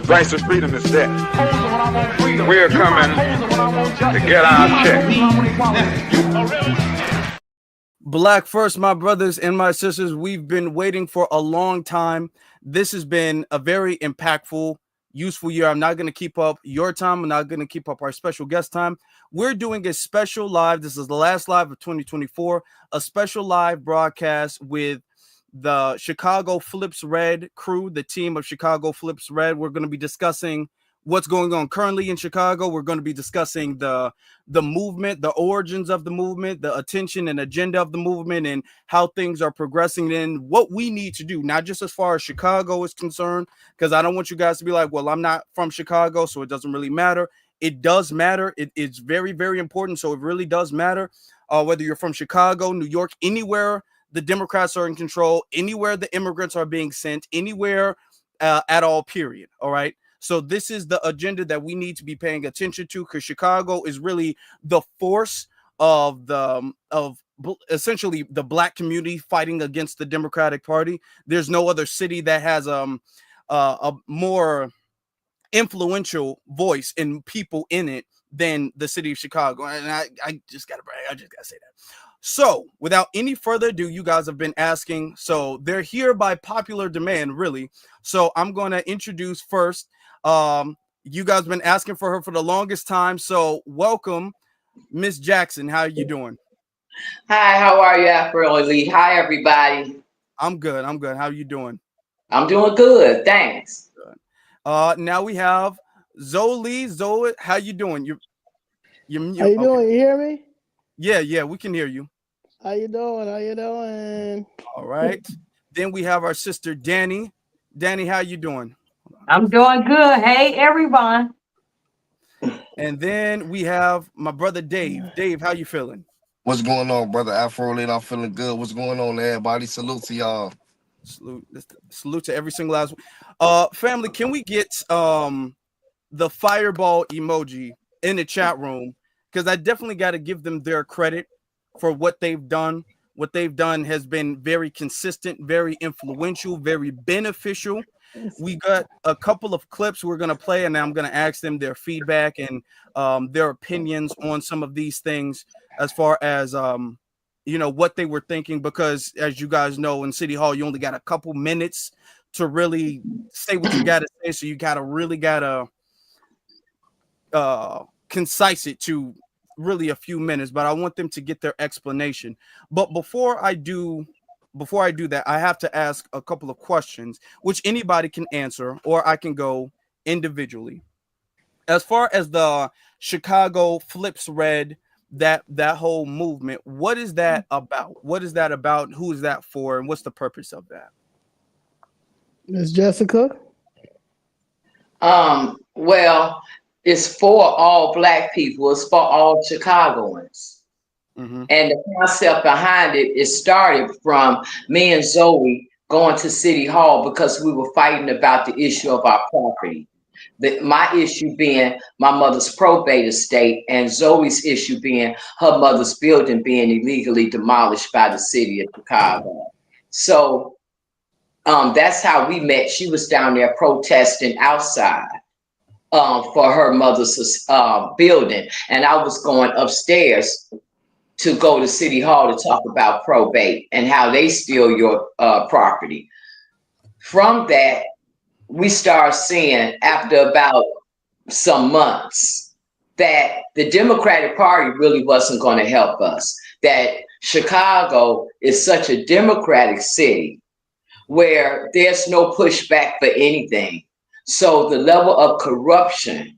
price of freedom is death. We're coming to get our check. Black first, my brothers and my sisters, we've been waiting for a long time. This has been a very impactful, useful year. I'm not going to keep up your time. I'm not going to keep up our special guest time. We're doing a special live. This is the last live of 2024, a special live broadcast with the Chicago Flips Red crew, the team of Chicago Flips Red. We're going to be discussing what's going on currently in Chicago. We're going to be discussing the movement, the origins of the movement, the attention and agenda of the movement, and how things are progressing and what we need to do, not just as far as Chicago is concerned, because I don't want you guys to be like, well, I'm not from Chicago, so it doesn't really matter. It does matter. It's very, very important. So it really does matter whether you're from Chicago, New York, anywhere the Democrats are in control, anywhere the immigrants are being sent, anywhere at all, period. All right. So this is the agenda that we need to be paying attention to, because Chicago is really the force of essentially the Black community fighting against the Democratic Party. There's no other city that has a more influential voice and people in it than the city of Chicago. And I just gotta brag. I just gotta say that. So without any further ado, you guys have been asking. So they're here by popular demand, really. So I'm going to introduce first. You guys have been asking for her for the longest time. So welcome, Miss Jackson. How are you doing? Hi, how are you, Afro Lee? Hi, everybody. I'm good. I'm good. How are you doing? I'm doing good. Thanks. Good. Now we have Zoe. Zoe, how you doing? How you doing? You hear me? Yeah, we can hear you. How you doing? How you doing? All right. Then we have our sister Danny. Danny, how you doing? I'm doing good. Hey, everyone. And then we have my brother Dave. Dave, how you feeling? What's going on, brother Afro? I'm feeling good. What's going on, everybody? Salute to y'all. Salute to every single last one. Family, can we get the fireball emoji in the chat room? Because I definitely got to give them their credit for what they've done. What they've done has been very consistent, very influential, very beneficial. We got a couple of clips we're going to play, and I'm going to ask them their feedback and their opinions on some of these things as far as, what they were thinking. Because as you guys know, in City Hall, you only got a couple minutes to really say what you got to say. So you really got to concise it to really a few minutes, but I want them to get their explanation. But before I do that, I have to ask a couple of questions, which anybody can answer, or I can go individually. As far as the Chicago Flips Red, that whole movement, what is that about? What is that about? Who is that for? And what's the purpose of that? Miss Jessica? Well, it's for all Black people. It's for all Chicagoans. Mm-hmm. And the concept behind it started from me and Zoe going to City Hall because we were fighting about the issue of our property. My issue being my mother's probate estate, and Zoe's issue being her mother's building being illegally demolished by the city of Chicago. So that's how we met. She was down there protesting outside for her mother's building, and I was going upstairs to go to City Hall to talk about probate and how they steal your property. From that, we started seeing, after about some months, that the Democratic Party really wasn't going to help us, that Chicago is such a Democratic city where there's no pushback for anything. So the level of corruption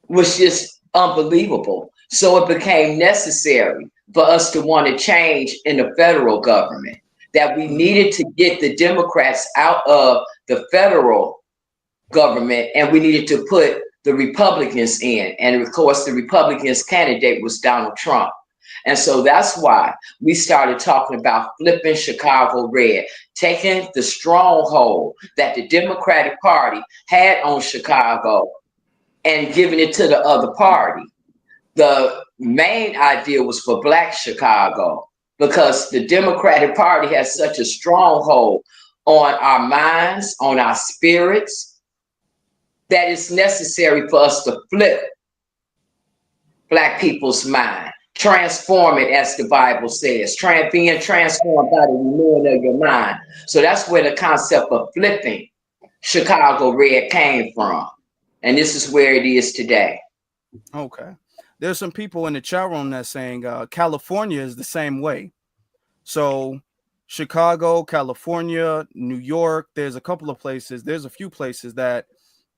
was just unbelievable. So it became necessary for us to want to change in the federal government, that we needed to get the Democrats out of the federal government and we needed to put the Republicans in. And of course, the Republicans' candidate was Donald Trump. And so that's why we started talking about flipping Chicago red, taking the stronghold that the Democratic Party had on Chicago and giving it to the other party. The main idea was for Black Chicago, because the Democratic Party has such a stronghold on our minds, on our spirits, that it's necessary for us to flip Black people's mind, transform it, as the Bible says, being transformed by the renewing of your mind. So that's where the concept of flipping Chicago Red came from. And this is where it is today. Okay. There's some people in the chat room that's saying California is the same way. So Chicago, California, New York, there's a couple of places, there's a few places that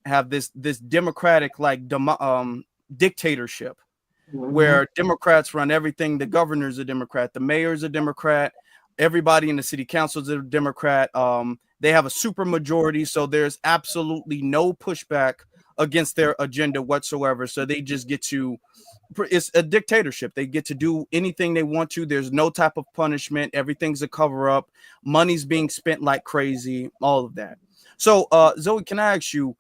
have this democratic like dictatorship where Democrats run everything. The governor's a Democrat, the mayor's a Democrat, everybody in the city council's a Democrat. They have a super majority, so there's absolutely no pushback against their agenda whatsoever. So they just get to, it's a dictatorship. They get to do anything they want to. There's no type of punishment. Everything's a cover up. Money's being spent like crazy, all of that. So Zoe, can I ask you,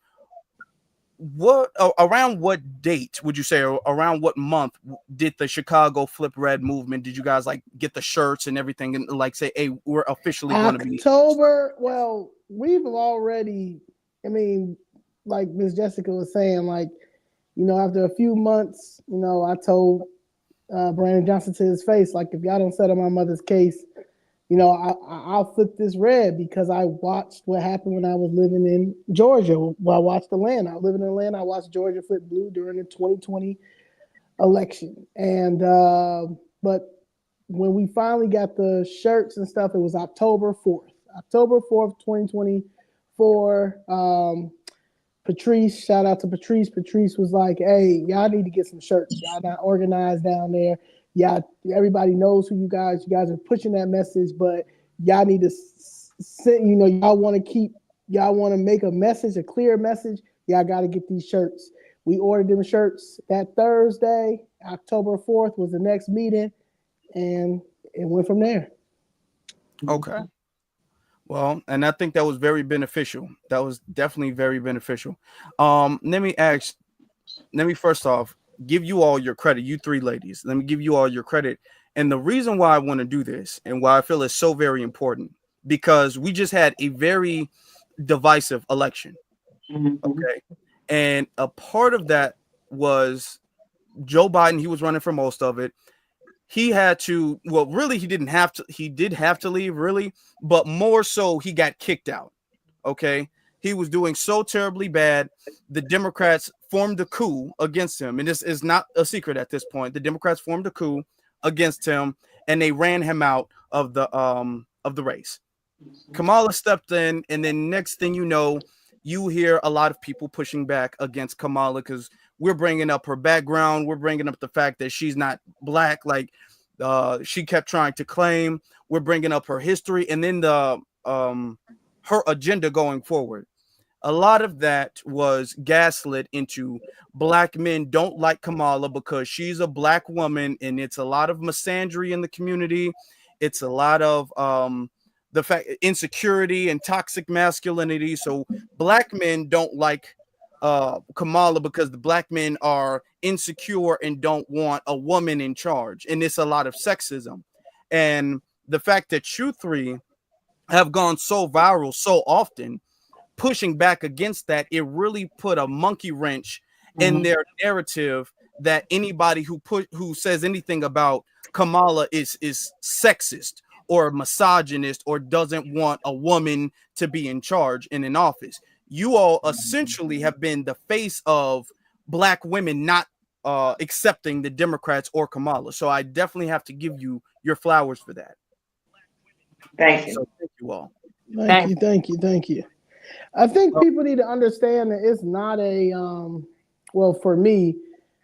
what around what date would you say, or around what month did the Chicago Flip Red movement, did you guys like get the shirts and everything and like say, hey, we're officially going to be October? Well, we've already, I mean, like Miss Jessica was saying, like, you know, after a few months, you know, I told Brandon Johnson to his face, like, if y'all don't settle my mother's case, you know, I'll flip this red, because I watched what happened when I was living in Georgia. Well, I watched Atlanta. I was living in Atlanta. I watched Georgia flip blue during the 2020 election. And but when we finally got the shirts and stuff, it was October 4th. October 4th, 2024. Patrice, shout out to Patrice. Patrice was like, hey, y'all need to get some shirts. Y'all not organized down there. Yeah, everybody knows who you guys are pushing that message, but y'all need to send, you know, y'all want to make a message, a clear message. Y'all got to get these shirts. We ordered them shirts that Thursday. October 4th was the next meeting, and it went from there. Okay. Well, and I think that was very beneficial. That was definitely very beneficial. Let me first off give you all your credit, you three ladies. Let me give you all your credit. And the reason why I want to do this and why I feel it's so very important, because we just had a very divisive election. Okay. And a part of that was Joe Biden. He was running for most of it. He had to, well, really, he didn't have to. He did have to leave, really, but more so, he got kicked out. Okay. He was doing so terribly bad. The Democrats formed a coup against him. And this is not a secret at this point. The Democrats formed a coup against him, and they ran him out of the race. Kamala stepped in, and then next thing you know, you hear a lot of people pushing back against Kamala because we're bringing up her background. We're bringing up the fact that she's not Black, like she kept trying to claim. We're bringing up her history, and then the her agenda going forward. A lot of that was gaslit into Black men don't like Kamala because she's a Black woman, and it's a lot of misandry in the community. It's a lot of the fact insecurity and toxic masculinity. So Black men don't like Kamala because the Black men are insecure and don't want a woman in charge. And it's a lot of sexism. And the fact that you three have gone so viral so often, pushing back against that, it really put a monkey wrench in their narrative that anybody who says anything about Kamala is sexist or misogynist or doesn't want a woman to be in charge in an office. You all essentially have been the face of Black women not accepting the Democrats or Kamala. So I definitely have to give you your flowers for that. Thank you. So thank you all. Thank you. I think people need to understand that it's not a well, for me,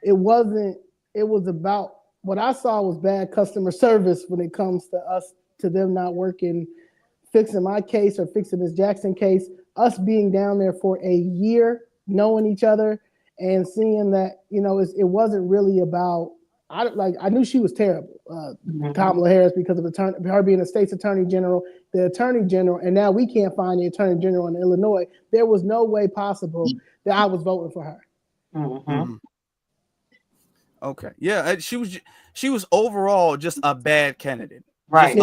it was about, what I saw was bad customer service when it comes to them not working, fixing my case or fixing Ms. Jackson's case, us being down there for a year, knowing each other and seeing that, you know, it wasn't really about, I knew she was terrible, Kamala Harris, because of her being a state's attorney general, the attorney general, and now we can't find the attorney general in Illinois. There was no way possible that I was voting for her. Okay, yeah, she was overall just a bad candidate, right?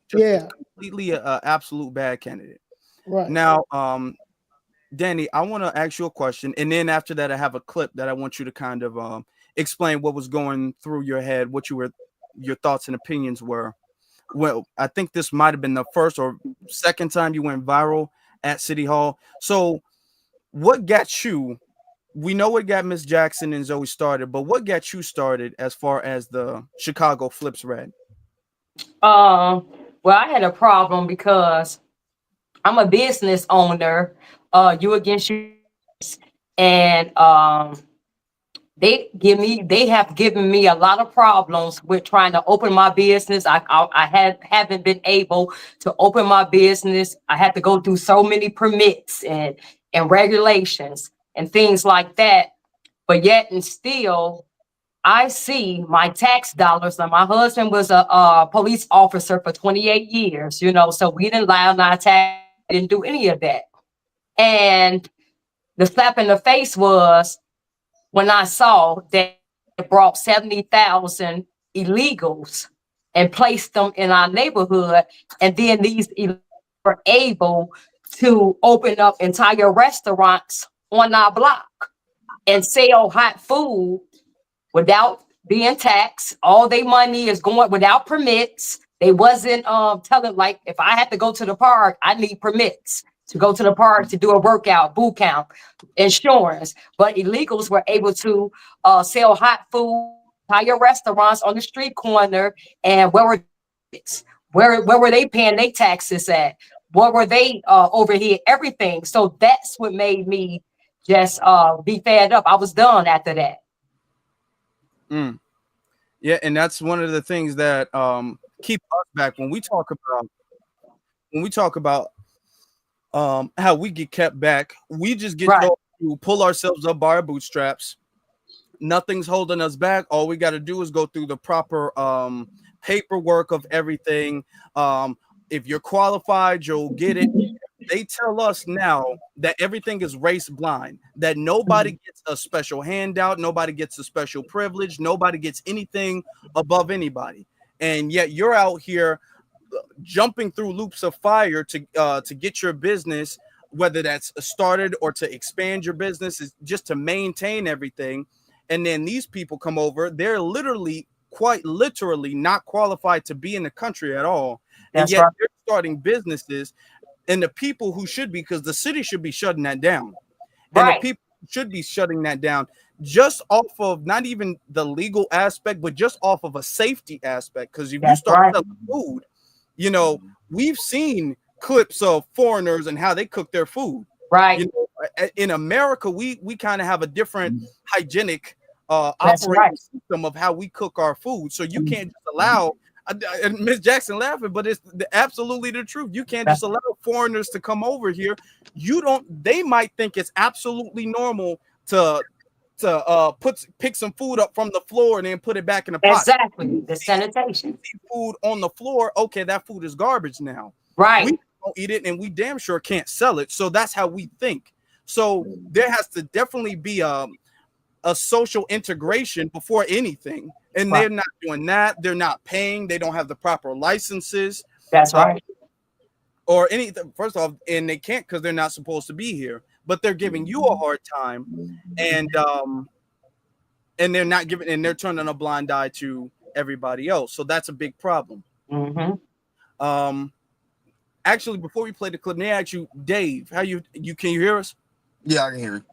Completely a absolute bad candidate. Right now, Danny, I want to ask you a question, and then after that, I have a clip that I want you to kind of explain what was going through your head, what your thoughts and opinions were. Well, I think this might have been the first or second time you went viral at City Hall. So, what got you? We know what got Miss Jackson and Zoe started, but what got you started as far as the Chicago Flips Red? Well, I had a problem because I'm a business owner. You against you, and they have given me a lot of problems with trying to open my business. I haven't been able to open my business. I had to go through so many permits and regulations and things like that. But yet and still, I see my tax dollars. Now, my husband was a police officer for 28 years, so we didn't lie on our tax, didn't do any of that. And the slap in the face was when I saw that it brought 70,000 illegals and placed them in our neighborhood. And then these illegals were able to open up entire restaurants on our block and sell hot food without being taxed. All their money is going without permits. They wasn't telling, like, if I had to go to the park, I need permits to go to the park to do a workout, boot camp, insurance. But illegals were able to sell hot food, entire restaurants on the street corner. And where were they paying their taxes at? What were they overhead? Everything. So that's what made me just be fed up. I was done after that. Mm. Yeah, and that's one of the things that keep us back when we talk about how we get kept back. We just get Right. told to pull ourselves up by our bootstraps. Nothing's holding us back. All we got to do is go through the proper paperwork of everything. If you're qualified, you'll get it. They tell us now that everything is race blind, that nobody gets a special handout, nobody gets a special privilege, nobody gets anything above anybody. And yet you're out here jumping through loops of fire to get your business, whether that's started or to expand your business, is just to maintain everything. And then these people come over, they're quite literally not qualified to be in the country at all. And That's yet right. they're starting businesses, and the people who should be, because the city should be shutting that down, and the Right. people should be shutting that down just off of not even the legal aspect, but just off of a safety aspect. Because if you That's start right. selling food, we've seen clips of foreigners and how they cook their food. Right. In America, we kind of have a different hygienic That's right. operating system of how we cook our food. So you can't just allow, and Miss Jackson laughing, but it's absolutely the truth. You can't just allow foreigners to come over here. They might think it's absolutely normal to pick some food up from the floor and then put it back in the pot. Exactly. The sanitation. Food on the floor, okay, that food is garbage now. Right. We don't eat it, and we damn sure can't sell it. So that's how we think. So there has to definitely be a social integration before anything, and Right. they're not doing that. They're not paying. They don't have the proper licenses. That's right. Or anything. First off, and they can't because they're not supposed to be here. But they're giving you a hard time, and they're not giving, and they're turning a blind eye to everybody else. So that's a big problem. Mm-hmm. Actually, before we play the clip, may I ask you, Dave, how you can you hear us? Yeah, I can hear you.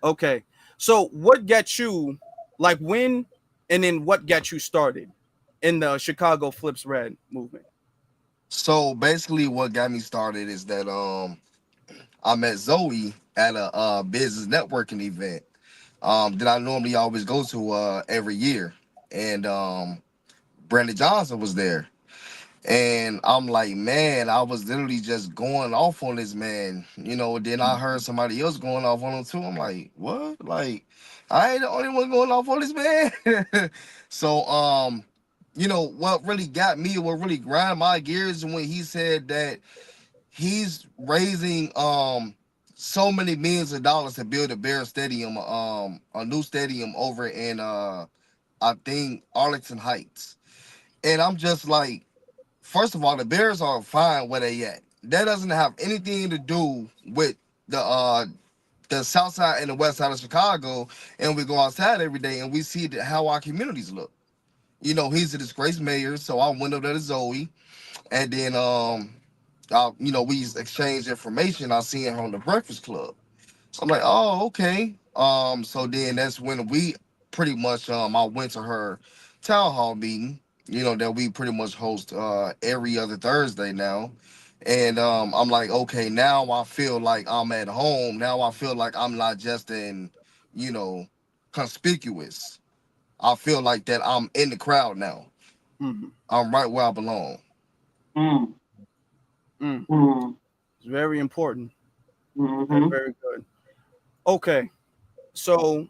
Okay. So what got you, like when, and then what got you started in the Chicago Flips Red movement? So basically what got me started is that I met Zoe at a business networking event that I normally always go to every year. And Brandon Johnson was there. And I'm like, man, I was literally just going off on this man, Then I heard somebody else going off on him too. I'm like, what? Like, I ain't the only one going off on this man. So, what really got me, what really grind my gears, when he said that he's raising so many millions of dollars to build a Bear Stadium, a new stadium over in I think Arlington Heights. And I'm just like, first of all, the Bears are fine where they at. That doesn't have anything to do with the south side and the west side of Chicago, and we go outside every day and we see how our communities look. You know, he's a disgraced mayor, so I went over there to Zoe, and then we exchanged information. I seen her on the Breakfast Club, so I'm like, oh, okay. So then that's when we pretty much I went to her town hall meeting. You know that we pretty much host every other Thursday now, and I'm like, okay, now I feel like I'm at home. Now I feel like I'm not just in, you know, conspicuous. I feel like that I'm in the crowd now. Mhm. I'm right where I belong. Mm, Mm. mm, It's very important. Very, mhm, very good. Okay, so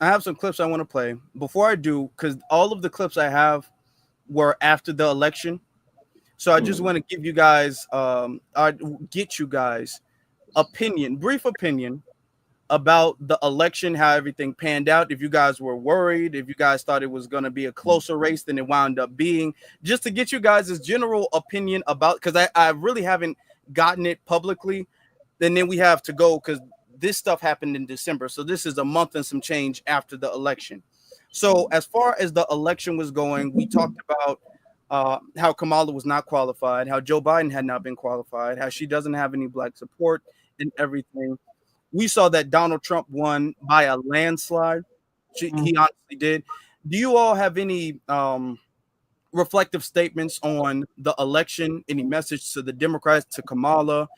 I have some clips I want to play. Before I do, because all of the clips I have were after the election, so I just want to give you guys, get you guys brief opinion about the election, how everything panned out. If you guys were worried, if you guys thought it was going to be a closer race than it wound up being, just to get you guys' general opinion about, because I really haven't gotten it publicly. And then we have to go because this stuff happened in December. So this is a month and some change after the election. So as far as the election was going, we talked about how Kamala was not qualified, how Joe Biden had not been qualified, how she doesn't have any black support and everything. We saw that Donald Trump won by a landslide. He honestly did. Do you all have any reflective statements on the election? Any message to the Democrats, to Kamala?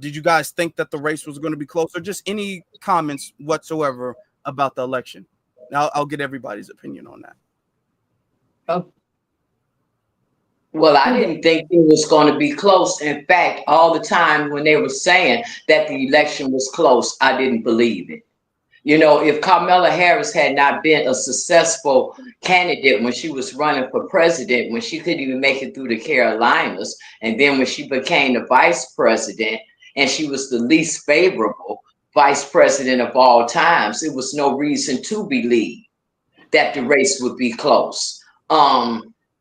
Did you guys think that the race was going to be close, or just any comments whatsoever about the election? Now I'll get everybody's opinion on that. oh, Well, I didn't think it was going to be close. In fact, all the time when they were saying that the election was close, I didn't believe it. You know, if Kamala Harris had not been a successful candidate when she was running for president, when she couldn't even make it through the Carolinas, and then when she became the vice president and she was the least favorable vice president of all times, it was no reason to believe that the race would be close.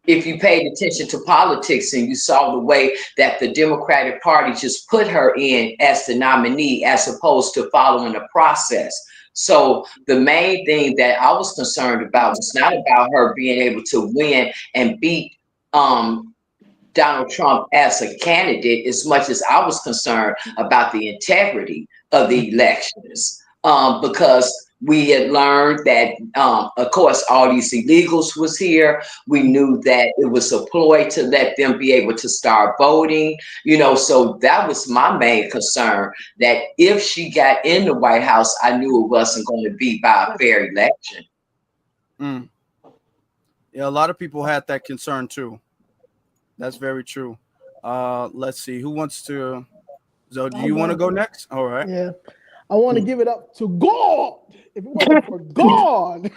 If you paid attention to politics and you saw the way that the Democratic Party just put her in as the nominee as opposed to following the process. So the main thing that I was concerned about was not about her being able to win and beat Donald Trump as a candidate as much as I was concerned about the integrity of the elections. Because we had learned that, of course, all these illegals was here. We knew that it was a ploy to let them be able to start voting, you know, so that was my main concern, that if she got in the White House, I knew it wasn't going to be by a fair election. Mm. Yeah, a lot of people had that concern too. That's very true. Let's see. Who wants to? So, do you want to go next? All right. Yeah. I want to give it up to God. If it wasn't for God,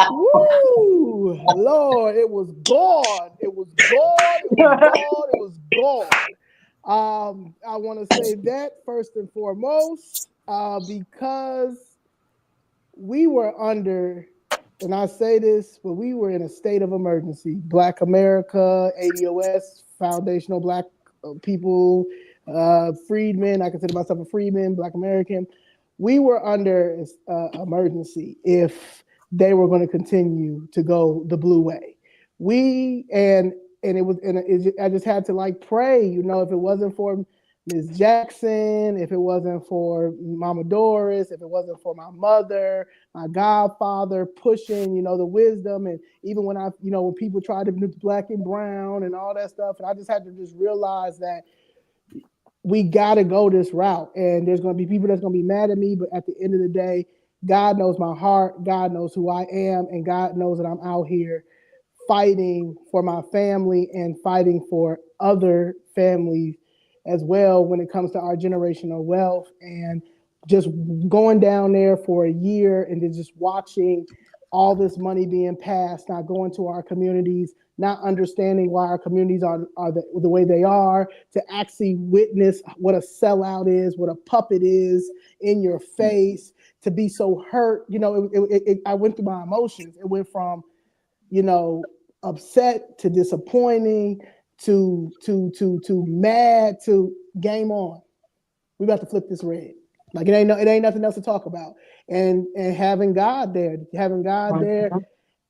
woo, Lord, it was God. It was God. It was God. It was God. I want to say that first and foremost, because we were under, and I say this, but we were in a state of emergency. Black America, ADOS, Foundational Black People, freedmen. I consider myself a freedman, Black American. We were under emergency if they were going to continue to go the blue way. I just had to like pray, you know, if it wasn't for Ms. Jackson, if it wasn't for Mama Doris, if it wasn't for my mother, my godfather pushing, you know, the wisdom, and even when when people tried to do black and brown and all that stuff, and I just had to just realize that we got to go this route. And there's going to be people that's going to be mad at me, but at the end of the day, God knows my heart, God knows who I am, and God knows that I'm out here fighting for my family and fighting for other families as well when it comes to our generational wealth. And just going down there for a year and then just watching all this money being passed, not going to our communities, not understanding why our communities are the way they are, to actually witness what a sellout is, what a puppet is in your face, to be so hurt. You know, I went through my emotions. It went from, you know, upset to disappointing to mad to game on. We about to flip this red. Like it ain't nothing else to talk about. And having God there,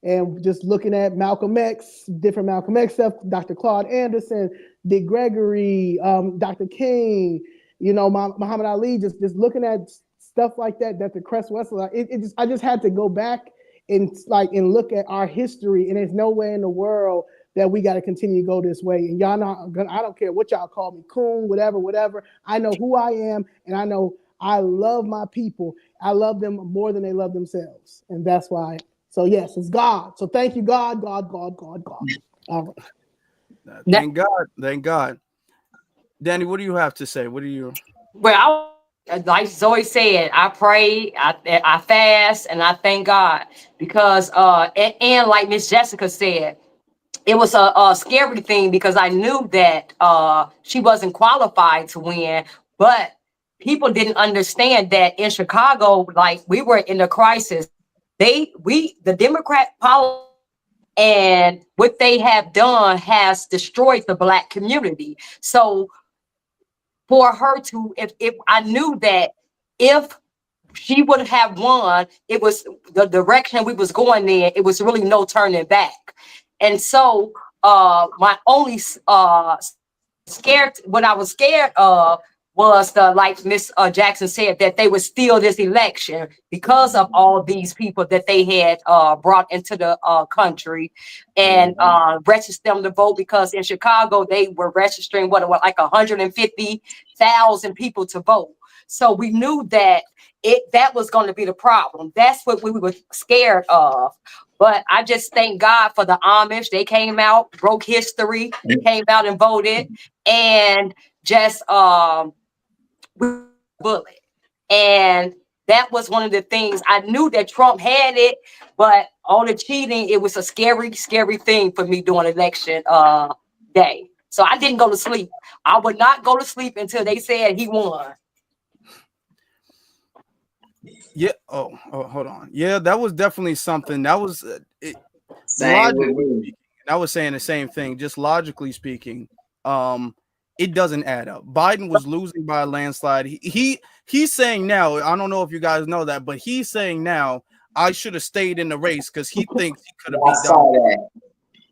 and just looking at Malcolm X, different Malcolm X stuff, Dr. Claude Anderson, Dick Gregory, Dr. King, Muhammad Ali, just looking at stuff like that the Crest Westler, I just had to go back and look at our history, and there's no way in the world that we got to continue to go this way. And y'all I don't care what y'all call me, coon, whatever. I know who I am, and I know I love my people. I love them more than they love themselves. And that's why. So yes, it's God. So thank you, God. All right. Thank God. Danny, what do you have to say? What do you? Well, like Zoe said, I pray, I fast, and I thank God because and like Miss Jessica said, it was a scary thing because I knew that she wasn't qualified to win, but people didn't understand that in Chicago, like we were in a crisis. The Democrat policy and what they have done has destroyed the Black community. So for her to, if I knew that if she would have won, it was the direction we was going in, it was really no turning back. And so my only what I was scared of was like Miss Jackson said, that they would steal this election because of all these people that they had brought into the country and register them to vote, because in Chicago they were registering like 150,000 people to vote. So we knew that that was going to be the problem. That's what we were scared of. But I just thank God for the Amish. They came out, broke history, came out and voted, and just bullet. And that was one of the things. I knew that Trump had it, but all the cheating, it was a scary, scary thing for me during election day. So I didn't go to sleep. I would not go to sleep until they said he won. Yeah. Oh, hold on. Yeah, that was definitely something. That was Same with me. I was saying the same thing. Just logically speaking, it doesn't add up. Biden was losing by a landslide. He's saying now, I don't know if you guys know that, but he's saying now, I should have stayed in the race because he thinks he could have beat Donald.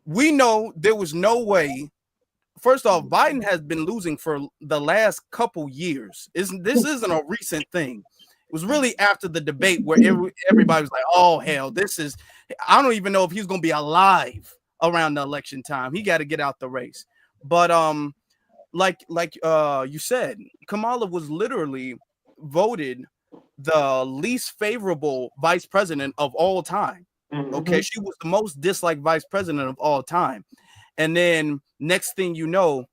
We know there was no way. First off, Biden has been losing for the last couple years. This isn't a recent thing. It was really after the debate where everybody was like, oh, hell, this is, I don't even know if he's going to be alive around the election time. He got to get out the race. But like you said, Kamala was literally voted the least favorable vice president of all time. Okay, she was the most disliked vice president of all time. And then next thing you know,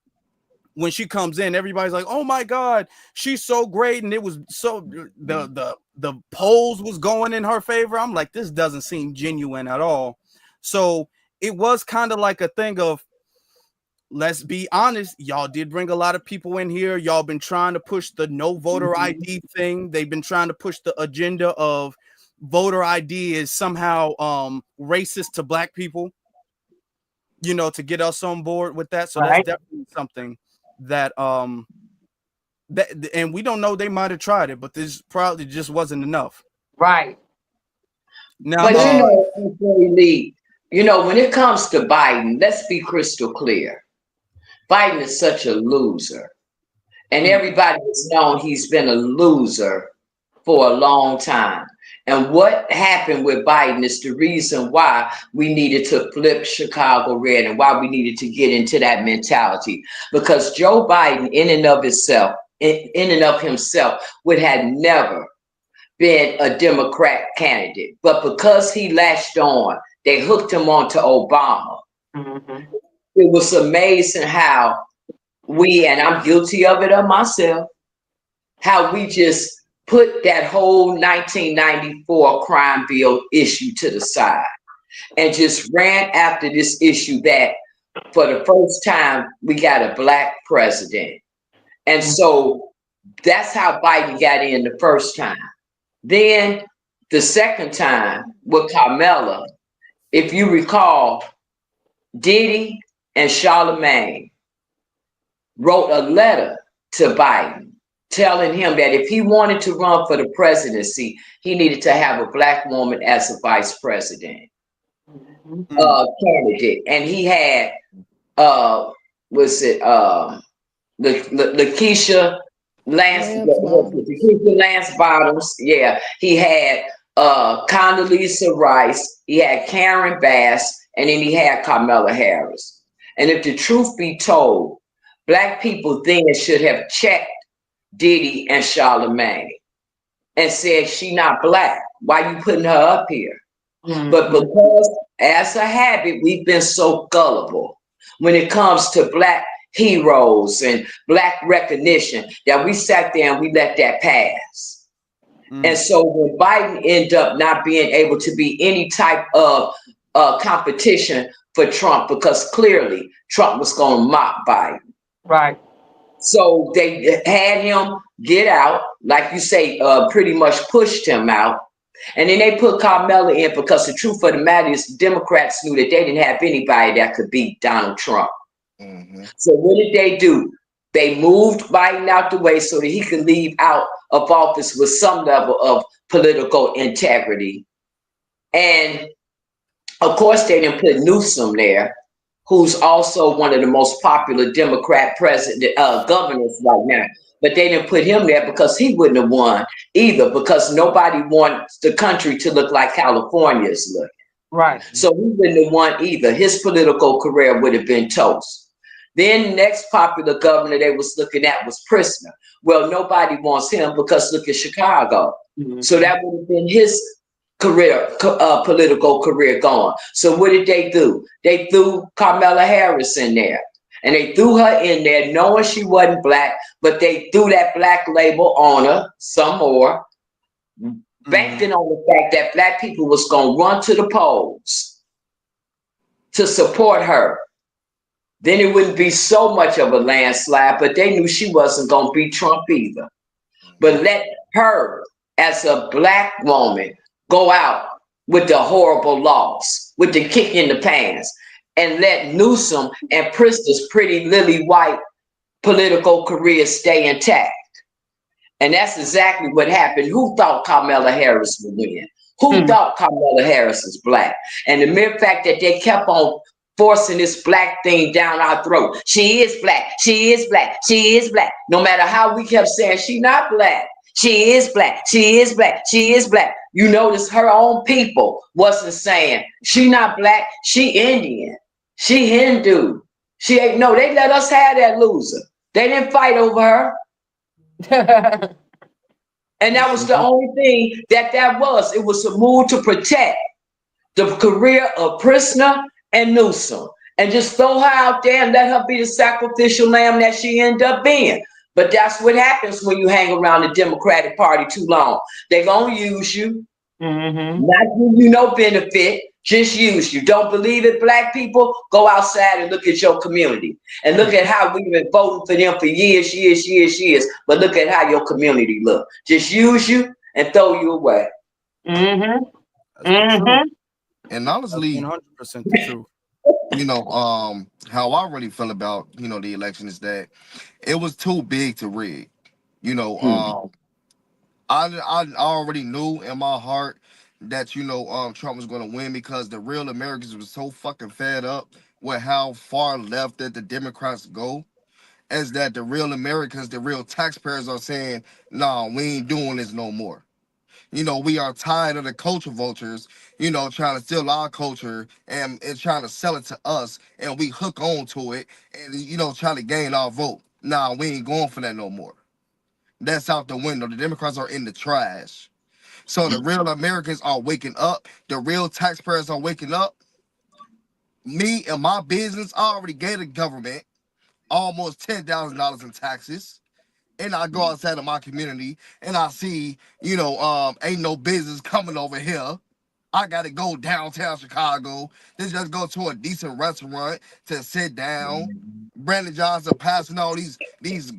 when she comes in, everybody's like, oh my God, she's so great. And it was so the polls was going in her favor. I'm like, this doesn't seem genuine at all. So it was kind of like a thing of, let's be honest, y'all did bring a lot of people in here. Y'all been trying to push the no voter ID thing. They've been trying to push the agenda of voter ID is somehow racist to Black people, to get us on board with that. So that's definitely something that and we don't know, they might have tried it, but this probably just wasn't enough. Right. Now, but when it comes to Biden, let's be crystal clear. Biden is such a loser, and everybody has known he's been a loser for a long time. And what happened with Biden is the reason why we needed to flip Chicago red and why we needed to get into that mentality. Because Joe Biden, in and of himself, would have never been a Democrat candidate. But because he latched on, they hooked him onto Obama. It was amazing how and I'm guilty of it myself, how we just put that whole 1994 crime bill issue to the side and just ran after this issue that for the first time we got a Black president. And so that's how Biden got in the first time. Then the second time with Carmela, if you recall, Diddy and Charlemagne wrote a letter to Biden telling him that if he wanted to run for the presidency, he needed to have a black woman as a vice president candidate. And he had was it Lakeisha Lance Bottoms. Yeah, he had Condoleezza Rice, he had Karen Bass, and then he had Kamala Harris. And if the truth be told, black people then should have checked Diddy and Charlemagne and said, she not black. Why you putting her up here? But because as a habit, we've been so gullible when it comes to black heroes and black recognition that we sat there and we let that pass. And so when Biden ended up not being able to be any type of competition for Trump, because clearly Trump was going to mock Biden. Right. So they had him get out, like you say, pretty much pushed him out. And then they put Carmella in because the truth of the matter is Democrats knew that they didn't have anybody that could beat Donald Trump. So what did they do? They moved Biden out the way so that he could leave out of office with some level of political integrity. And of course, they didn't put Newsom there, who's also one of the most popular Democrat governors right now. But they didn't put him there because he wouldn't have won either, because nobody wants the country to look like California is looking. Right. So he wouldn't have won either. His political career would have been toast. Then the next popular governor they was looking at was Pritzker. Well, nobody wants him because look at Chicago. So that would have been his career, political career gone. So what did they do? They threw Kamala Harris in there. And they threw her in there knowing she wasn't black, but they threw that black label on her some more, banking on the fact that black people was going to run to the polls to support her. Then it wouldn't be so much of a landslide, but they knew she wasn't going to beat Trump either. But let her, as a black woman, go out with the horrible loss, with the kick in the pants, and let Newsom and Pritzker's pretty lily white political career stay intact. And that's exactly what happened. Who thought Kamala Harris would win? Who thought Kamala Harris is black? And the mere fact that they kept on forcing this black thing down our throat. She is black. She is black. She is black. No matter how we kept saying she not black. She is black. She is black. She is black. You notice her own people wasn't saying she not black. She Indian. She Hindu. She ain't. No, they let us have that loser. They didn't fight over her. And that was the only thing that was. It was a move to protect the career of Pritzker and Newsom, and just throw her out there and let her be the sacrificial lamb that she ended up being. But that's what happens when you hang around the Democratic Party too long. They're going to use you, not give you no benefit, just use you. Don't believe it, black people? Go outside and look at your community. And look at how we've been voting for them for years. But look at how your community look. Just use you and throw you away. And honestly, 100% the truth. You know, how I really feel about, the election is that it was too big to rig. You know, I already knew in my heart that, Trump was going to win because the real Americans were so fucking fed up with how far left that the Democrats go, as that the real Americans, the real taxpayers are saying, nah, we ain't doing this no more. We are tired of the culture vultures, trying to steal our culture and trying to sell it to us, and we hook on to it and, trying to gain our vote. Nah, we ain't going for that no more. That's out the window. The Democrats are in the trash. So the real Americans are waking up. The real taxpayers are waking up. Me and my business, I already gave the government almost $10,000 in taxes. And I go outside of my community and I see, ain't no business coming over here. I gotta go downtown Chicago to just go to a decent restaurant to sit down. Brandon Johnson passing all these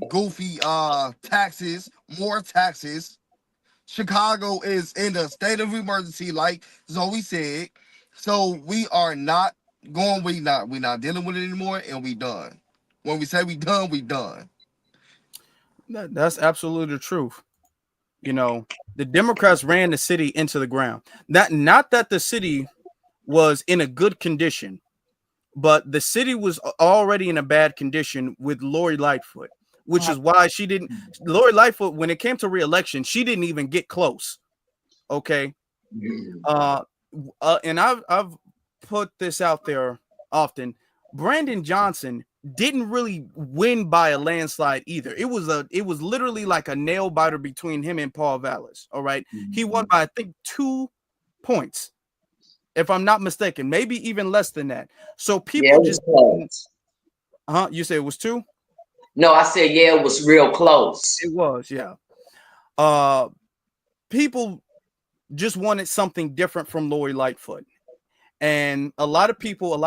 goofy taxes, more taxes. Chicago is in a state of emergency, like Zoe said. So we are not going, we not dealing with it anymore, and we done. When we say we done, we done. That's absolutely the truth. You know, the Democrats ran the city into the ground. Not that the city was in a good condition, but the city was already in a bad condition with Lori Lightfoot, which is why she didn't. Lori Lightfoot, when it came to re-election, she didn't even get close. Okay, and I've put this out there often. Brandon Johnson didn't really win by a landslide either. It was literally like a nail biter between him and Paul Vallis. All right, he won by I think 2 points, if I'm not mistaken, maybe even less than that. So people just, you say it was 2? No, I said yeah, it was real close. It was, yeah. People just wanted something different from Lori Lightfoot. And a lot of people,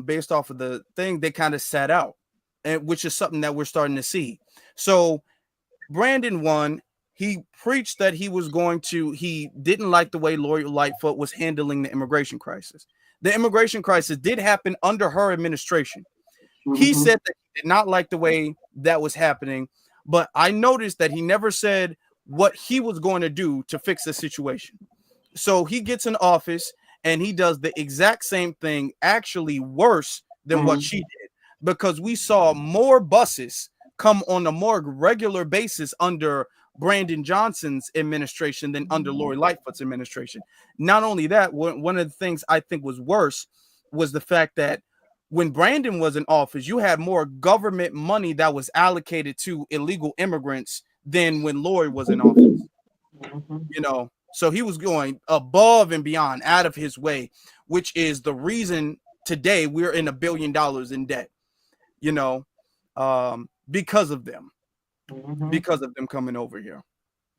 based off of the thing, they kind of sat out, and which is something that we're starting to see. So Brandon won. He preached that he didn't like the way Lori Lightfoot was handling the immigration crisis. The immigration crisis did happen under her administration. He said that he did not like the way that was happening, but I noticed that he never said what he was going to do to fix the situation. So he gets in office and he does the exact same thing, actually worse than what she did, because we saw more buses come on a more regular basis under Brandon Johnson's administration than under Lori Lightfoot's administration. Not only that, one of the things I think was worse was the fact that when Brandon was in office, you had more government money that was allocated to illegal immigrants than when Lori was in office. You know, so he was going above and beyond, out of his way, which is the reason today we're in $1 billion in debt, you know, because of them, because of them coming over here.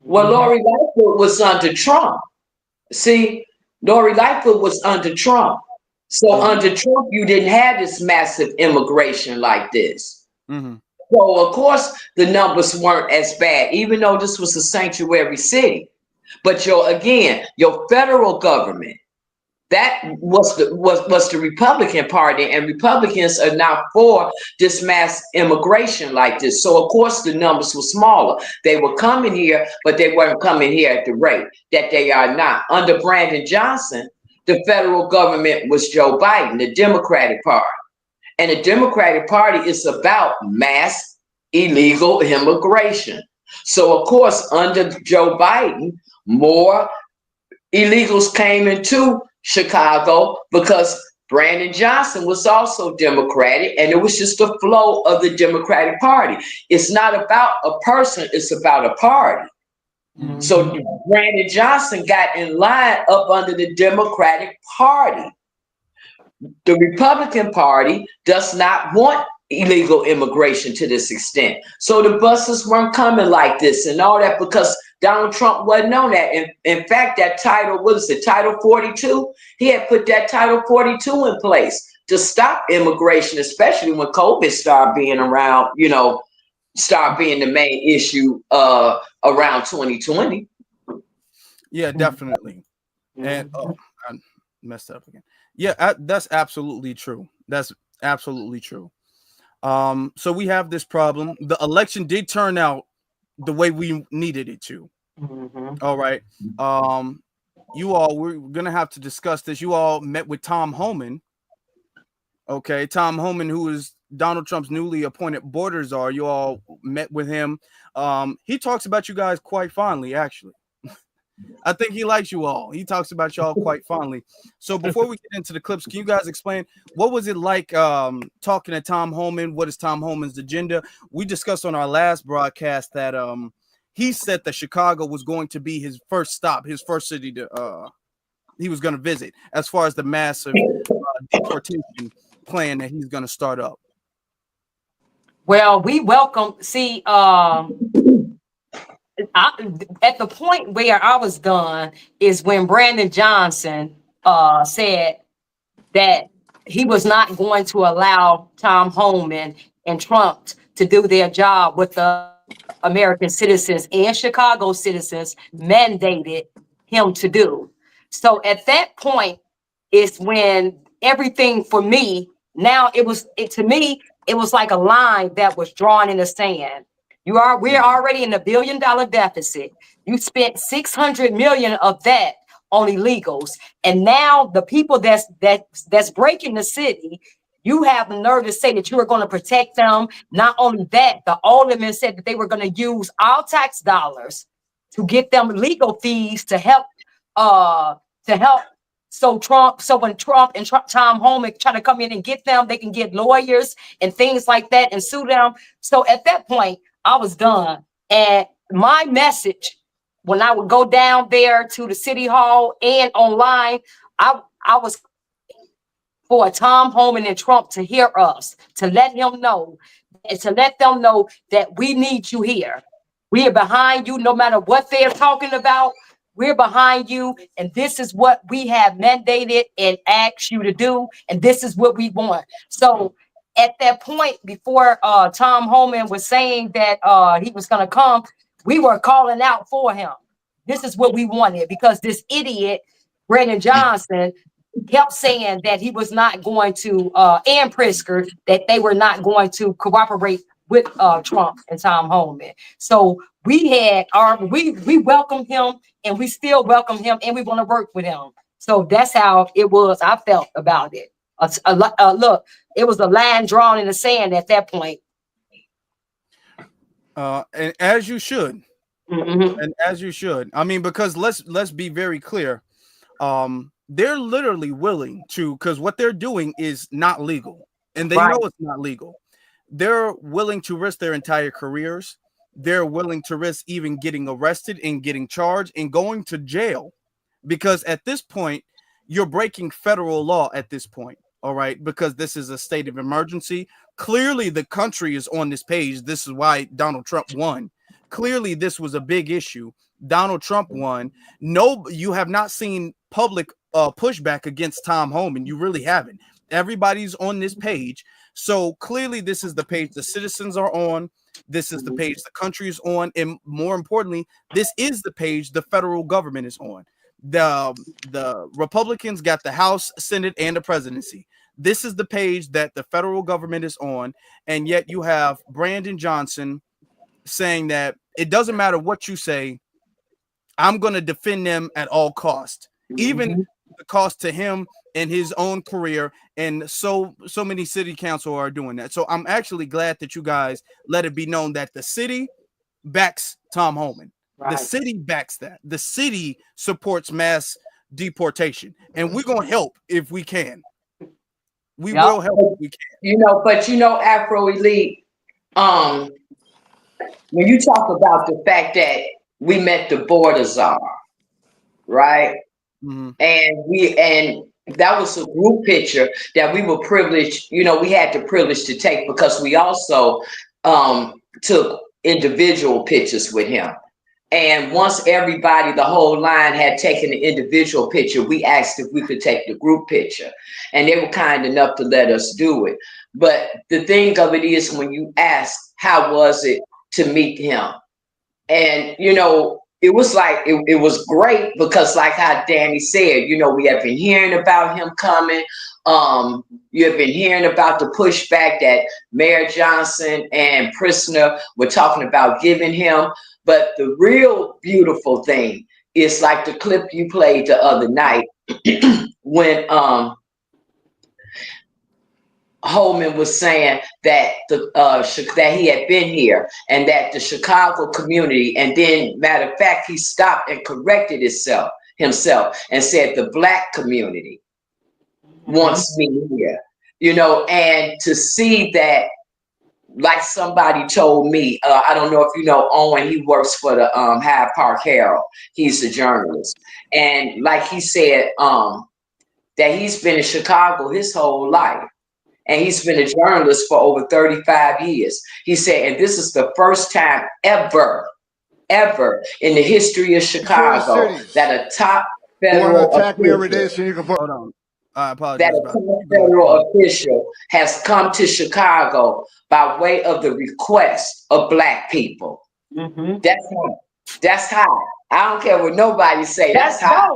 Well, Lori Lightfoot was under Trump. See, Lori Lightfoot was under Trump. So under Trump, you didn't have this massive immigration like this. So, of course, the numbers weren't as bad, even though this was a sanctuary city. But your federal government, that was the Republican Party, and Republicans are not for this mass immigration like this. So, of course, the numbers were smaller. They were coming here, but they weren't coming here at the rate that they are now. Under Brandon Johnson, the federal government was Joe Biden, the Democratic Party. And the Democratic Party is about mass illegal immigration. So, of course, under Joe Biden, more illegals came into Chicago because Brandon Johnson was also Democratic, and it was just the flow of the Democratic Party. It's not about a person, it's about a party. So Brandon Johnson got in line up under the Democratic Party. The Republican Party does not want illegal immigration to this extent. So the buses weren't coming like this and all that because Donald Trump wasn't on that. In fact, that title, what is it, Title 42? He had put that Title 42 in place to stop immigration, especially when COVID started being around, start being the main issue around 2020. Yeah, definitely. And I messed up again. Yeah, that's absolutely true. That's absolutely true. So we have this problem. The election did turn out the way we needed it to. All right. We're gonna have to discuss this. You all met with Tom Homan. Okay, Tom Homan, who is Donald Trump's newly appointed border czar. You all met with him. He talks about you guys quite fondly, actually. I think he likes you all. He talks about y'all quite fondly. So before we get into the clips, can you guys explain what was it like talking to Tom Homan? What is Tom Homan's agenda? We discussed on our last broadcast that he said that Chicago was going to be his first stop, his first city he was going to visit as far as the massive deportation plan that he's going to start up. Well, we welcome. See, at the point where I was done is when Brandon Johnson said that he was not going to allow Tom Homan and Trump to do their job with the American citizens and Chicago citizens mandated him to do. So at that point is when everything for me, now it was like a line that was drawn in the sand. We're already in a $1 billion deficit. You spent 600 million of that on illegals. And now the people that's breaking the city, you have the nerve to say that you are going to protect them. Not only that, the alderman said that they were going to use our tax dollars to get them legal fees to help. So when Trump and Tom Homan try to come in and get them, they can get lawyers and things like that and sue them. So at that point, I was done. And my message, when I would go down there to the city hall and online, I was for Tom Homan and Trump to hear us, to let him know, and to let them know that we need you here. We are behind you, no matter what they're talking about. We're behind you, and this is what we have mandated and asked you to do, and this is what we want. So at that point, before Tom Homan was saying that he was going to come, we were calling out for him. This is what we wanted, because this idiot, Brennan Johnson, kept saying that he was not going to, and Pritzker, that they were not going to cooperate with Trump and Tom Homan. So we welcomed him, and we still welcome him, and we want to work with him. So that's how it was. I felt about it. Look, it was a line drawn in the sand at that point. And as you should, and as you should. I mean, because let's be very clear. They're literally willing to, because what they're doing is not legal, and they know it's not legal. They're willing to risk their entire careers. They're willing to risk even getting arrested and getting charged and going to jail, because at this point, you're breaking federal law at this point. All right, because this is a state of emergency. Clearly, the country is on this page. This is why Donald Trump won. Clearly, this was a big issue. Donald Trump won. No, you have not seen public pushback against Tom Homan. You really haven't. Everybody's on this page. So clearly, this is the page the citizens are on. This is the page the country is on. And more importantly, this is the page the federal government is on. The Republicans got the House, Senate, and the presidency. This is the page that the federal government is on. And yet you have Brandon Johnson saying that it doesn't matter what you say, I'm going to defend them at all costs, even the cost to him and his own career. And so many city council are doing that. So I'm actually glad that you guys let it be known that the city backs Tom Homan. Right. The city backs that. The city supports mass deportation, and we're going to help if we can. We will help if we can. But Afro Elite, when you talk about the fact that we met the border czar, right? Mm-hmm. And that was a group picture that we were privileged, we had the privilege to take, because we also took individual pictures with him. And once everybody, the whole line, had taken the individual picture, we asked if we could take the group picture, and they were kind enough to let us do it. But the thing of it is, when you ask, how was it to meet him? And, it was like, it was great, because like how Danny said, we have been hearing about him coming. You have been hearing about the pushback that Mayor Johnson and Pritzker were talking about giving him. But the real beautiful thing is like the clip you played the other night when Holman was saying that that he had been here, and that the Chicago community, and then matter of fact, he stopped and corrected himself and said the Black community wants me here, and to see that, like somebody told me, I don't know if you know Owen, he works for the Hyde Park Herald. He's a journalist. And like he said, that he's been in Chicago his whole life. And he's been a journalist for over 35 years. He said, and this is the first time ever in the history of Chicago that a top federal official, hold on. I apologize. That a federal official has come to Chicago by way of the request of Black people. Mm-hmm. That's high. I don't care what nobody say. That's high.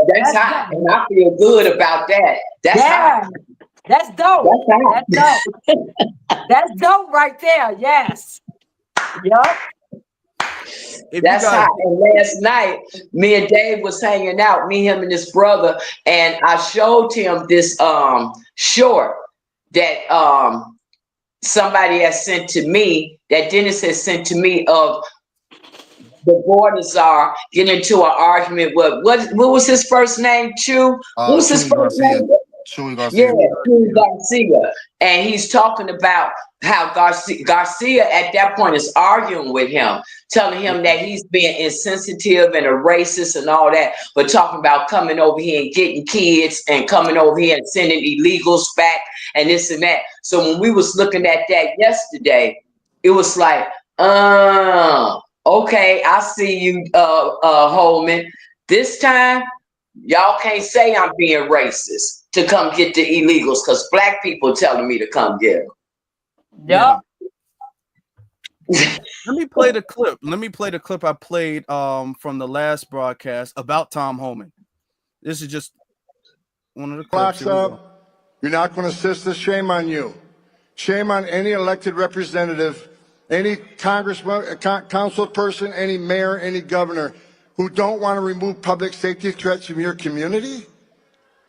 That's high. And I feel good about that. That's high. That's dope. That's dope. That's dope right there. Yes. Yep. That's how. And last night, me and Dave was hanging out, me, him, and his brother, and I showed him this short that somebody has sent to me, that Dennis has sent to me, of the border czar getting into an argument with what was his first name? Chew. What was his first name? Chewy Garcia. Yeah, Chewy Garcia. And he's talking about how Garcia at that point is arguing with him, telling him that he's being insensitive and a racist and all that, but talking about coming over here and getting kids and coming over here and sending illegals back and this and that. So when we was looking at that yesterday, it was like, okay, I see you, Holman. This time, y'all can't say I'm being racist to come get the illegals because black people telling me to come get them. Yep. Let me play the clip. Let me play the clip I played from the last broadcast about Tom Homan. This is just one of the clips. You're not going to assist us. Shame on you. Shame on any elected representative, any congressman, council person, any mayor, any governor who don't want to remove public safety threats from your community,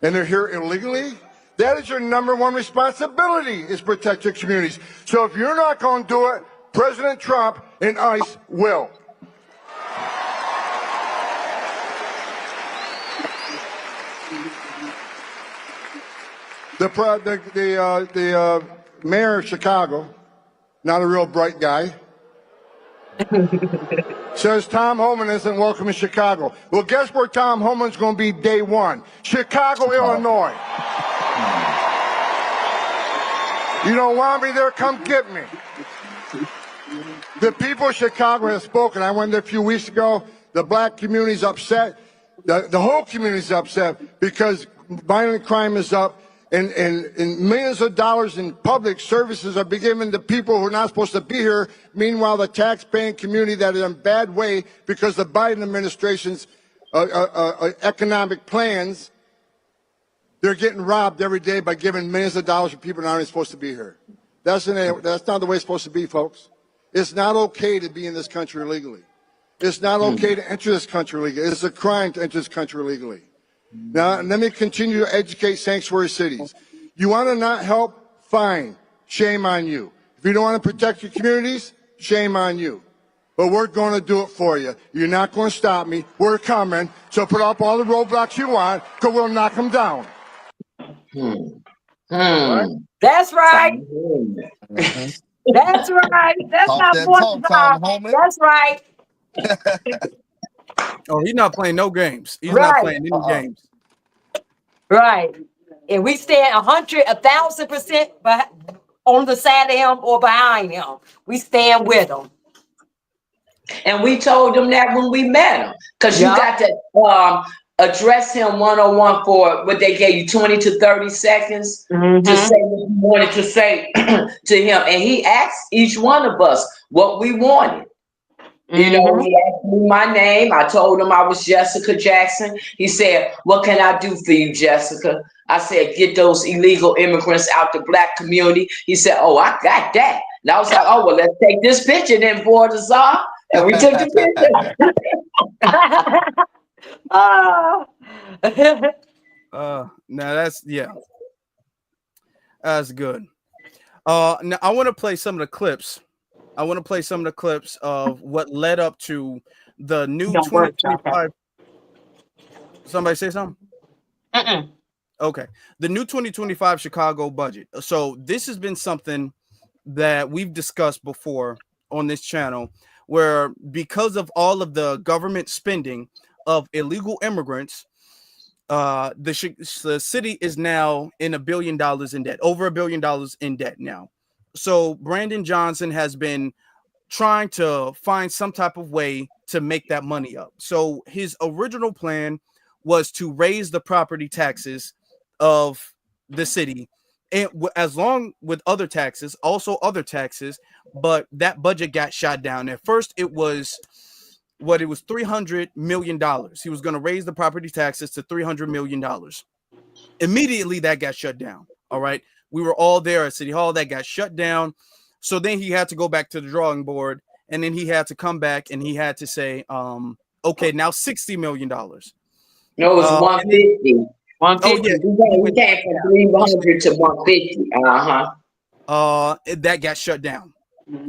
and they're here illegally. That is your number one responsibility, is protect your communities. So if you're not going to do it, President Trump and ICE will. The mayor of Chicago, not a real bright guy, says Tom Homan isn't welcome in Chicago. Well, guess where Tom Homan's going to be day one? Chicago, Illinois. You don't want me there? Come get me. The people of Chicago have spoken. I went there a few weeks ago. The black community's upset. The whole community's upset because violent crime is up. And millions of dollars in public services are being given to people who are not supposed to be here. Meanwhile, the tax-paying community that is in a bad way because the Biden administration's economic plans, they're getting robbed every day by giving millions of dollars to people that aren't supposed to be here. That's not the way it's supposed to be, folks. It's not okay to be in this country illegally. It's not okay to enter this country illegally. It's a crime to enter this country illegally. Now, let me continue to educate sanctuary cities. You want to not help? Fine. Shame on you. If you don't want to protect your communities, shame on you. But we're going to do it for you. You're not going to stop me. We're coming. So put up all the roadblocks you want, because we'll knock them down. That's right. That's right. That's not one time. That's right. Oh, he's not playing no games. He's not playing any games. Right. And we stand 1,000% on the side of him or behind him. We stand with him. And we told them that when we met him, because you got to address him one-on-one for what they gave you 20 to 30 seconds to say what you wanted to say to him. And he asked each one of us what we wanted. You know, he asked me my name. I told him I was Jessica Jackson. He said, "What can I do for you, Jessica?" I said, "Get those illegal immigrants out the black community." He said, "Oh, I got that." And I was like, "Oh, well, let's take this picture then, boy, Czar." And we took the picture. Now that's that's good. Now I want to play some of the clips. I want to play some of the clips of what led up to the new 2025. Somebody say something? Okay. The new 2025 Chicago budget. So this has been something that we've discussed before on this channel, where because of all of the government spending of illegal immigrants, the city is now in $1 billion in debt, over $1 billion in debt now. So Brandon Johnson has been trying to find some type of way to make that money up. So his original plan was to raise the property taxes of the city, and as long with other taxes, also other taxes, but that budget got shot down. At first, it was $300 million. He was going to raise the property taxes to $300 million. Immediately, that got shut down. All right. We were all there at City Hall. That got shut down. So then he had to go back to the drawing board and then he had to come back and he had to say, okay, now $60 million. No, it was 150. 150. We came from 300 to 150. That got shut down.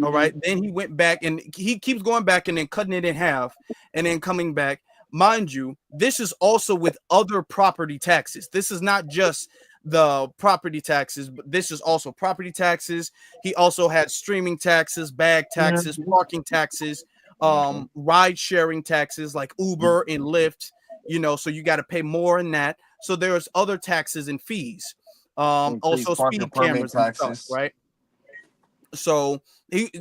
All right. Then he went back and he keeps going back and then cutting it in half and then coming back. Mind you, this is also with other property taxes. This is not just the property taxes, but this is also property taxes. He also had streaming taxes, bag taxes, parking taxes, ride sharing taxes like Uber and Lyft, you know, so you got to pay more in that. So there's other taxes and fees, also speed cameras and stuff, right? So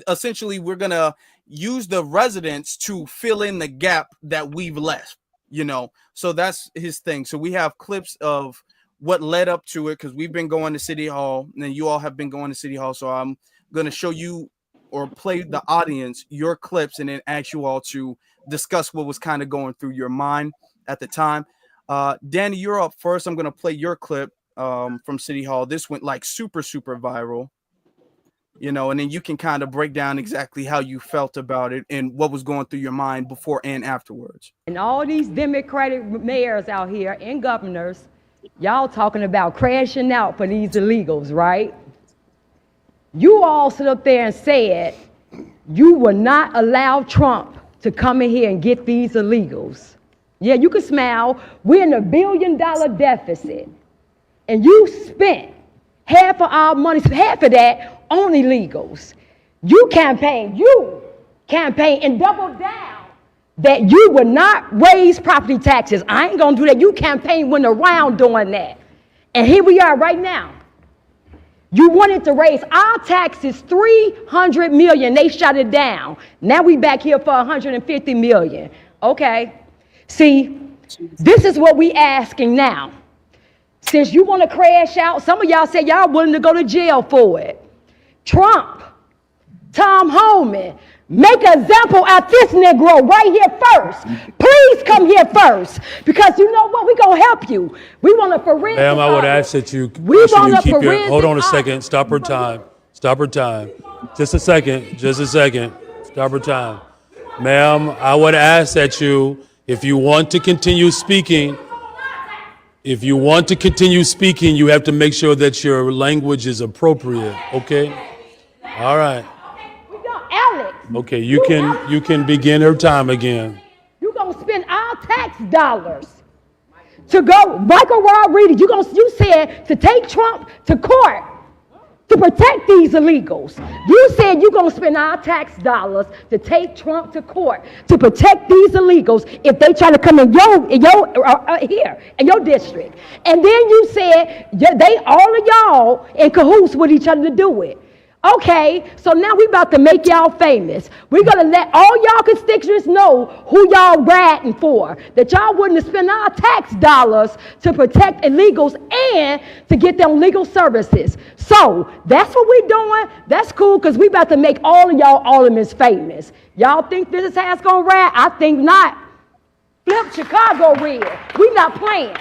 essentially we're going to use the residents to fill in the gap that we've left, you know, so that's his thing. So we have clips of what led up to it, because we've been going to City Hall and you all have been going to City Hall. So I'm going to show you or play the audience your clips and then ask you all to discuss what was kind of going through your mind at the time. Danny, you're up first. I'm going to play your clip from City Hall. This went like super viral, you know, and then you can kind of break down exactly how you felt about it and what was going through your mind before and afterwards. And all these Democratic mayors out here and governors, y'all talking about crashing out for these illegals, right? You all stood up there and said you will not allow Trump to come in here and get these illegals. Yeah, you can smile. We're in $1 billion deficit. And you spent half of our money, half of that on illegals. You campaigned and doubled down that you would not raise property taxes. I ain't gonna do that. You campaign went around doing that. And here we are right now. You wanted to raise our taxes $300 million. They shut it down. Now we back here for $150 million. Okay. See, this is what we asking now. Since you want to crash out, some of y'all say y'all willing to go to jail for it. Trump, Tom Homan, make an example out this Negro right here first. Please come here first, because you know what? We're going to help you. We want a forensic. Ma'am, I would ask that you, keep your, hold on a second. Stop her time. Just a second. Stop her time. Ma'am, I would ask that you, if you want to continue speaking, you have to make sure that your language is appropriate, okay? All right. Alex. Okay, you can begin her time again. You're going to spend our tax dollars to go, Michael Rodriguez, you said to take Trump to court to protect these illegals. You said you're going to spend our tax dollars to take Trump to court to protect these illegals if they try to come in your district. And then you said all of y'all in cahoots with each other to do it. Okay, so now we about to make y'all famous. We're going to let all y'all constituents know who y'all ratting for, that y'all wouldn't spend our tax dollars to protect illegals and to get them legal services. So that's what we're doing. That's cool, because we about to make all of y'all aldermen famous. Y'all think this is how it's going to rat? I think not. Flip Chicago red. We not playing.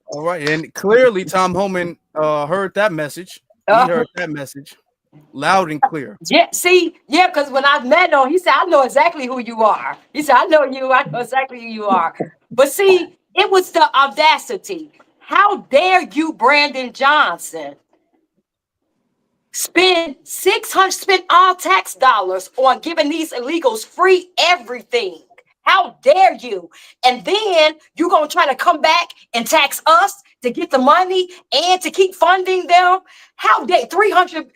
All right, and clearly Tom Homan heard that message. He heard that message loud and clear. Yeah, see, yeah, because when I met him, he said, I know exactly who you are. He said, I know exactly who you are. But see, it was the audacity. How dare you, Brandon Johnson, spend all tax dollars on giving these illegals free everything? How dare you? And then you're going to try to come back and tax us to get the money and to keep funding them? How dare 300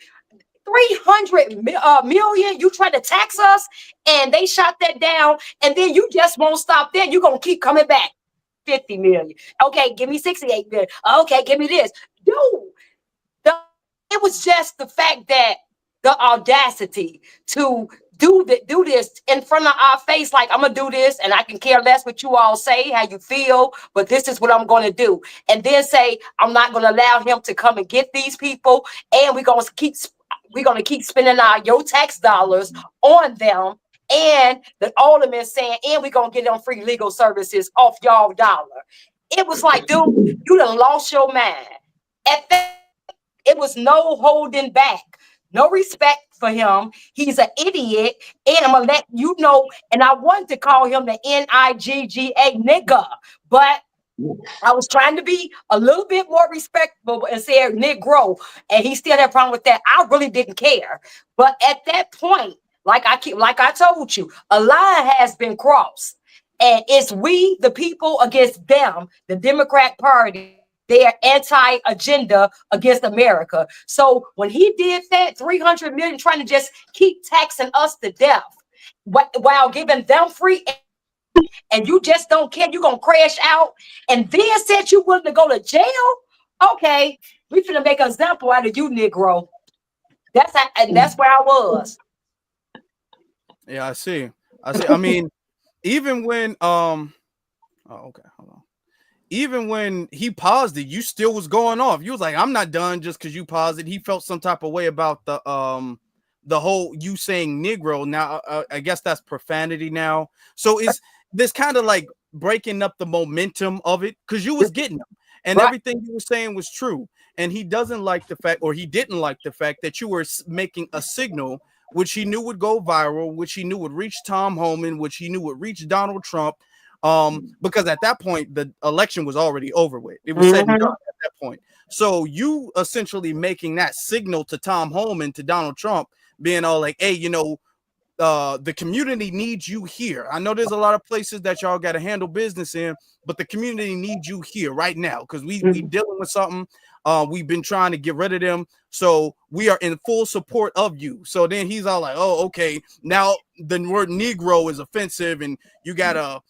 million, you try to tax us, and they shot that down, and then you just won't stop there. You're going to keep coming back. 50 million. Okay, give me 68 million. Okay, give me this. Dude, it was just the fact that the audacity to do this in front of our face, like I'm gonna do this and I can care less what you all say, how you feel, but this is what I'm gonna do. And then say I'm not gonna allow him to come and get these people, and we're gonna keep spending your tax dollars on them, and the alderman saying, and we're gonna get them free legal services off y'all dollar. It was like, dude, you done lost your mind. At that, it was no holding back. no respect for him. He's an idiot. And I'm gonna let you know. And I wanted to call him the Nigga, nigga, but I was trying to be a little bit more respectful and said Negro, and he still had a problem with that. I really didn't care. But at that point, like I told you, a line has been crossed. And it's we, the people, against them, the Democrat Party. Their anti-agenda against America. So when he did that, 300 million, trying to just keep taxing us to death while giving them free, and you just don't care, you're gonna crash out, and then said you willing to go to jail. Okay, we finna make an example out of you, Negro. And that's where I was. Yeah, I see. I mean, even when oh, okay, hold on. Even when he paused it, you still was going off. You was like, I'm not done just because you paused it. He felt some type of way about the whole you saying Negro. Now I guess that's profanity now. So is this kind of like breaking up the momentum of it? Because you was getting them, and everything you were saying was true. And he doesn't like the fact, or he didn't like the fact that you were making a signal which he knew would go viral, which he knew would reach Tom Homan, which he knew would reach Donald Trump. Because at that point the election was already over with. It was said and done at that point. So you essentially making that signal to Tom Homan, to Donald Trump, being all like, hey, you know, the community needs you here. I know there's a lot of places that y'all got to handle business in, but the community needs you here right now because we dealing with something. We've been trying to get rid of them, so we are in full support of you. So then he's all like, oh, okay, now the word Negro is offensive and you gotta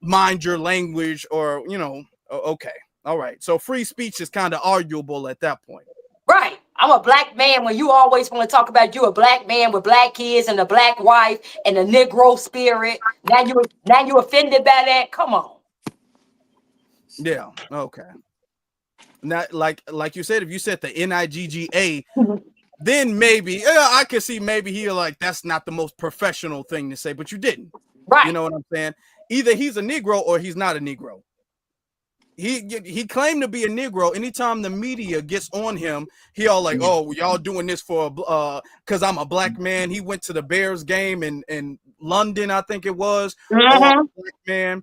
mind your language, or, you know, okay, all right. So free speech is kind of arguable at that point. Right. I'm a black man when you always want to talk about you a black man with black kids and a black wife and a Negro spirit. Now you offended by that? Come on. Yeah. Okay. Not like you said, if you said the Nigga, then maybe I could see maybe he like that's not the most professional thing to say, but you didn't. Right. You know what I'm saying? Either he's a Negro or he's not a Negro. He claimed to be a Negro. Anytime the media gets on him, he all like, oh, y'all doing this for because I'm a black man. He went to the Bears game in London, I think it was. Black man.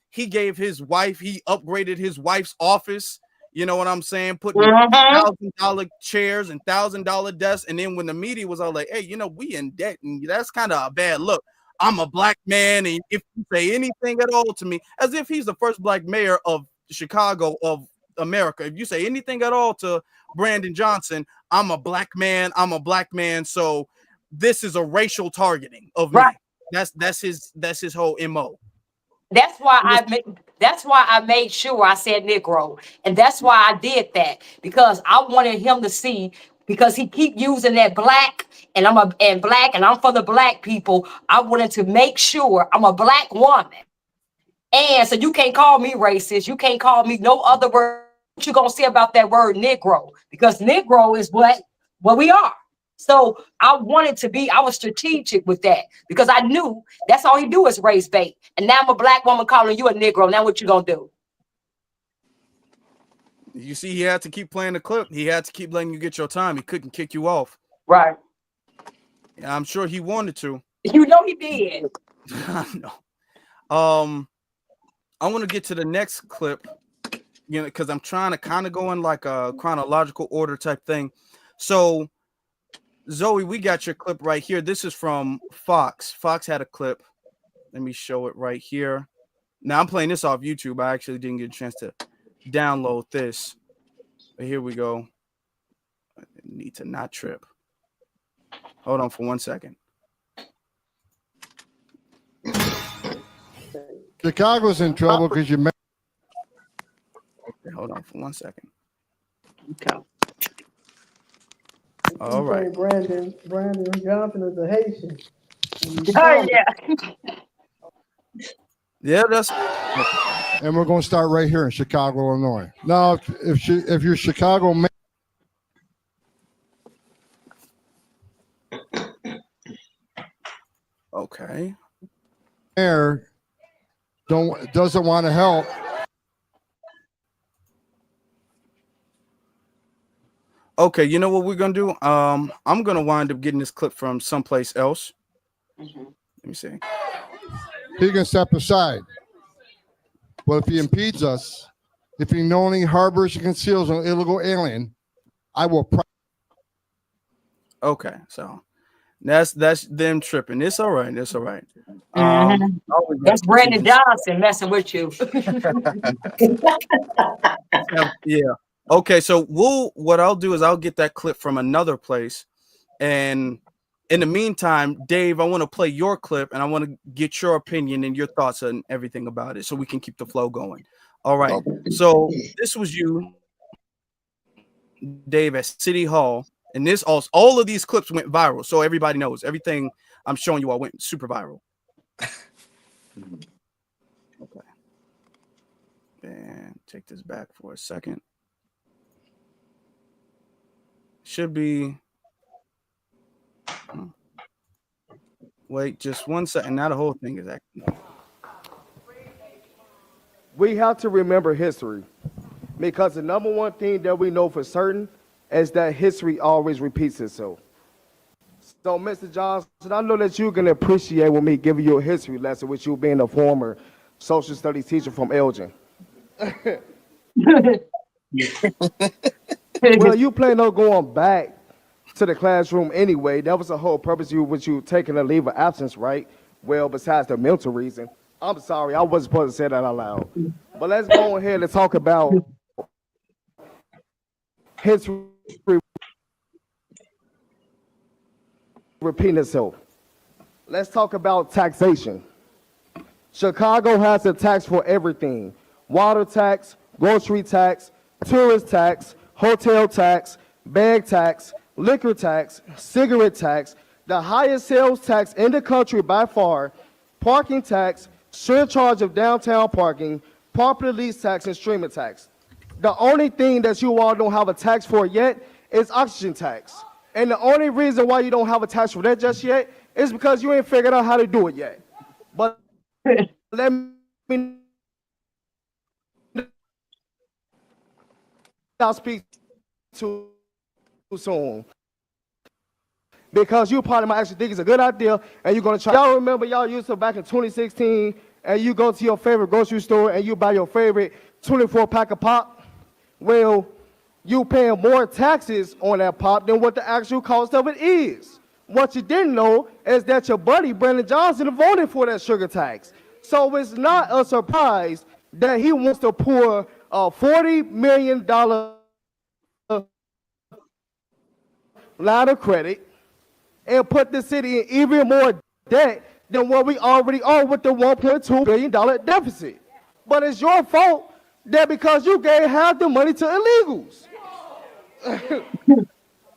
He gave his wife, he upgraded his wife's office. You know what I'm saying? Putting $1,000 chairs and $1,000 desks. And then when the media was all like, hey, you know, we in debt, and that's kind of a bad look. I'm a black man, and if you say anything at all to me, as if he's the first black mayor of Chicago, of America, if you say anything at all to Brandon Johnson, I'm a black man, so this is a racial targeting of me. That's his whole MO. That's why I made sure I said Negro, and that's why I did that, because I wanted him to see, because he keep using that black, and I'm for the black people. I wanted to make sure I'm a black woman, and so you can't call me racist. You can't call me no other word. What you gonna say about that word Negro? Because Negro is what we are. So I was strategic with that, because I knew that's all he do is raise bait. And now I'm a black woman calling you a Negro. Now what you gonna do? You see, he had to keep playing the clip. He had to keep letting you get your time. He couldn't kick you off. Right. Yeah, I'm sure he wanted to. You know he did. I know. I want to get to the next clip, you know, because I'm trying to kind of go in like a chronological order type thing. So Zoe, we got your clip right here. This is from Fox. Fox had a clip. Let me show it right here. Now I'm playing this off YouTube. I actually didn't get a chance to download this. But here we go. I need to not trip. Hold on for 1 second. Chicago's in trouble because you. Okay, hold on for 1 second. Okay. All right. Brandon Johnson is a Haitian. Oh yeah. Yeah, that's. And we're going to start right here in Chicago, Illinois. Now, if you're Chicago, Okay. mayor doesn't want to help. Okay, you know what we're gonna do? I'm gonna wind up getting this clip from someplace else. Let me see. He can step aside. But if he impedes us, if he knowingly harbors and conceals an illegal alien, I will. Okay, so that's them tripping. It's all right. It's all right. That's Brandon Johnson messing with you. Yeah. Okay, so what I'll do is I'll get that clip from another place, and in the meantime, Dave, I want to play your clip and I want to get your opinion and your thoughts and everything about it so we can keep the flow going. All right. So this was you, Dave, at City Hall, and this all of these clips went viral, so everybody knows everything I'm showing you all went super viral. Okay. And take this back for a second. Should be. Wait, just 1 second. Now the whole thing is acting. We have to remember history, because the number one thing that we know for certain is that history always repeats itself. So, Mr. Johnson, I know that you can appreciate with me giving you a history lesson with you being a former social studies teacher from Elgin. Well, you plan on going back to the classroom anyway. That was the whole purpose with you taking a leave of absence, right? Well, besides the mental reason. I'm sorry, I wasn't supposed to say that out loud. But let's go ahead and talk about history repeating itself. Let's talk about taxation. Chicago has a tax for everything: water tax, grocery tax, tourist tax, hotel tax, bag tax, liquor tax, cigarette tax, the highest sales tax in the country by far, parking tax, surcharge of downtown parking, property lease tax, and streaming tax. The only thing that you all don't have a tax for yet is oxygen tax. And the only reason why you don't have a tax for that just yet is because you ain't figured out how to do it yet. But let me not speak too soon, because you probably might actually think it's a good idea and you're going to try. Y'all remember y'all used to back in 2016 and you go to your favorite grocery store and you buy your favorite 24-pack of pop? Well, you paying more taxes on that pop than what the actual cost of it is. What you didn't know is that your buddy Brandon Johnson voted for that sugar tax. So it's not a surprise that he wants to pour a $40 million line of credit and put the city in even more debt than what we already are with the $1.2 billion deficit. But it's your fault that because you gave half the money to illegals.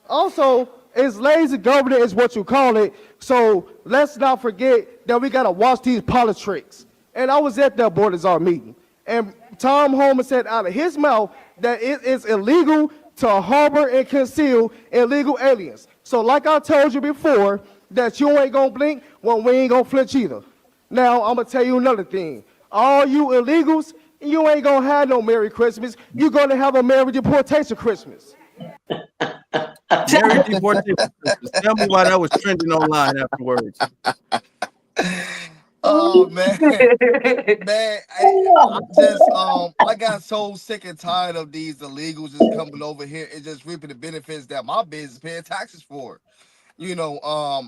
Also, it's lazy government is what you call it. So let's not forget that we got to watch these politics. And I was at that Board of Czar meeting, and Tom Homan said out of his mouth that it is illegal to harbor and conceal illegal aliens. So like I told you before, that you ain't gonna blink, well, we ain't gonna flinch either. Now, I'm gonna tell you another thing. All you illegals, you ain't gonna have no Merry Christmas. You're gonna have a Merry Deportation Christmas. Merry Deportation Christmas. Tell me why that was trending online afterwards. Oh man, man! I got so sick and tired of these illegals just coming over here and just reaping the benefits that my business paying taxes for. You know,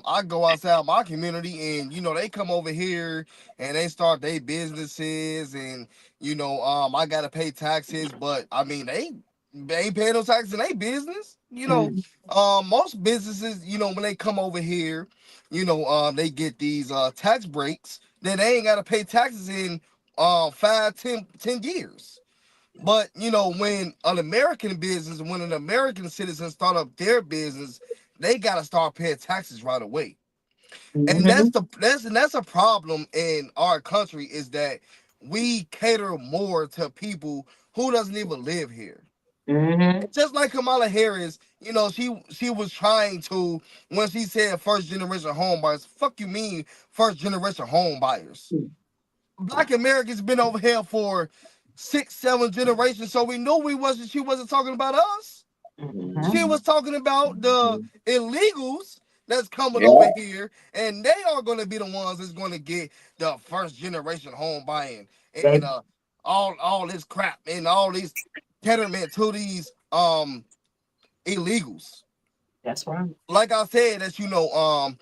I go outside my community and, you know, they come over here and they start their businesses and, you know, I got to pay taxes, but I mean, they ain't paying no taxes in their business. You know, most businesses, you know, when they come over here, you know, they get these tax breaks, then they ain't got to pay taxes in 5, 10 years. But, you know, when an American business, when an American citizen start up their business, they got to start paying taxes right away. And that's a problem in our country, is that we cater more to people who doesn't even live here. Just like Kamala Harris, you know, she was trying to, when she said first generation home buyers, fuck you mean first generation home buyers? Black Americans been over here for 6, 7 generations, so we knew she wasn't talking about us. She was talking about the illegals that's coming Yeah. over here, and they are going to be the ones that's going to get the first generation home buying and all this crap and all these betterment to these illegals. That's right. Like I said, as you know,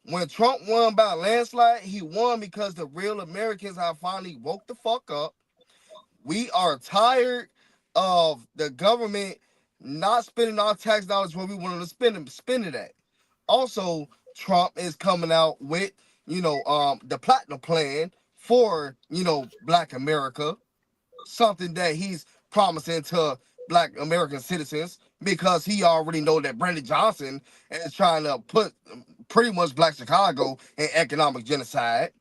when Trump won by a landslide, he won because the real Americans have finally woke the fuck up. We are tired of the government not spending our tax dollars where we want to spend it at. Also, Trump is coming out with, the platinum plan for, Black America, something that he's promising to Black American citizens because he already know that Brandon Johnson is trying to put pretty much Black Chicago in economic genocide.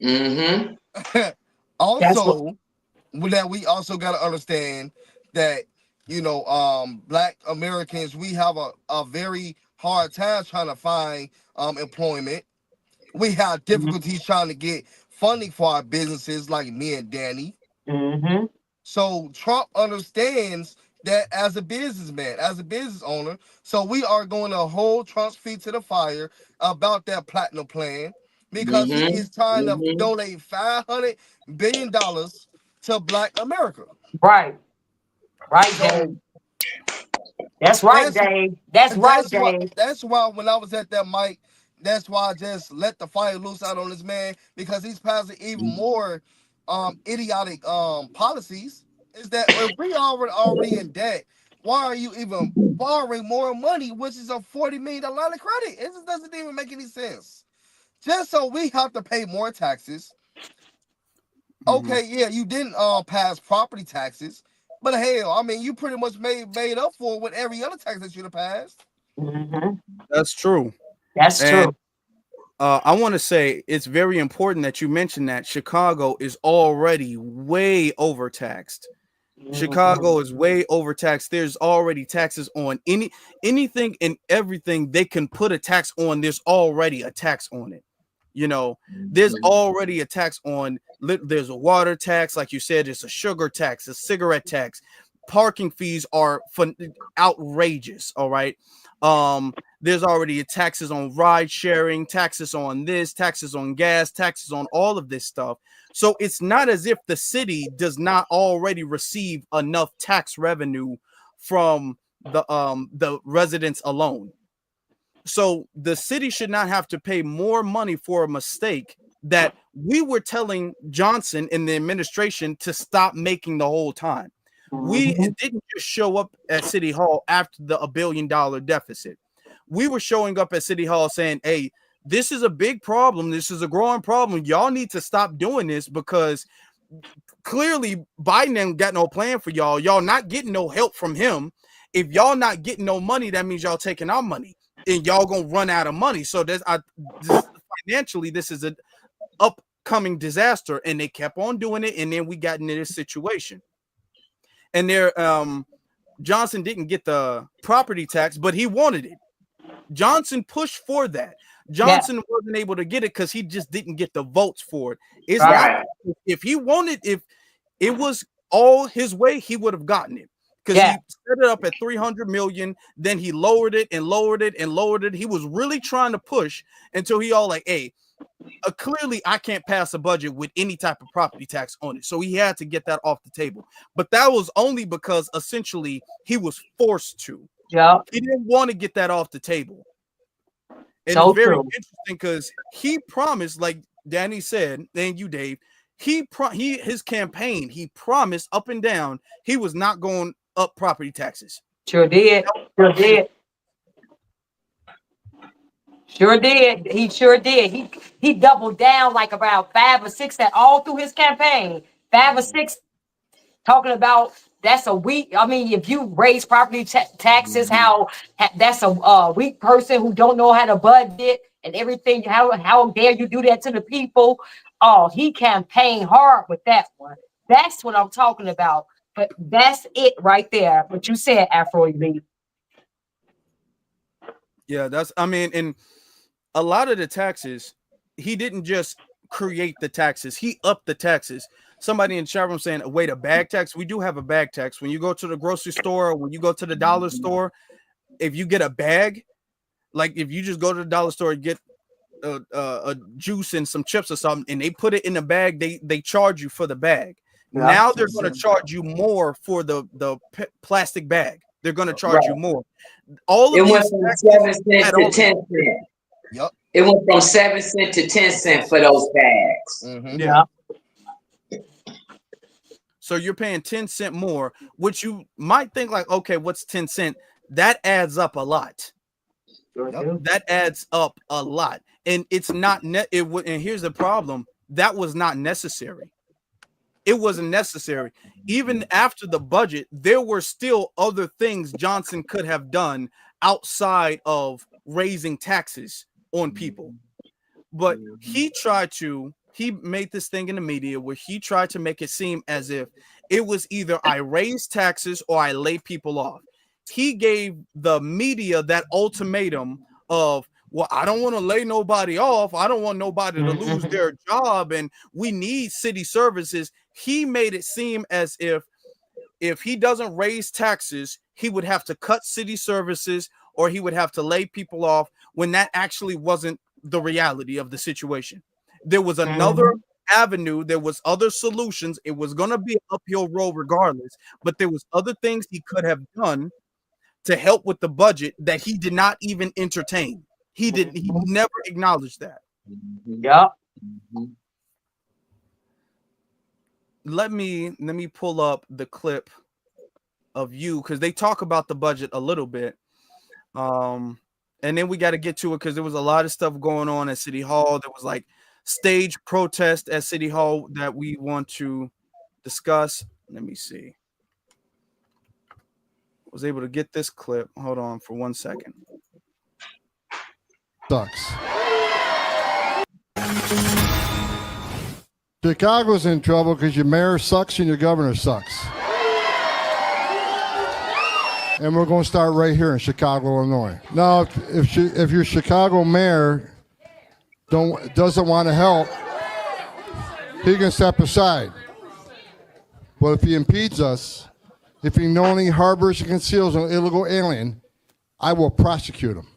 Mm-hmm. Also, that we also got to understand that Black Americans, we have a very hard time trying to find employment. We have difficulties trying to get funding for our businesses, like me and Danny. So Trump understands that as a businessman, as a business owner. So we are going to hold Trump's feet to the fire about that platinum plan because he is trying to donate $500 billion to Black America. Right. Right, So Dave. That's right, Dave. That's right, Dave. That's why when I was at that mic, that's why I just let the fire loose out on this man, because he's passing even more idiotic policies. Is that if we already in debt, why are you even borrowing more money, which is a $40 million line of credit? It just doesn't even make any sense. Just so we have to pay more taxes. Okay, yeah, you didn't pass property taxes, but hell, I mean, you pretty much made up for it with every other tax that you'd have passed. That's true. That's true. I want to say it's very important that you mention that Chicago is already way overtaxed. Chicago is way overtaxed. There's already taxes on anything and everything they can put a tax on. There's already a tax on it. There's already a tax on. There's a water tax, like you said. There's a sugar tax, a cigarette tax. Parking fees are outrageous. All right. There's already taxes on ride sharing, taxes on this, taxes on gas, taxes on all of this stuff. So it's not as if the city does not already receive enough tax revenue from the residents alone. So the city should not have to pay more money for a mistake that we were telling Johnson and the administration to stop making the whole time. We didn't just show up at City Hall after the $1 billion deficit. We were showing up at City Hall saying, hey, this is a big problem. This is a growing problem. Y'all need to stop doing this because clearly Biden ain't got no plan for y'all. Y'all not getting no help from him. If y'all not getting no money, that means y'all taking our money and y'all gonna run out of money. So financially, this is an upcoming disaster. And they kept on doing it. And then we got into this situation. And there, Johnson didn't get the property tax, but he wanted it. Johnson pushed for that. Johnson wasn't able to get it because he just didn't get the votes for it. It's not if he wanted, if it was all his way, he would have gotten it. Because he set it up at 300 million, then he lowered it and lowered it and lowered it. He was really trying to push until he all like, hey, clearly I can't pass a budget with any type of property tax on it. So he had to get that off the table. But that was only because essentially he was forced to. Yeah. He didn't want to get that off the table. And it's very interesting because he promised, like Danny said, and you, Dave, his campaign, he promised up and down he was not going up property taxes. Sure did. Sure did. Sure did. He sure did. He doubled down like about 5 or 6 that all through his campaign. 5 or 6 talking about that's a weak. I mean, if you raise property taxes, how that's a weak person who don't know how to budget and everything. How dare you do that to the people? Oh, he campaigned hard with that one. That's what I'm talking about. But that's it right there. What you said, Afro Elite. Yeah, and a lot of the taxes, he didn't just create the taxes. He upped the taxes. Somebody in the chat room saying, wait, a bag tax? We do have a bag tax. When you go to the grocery store, when you go to the dollar store, if you get a bag, like if you just go to the dollar store and get a juice and some chips or something, and they put it in the bag, they charge you for the bag. Yeah. Now they're going to charge you more for the plastic bag. They're going to charge you more. All of it went from 7 cents to 10 cents. Yep. It went from 7 cents to 10 cents for those bags. Mm-hmm. Yeah. So you're paying 10 cents more, which you might think like, okay, what's 10 cents? That adds up a lot. Yep. That adds up a lot. And it's not and here's the problem. That was not necessary. It wasn't necessary. Even after the budget, there were still other things Johnson could have done outside of raising taxes on people. But he made this thing in the media where he tried to make it seem as if it was either I raise taxes or I lay people off. He gave the media that ultimatum of, well, I don't want to lay nobody off. I don't want nobody to lose their job, and we need city services. He made it seem as if he doesn't raise taxes, he would have to cut city services or he would have to lay people off, when that actually wasn't the reality of the situation. There was another avenue. There was other solutions. It was going to be an uphill road regardless, but there was other things he could have done to help with the budget that he did not even entertain. He never acknowledged that. Yeah. Let me pull up the clip of you, because they talk about the budget a little bit. And then we got to get to it because there was a lot of stuff going on at City Hall. There was like stage protest at City Hall that we want to discuss. Let me see. Was able to get this clip. Hold on for 1 second. Sucks. Chicago's in trouble because your mayor sucks and your governor sucks. And we're going to start right here in Chicago, Illinois. Now, if your Chicago mayor doesn't want to help, he can step aside. But if he impedes us, if he knowingly harbors and conceals an illegal alien, I will prosecute him.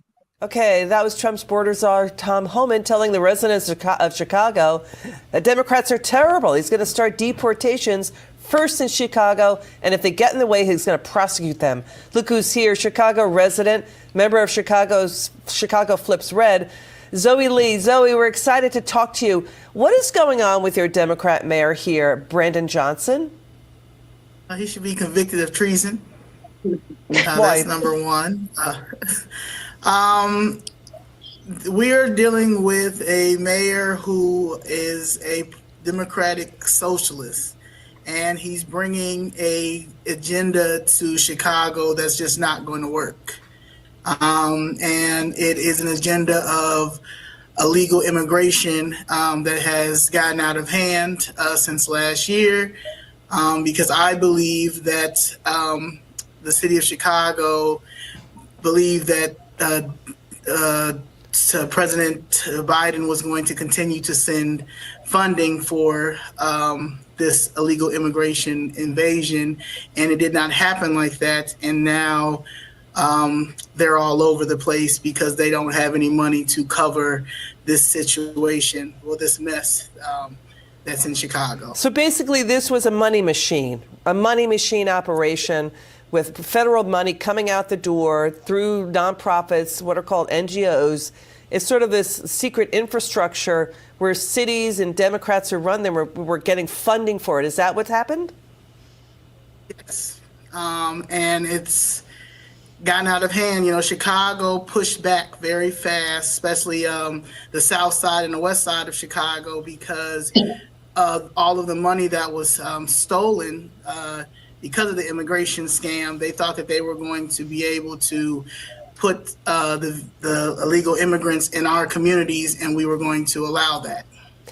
Okay, that was Trump's border czar, Tom Homan, telling the residents of Chicago that Democrats are terrible. He's going to start deportations first in Chicago, and if they get in the way, he's going to prosecute them. Look who's here, Chicago resident, member of Chicago Flips Red, Zoe Lee. Zoe, we're excited to talk to you. What is going on with your Democrat mayor here, Brandon Johnson? He should be convicted of treason. That's number one. We are dealing with a mayor who is a Democratic socialist, and he's bringing a agenda to Chicago that's just not going to work. And it is an agenda of illegal immigration that has gotten out of hand since last year, because I believe that the city of Chicago believed that President Biden was going to continue to send funding for this illegal immigration invasion, and it did not happen like that. And now they're all over the place because they don't have any money to cover this situation, or this mess that's in Chicago. So basically, this was a money machine operation with federal money coming out the door through nonprofits, what are called NGOs. It's sort of this secret infrastructure where cities and Democrats who run them were getting funding for it. Is that what's happened? Yes. And it's gotten out of hand. You know, Chicago pushed back very fast, especially the south side and the west side of Chicago, because of all of the money that was stolen because of the immigration scam. They thought that they were going to be able to put the illegal immigrants in our communities, and we were going to allow that.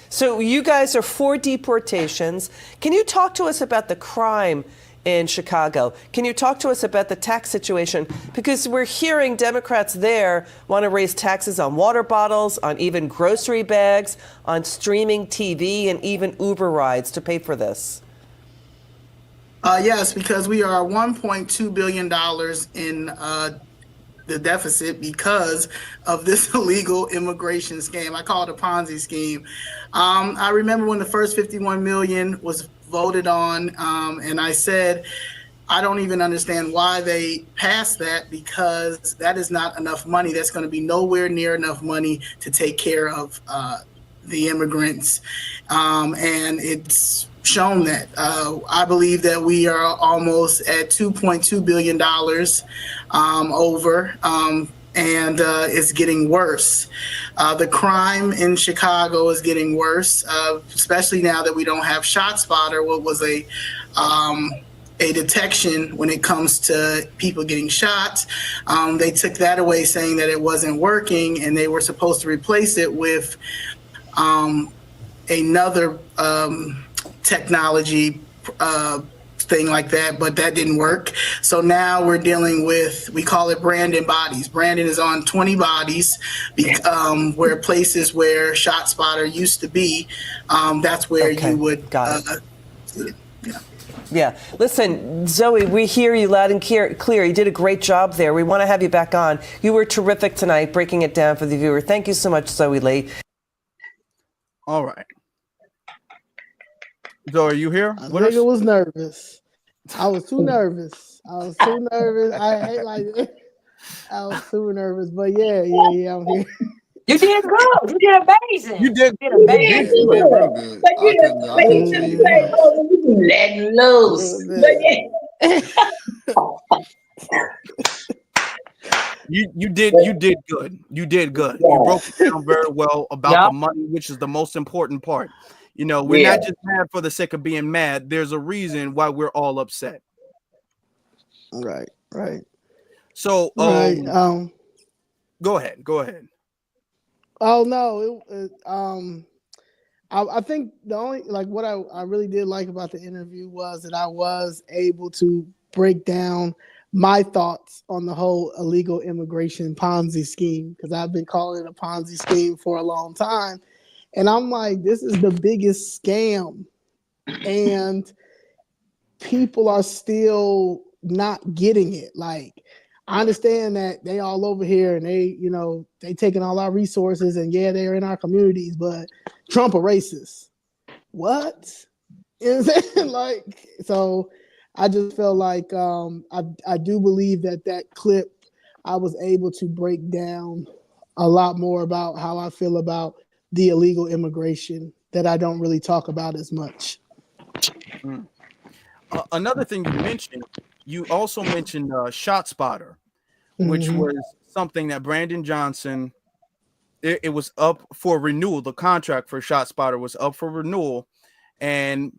So you guys are for deportations. Can you talk to us about the crime in Chicago. Can you talk to us about the tax situation? Because we're hearing Democrats there want to raise taxes on water bottles, on even grocery bags, on streaming TV, and even Uber rides to pay for this. Yes, because we are $1.2 billion in the deficit because of this illegal immigration scam. I call it a Ponzi scheme. I remember when the first 51 million was voted on, and I said, I don't even understand why they passed that, because that is not enough money. That's going to be nowhere near enough money to take care of the immigrants. And it's shown that. I believe that we are almost at $2.2 billion over, and it's getting worse. The crime in Chicago is getting worse, especially now that we don't have ShotSpotter, what was a detection when it comes to people getting shot. They took that away, saying that it wasn't working, and they were supposed to replace it with another technology thing like that, but that didn't work. So now we're dealing with, we call it Brandon bodies. Brandon is on 20 bodies, where places where ShotSpotter used to be, that's where you would Yeah. Listen, Zoe, we hear you loud and clear. You did a great job there. We want to have you back on. You were terrific tonight, breaking it down for the viewer. Thank you so much, Zoe Lee. All right. So are you here? I was nervous. I was too nervous. I was too nervous. But yeah, I'm here. You did good. You did amazing. You did amazing. You did real good. But you letting loose. You did good. You did good. You broke it down very well about the money, which is the most important part. You know, we're not just mad for the sake of being mad. There's a reason why we're all upset. Right. So, go ahead. Oh no, I think the only what I really did like about the interview was that I was able to break down my thoughts on the whole illegal immigration Ponzi scheme, because I've been calling it a Ponzi scheme for a long time. And I'm like, this is the biggest scam. And people are still not getting it. Like, I understand that they all over here and they taking all our resources, and they're in our communities, but Trump a racist. What? You know what I'm saying? Like, so I just felt like I do believe that clip, I was able to break down a lot more about how I feel about the illegal immigration that I don't really talk about as much. Another thing you also mentioned ShotSpotter, which was something that Brandon Johnson, it was up for renewal. The contract for ShotSpotter was up for renewal, and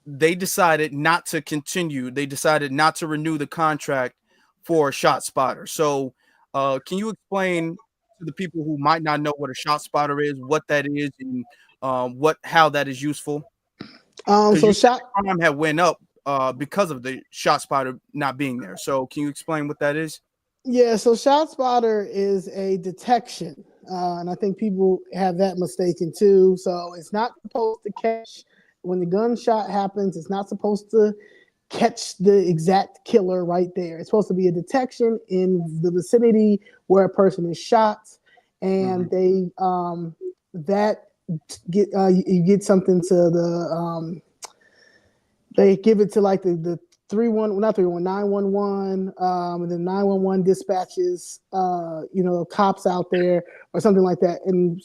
they decided not to continue. They decided not to renew the contract for ShotSpotter. So can you explain to the people who might not know what a ShotSpotter is, what that is, and how that is useful? So crime had went up because of the ShotSpotter not being there. So can you explain what that is? Yeah, so ShotSpotter is a detection, and I think people have that mistaken too. So it's not supposed to catch when the gunshot happens. It's not supposed to catch the exact killer right there. It's supposed to be a detection in the vicinity where a person is shot, and they you get something to the they give it to like the 911, and then 911 dispatches, cops out there or something like that. And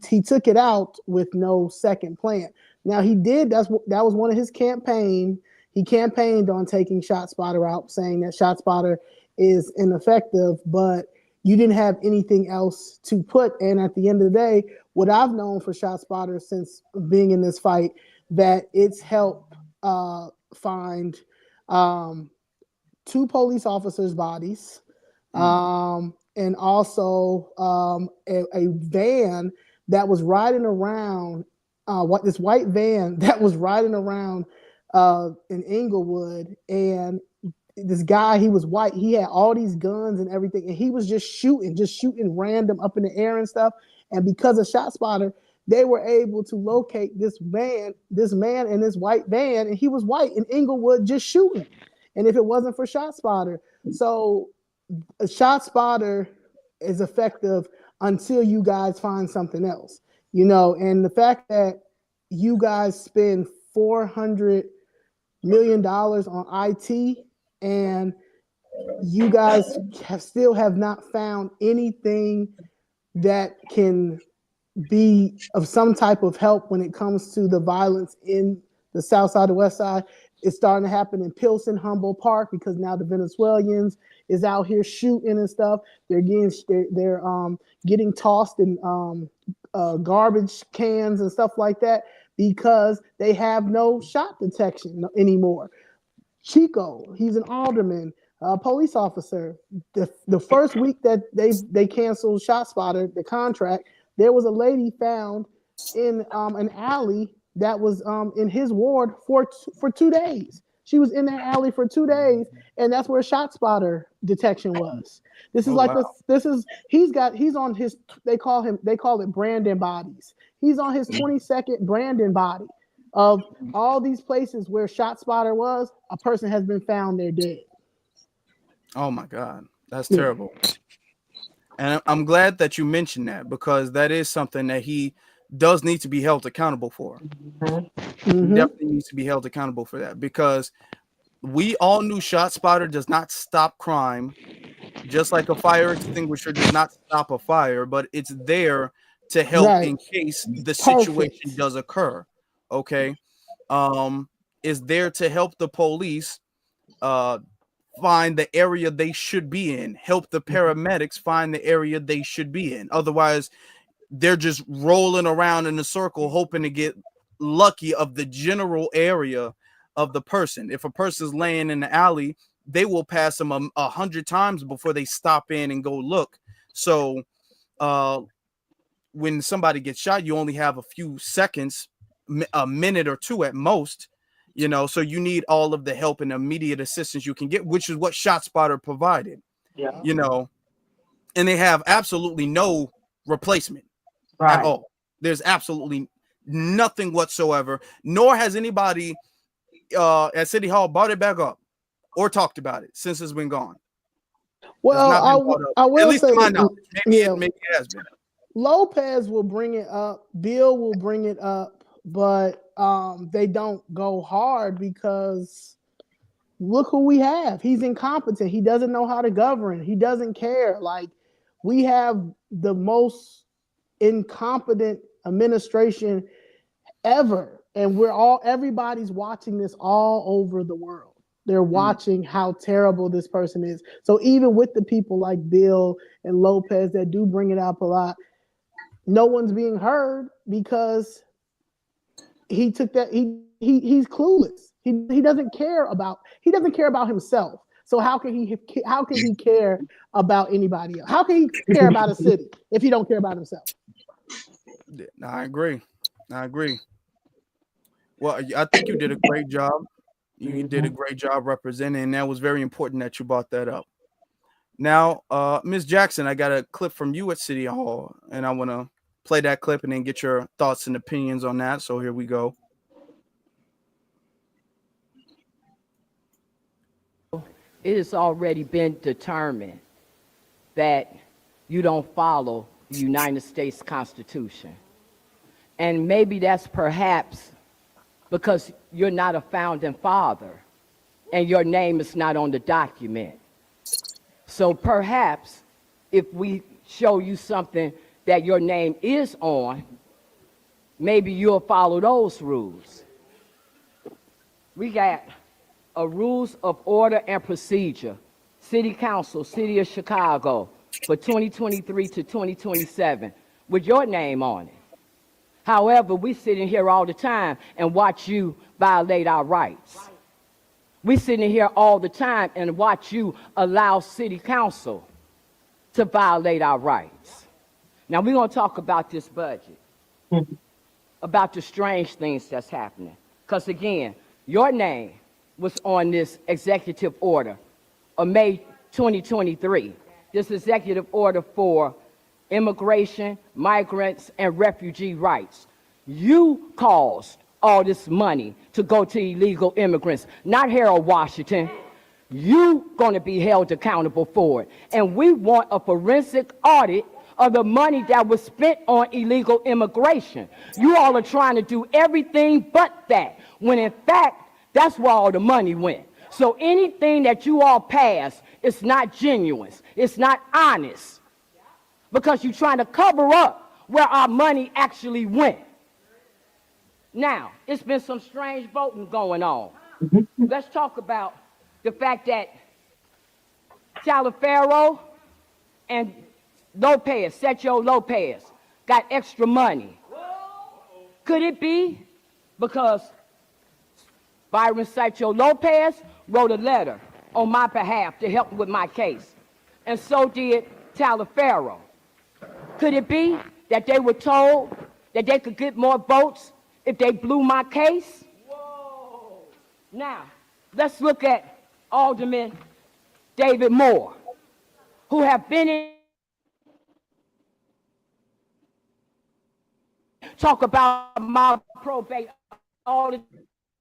he took it out with no second plan. Now that was one of his campaign. He campaigned on taking ShotSpotter out, saying that ShotSpotter is ineffective, but you didn't have anything else to put. And at the end of the day, what I've known for ShotSpotter since being in this fight, that it's helped find 2 police officers' bodies, and also a van that was riding around, this white van that was riding around in Inglewood, and this guy, he was white. He had all these guns and everything, and he was just shooting random up in the air and stuff. And because of ShotSpotter, they were able to locate this man in this white van, and he was white in Inglewood just shooting. And if it wasn't for ShotSpotter, so a ShotSpotter is effective until you guys find something else, and the fact that you guys spend $400 million on IT, and you guys still have not found anything that can be of some type of help when it comes to the violence in the South Side, the West Side. It's starting to happen in Pilsen, Humboldt Park, because now the Venezuelans is out here shooting and stuff. They're getting tossed in garbage cans and stuff like that because they have no shot detection anymore. Chico, he's an alderman, police officer. The first week that they canceled ShotSpotter, the contract, there was a lady found in an alley that was in his ward for 2 days. She was in that alley for 2 days, and that's where ShotSpotter detection was. This is he's on his, they call it Brandon bodies. He's on his 22nd Brandon body of all these places where ShotSpotter was. A person has been found, they're dead. Oh my God, that's terrible. And I'm glad that you mentioned that, because that is something that he does need to be held accountable for. He definitely needs to be held accountable for that, because we all knew ShotSpotter does not stop crime, just like a fire extinguisher does not stop a fire, but it's there to help in case the situation does occur. Okay. Is there to help the police find the area they should be in, help the paramedics find the area they should be in. Otherwise, they're just rolling around in a circle hoping to get lucky of the general area of the person. If a person's laying in the alley, they will pass them 100 times before they stop in and go look. So when somebody gets shot, you only have a few seconds, a minute or two at most, so you need all of the help and immediate assistance you can get, which is what ShotSpotter provided. And they have absolutely no replacement at all. There's absolutely nothing whatsoever, nor has anybody at City Hall brought it back up or talked about it since it's been gone. Well, I will at least say, to my knowledge. Maybe it has been. Lopez will bring it up, Bill will bring it up, but they don't go hard because look who we have. He's incompetent. He doesn't know how to govern. He doesn't care. Like, we have the most incompetent administration ever, and everybody's watching this all over the world. They're watching how terrible this person is. So even with the people like Bill and Lopez that do bring it up a lot, no one's being heard because he took that. He's clueless. He doesn't care about himself. So how can he care about anybody else? How can he care about a city if he don't care about himself? I agree. Well, I think you did a great job. You did a great job representing, and that was very important that you brought that up. Now, Ms. Jackson, I got a clip from you at City Hall, and I want to play that clip and then get your thoughts and opinions on that. So here we go. It has already been determined that you don't follow the United States Constitution. And maybe that's perhaps because you're not a founding father and your name is not on the document. So perhaps if we show you something that your name is on, maybe you'll follow those rules. We got a rules of order and procedure, City Council, City of Chicago, for 2023 to 2027, with your name on it. However, we sit in here all the time and watch you violate our rights. We sit in here all the time and watch you allow City Council to violate our rights. Now, we're going to talk about this budget, about the strange things that's happening. Because, again, Your name was on this executive order of May 2023. This executive order for immigration, migrants, and refugee rights. You caused all this money to go to illegal immigrants, not Harold Washington. You gonna be held accountable for it. And we want a forensic audit of the money that was spent on illegal immigration. You all are trying to do everything but that, when in fact, that's where all the money went. So anything that you all pass is not genuine, it's not honest, because you're trying to cover up where our money actually went. Now, it's been some strange voting going on. Let's talk about the fact that Taliaferro and Lopez, Sergio Lopez, got extra money. Could it be because Byron Sergio Lopez wrote a letter on my behalf to help with my case, and so did Taliaferro? Could it be that they were told that they could get more votes if they blew my case? Now, let's look at Alderman David Moore, who have been in, talk about my probate all the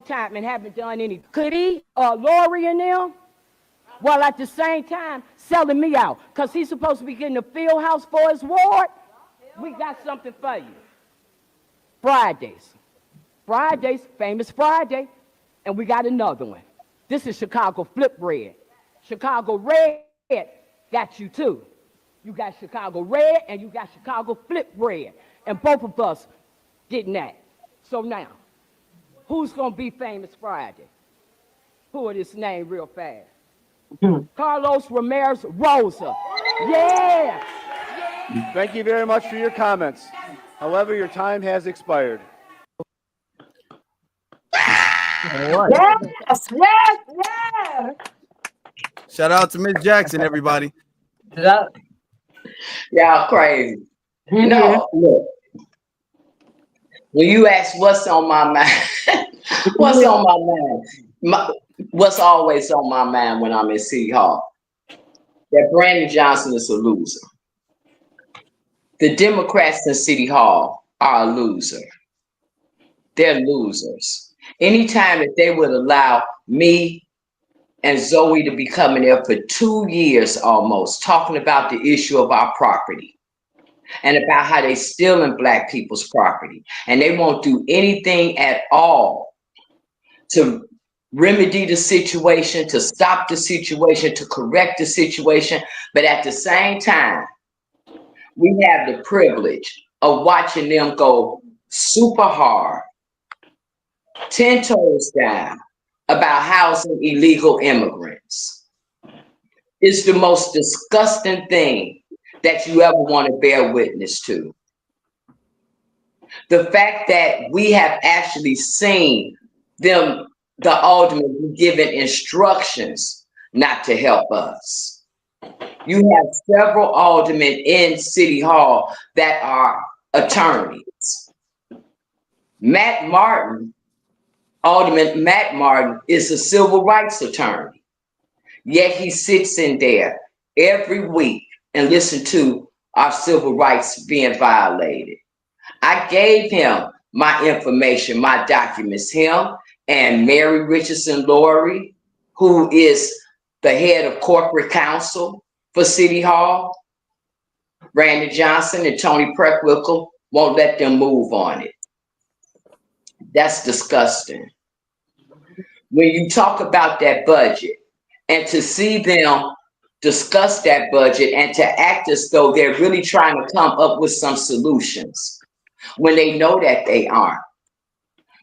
time and haven't done anything. Could he, Lori and them, while at the same time selling me out, because he's supposed to be getting a field house for his ward? We got something for you. Fridays, famous Friday, and we got another one. This is Chicago Flip Red. Chicago Red got you too. You got Chicago Red and you got Chicago Flip Red, and both of us getting that. So now, who's gonna be famous Friday? Who are this name real fast? Carlos Ramirez Rosa. Yeah. Thank you very much for your comments. However, your time has expired. Yes. Shout out to Miss Jackson, everybody. Y'all crazy. No, look. When you ask what's on my mind, what's on my mind? What's always on my mind when I'm in City Hall? That Brandon Johnson is a loser. The Democrats in City Hall are a loser. They're losers. Anytime that they would allow me and Zoe to be coming there for 2 years almost, talking about the issue of our property and about how they stealing Black people's property, and they won't do anything at all to remedy the situation, to stop the situation, to correct the situation. But at the same time, we have the privilege of watching them go super hard, 10 toes down, about housing illegal immigrants. It's the most disgusting thing that you ever want to bear witness to. The fact that we have actually seen them, the aldermen, be given instructions not to help us. You have several aldermen in City Hall that are attorneys. Alderman Matt Martin is a civil rights attorney, yet he sits in there every week and listens to our civil rights being violated. I gave him my information, my documents, him and Mary Richardson Laurie, who is the head of corporate counsel for City Hall. Brandon Johnson and Tony Preckwinkle won't let them move on it. That's disgusting. When you talk about that budget and to see them discuss that budget and to act as though they're really trying to come up with some solutions when they know that they aren't.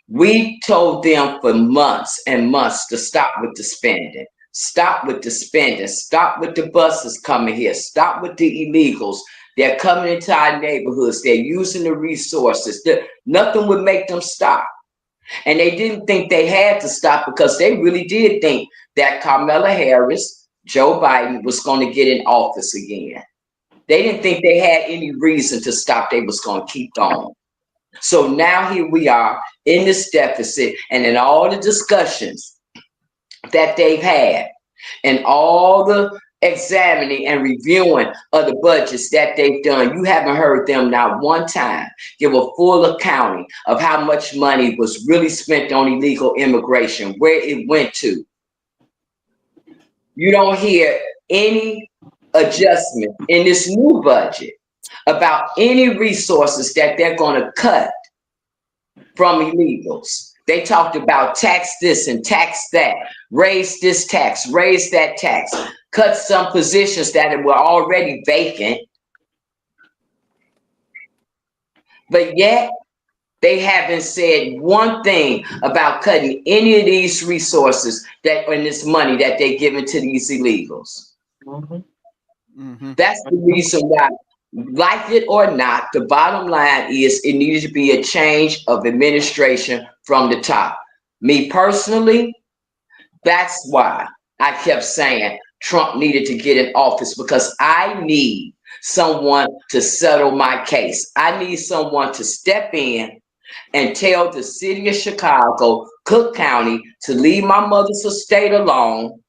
We told them for months and months to stop with the spending. Stop with the spending. Stop with the buses coming here. Stop with the illegals. They're coming into our neighborhoods. They're using the resources. Nothing would make them stop. And they didn't think they had to stop because they really did think that Kamala Harris, Joe Biden, was going to get in office again. They didn't think they had any reason to stop. They was going to keep going. So now here we are in this deficit, and in all the discussions that they've had, and all the examining and reviewing of the budgets that they've done, you haven't heard them not one time give a full accounting of how much money was really spent on illegal immigration, where it went to. You don't hear any adjustment in this new budget about any resources that they're going to cut from illegals. They talked about tax this and tax that, raise this tax, raise that tax, cut some positions that were already vacant. But yet, they haven't said one thing about cutting any of these resources that and this money that they're giving to these illegals. That's the reason why, like it or not, the bottom line is it needed to be a change of administration from the top. Me personally, that's why I kept saying Trump needed to get in office, because I need someone to settle my case. I need someone to step in and tell the city of Chicago, Cook County, to leave my mother's estate alone,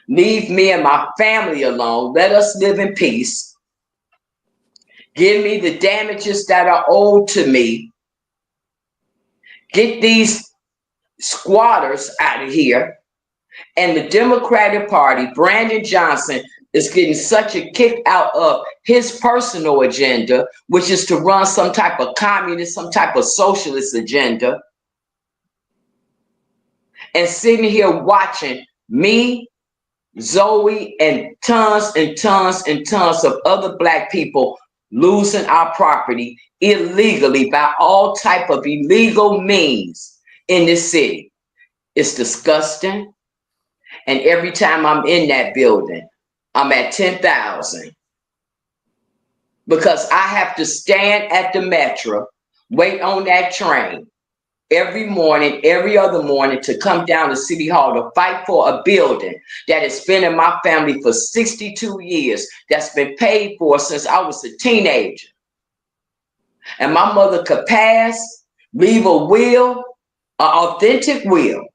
leave me and my family alone, let us live in peace, give me the damages that are owed to me, get these squatters out of here. And the Democratic Party, Brandon Johnson, is getting such a kick out of his personal agenda, which is to run some type of communist, some type of socialist agenda, and sitting here watching me, Zoe, and tons of other Black people losing our property illegally by all type of illegal means in this city. It's disgusting. And every time I'm in that building, I'm at 10,000. Because I have to stand at the metro, wait on that train every morning, every other morning, to come down to City Hall to fight for a building that has been in my family for 62 years, that's been paid for since I was a teenager. And my mother could pass, leave a will, an authentic will.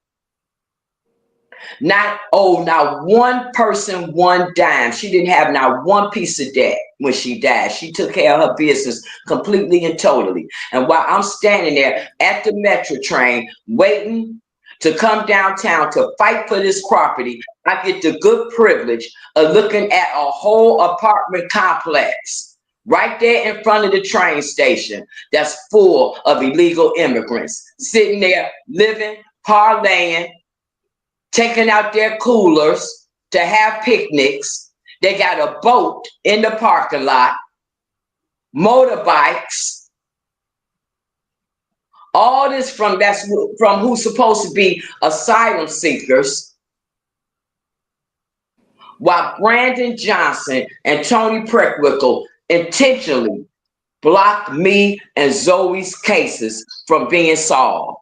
Not one person, one dime. She didn't have not one piece of debt when she died. She took care of her business completely and totally. And while I'm standing there at the Metro train waiting to come downtown to fight for this property, I get the good privilege of looking at a whole apartment complex right there in front of the train station that's full of illegal immigrants sitting there living, parlaying, taking out their coolers to have picnics. They got a boat in the parking lot, motorbikes, all this from who's supposed to be asylum seekers, while Brandon Johnson and Tony Preckwinkle intentionally blocked me and Zoe's cases from being solved.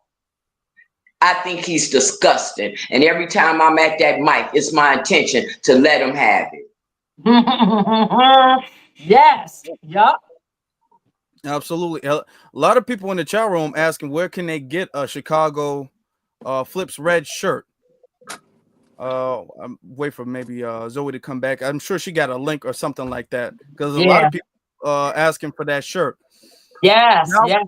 I think he's disgusting. And every time I'm at that mic, it's my intention to let him have it. Yes. Yup. Absolutely. A lot of people in the chat room asking where can they get a Chicago Flips Red shirt. I'm wait for maybe Zoe to come back. I'm sure she got a link or something like that, because a lot of people asking for that shirt. Yes. Now, yes.